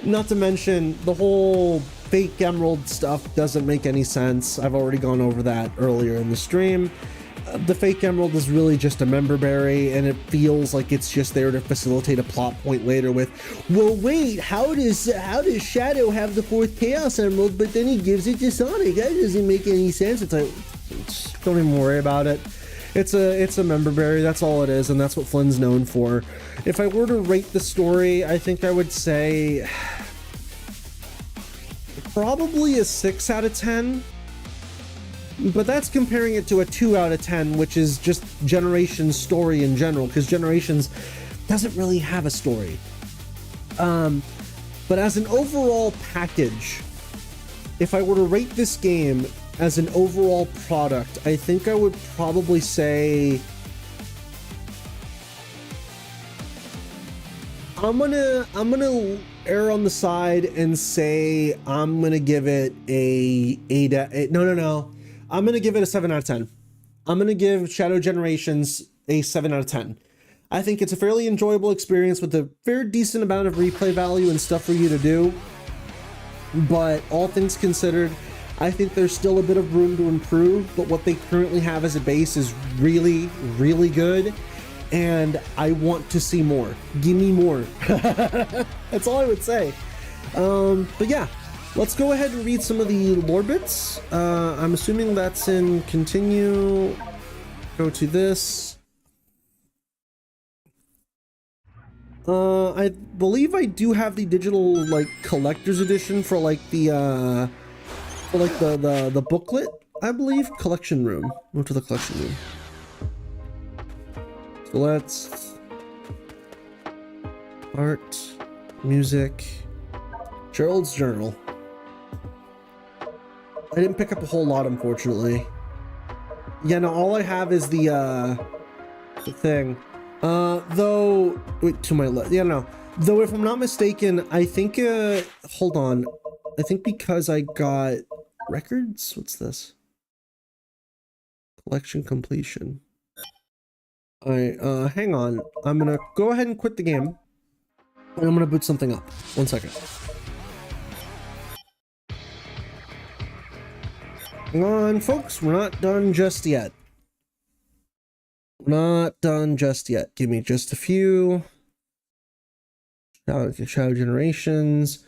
Not to mention, the whole fake Emerald stuff doesn't make any sense. I've already gone over that earlier in the stream. The fake Emerald is really just a member berry, and it feels like it's just there to facilitate a plot point later with, well, wait, how does Shadow have the 4th Chaos Emerald, but then he gives it to Sonic? That doesn't make any sense. It's like, don't even worry about it. It's a member berry, that's all it is, and that's what Flynn's known for. If I were to rate the story, I think I would say probably a 6 out of 10. But that's comparing it to a 2 out of 10, which is just Generations story in general, because Generations doesn't really have a story. But as an overall package, if I were to rate this game as an overall product, I think I would probably say I'm gonna err on the side and say I'm gonna give it a 8. No. I'm going to give it a 7 out of 10. I'm going to give Shadow Generations a 7 out of 10. I think it's a fairly enjoyable experience with a fair decent amount of replay value and stuff for you to do. But all things considered, I think there's still a bit of room to improve, but what they currently have as a base is really, really good. And I want to see more. Give me more. That's all I would say. But yeah. Let's go ahead and read some of the lore bits. I'm assuming that's in continue. Go to this. I believe I do have the digital like collector's edition for like the booklet. I believe collection room. Move to the collection room. So let's art, music, Gerald's journal. I didn't pick up a whole lot, unfortunately. Yeah, no, all I have is the thing. Though, wait, to my left. Yeah, no. Though, if I'm not mistaken, I think, hold on. I think because I got records? What's this? Collection completion. Alright, hang on. I'm gonna go ahead and quit the game. And I'm gonna boot something up. 1 second. Hang on, folks, we're not done just yet. Not done just yet. Give me just a few. Shadow Generations.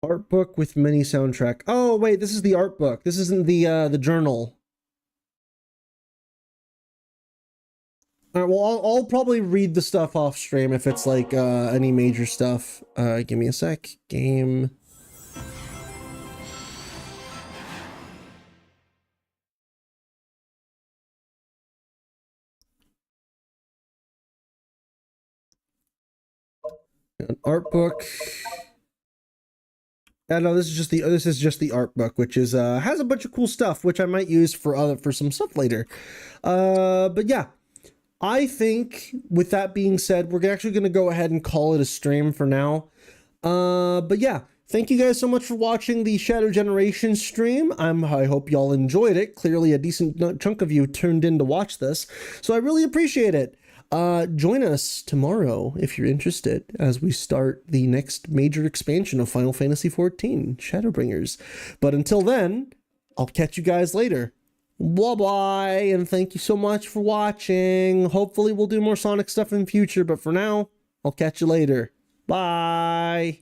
Art book with mini soundtrack. Oh, wait, this is the art book. This isn't the journal. All right, well, I'll probably read the stuff off stream if it's like any major stuff. Give me a sec. Game. An art book. No, this is just the art book, which is has a bunch of cool stuff, which I might use for some stuff later. But yeah, I think with that being said, we're actually going to go ahead and call it a stream for now. But yeah, thank you guys so much for watching the Shadow Generation stream. I hope y'all enjoyed it. Clearly a decent chunk of you tuned in to watch this, so I really appreciate it. Join us tomorrow if you're interested as we start the next major expansion of Final Fantasy XIV, Shadowbringers. But until then, I'll catch you guys later. Bye-bye, and thank you so much for watching. Hopefully we'll do more Sonic stuff in the future, but for now, I'll catch you later. Bye!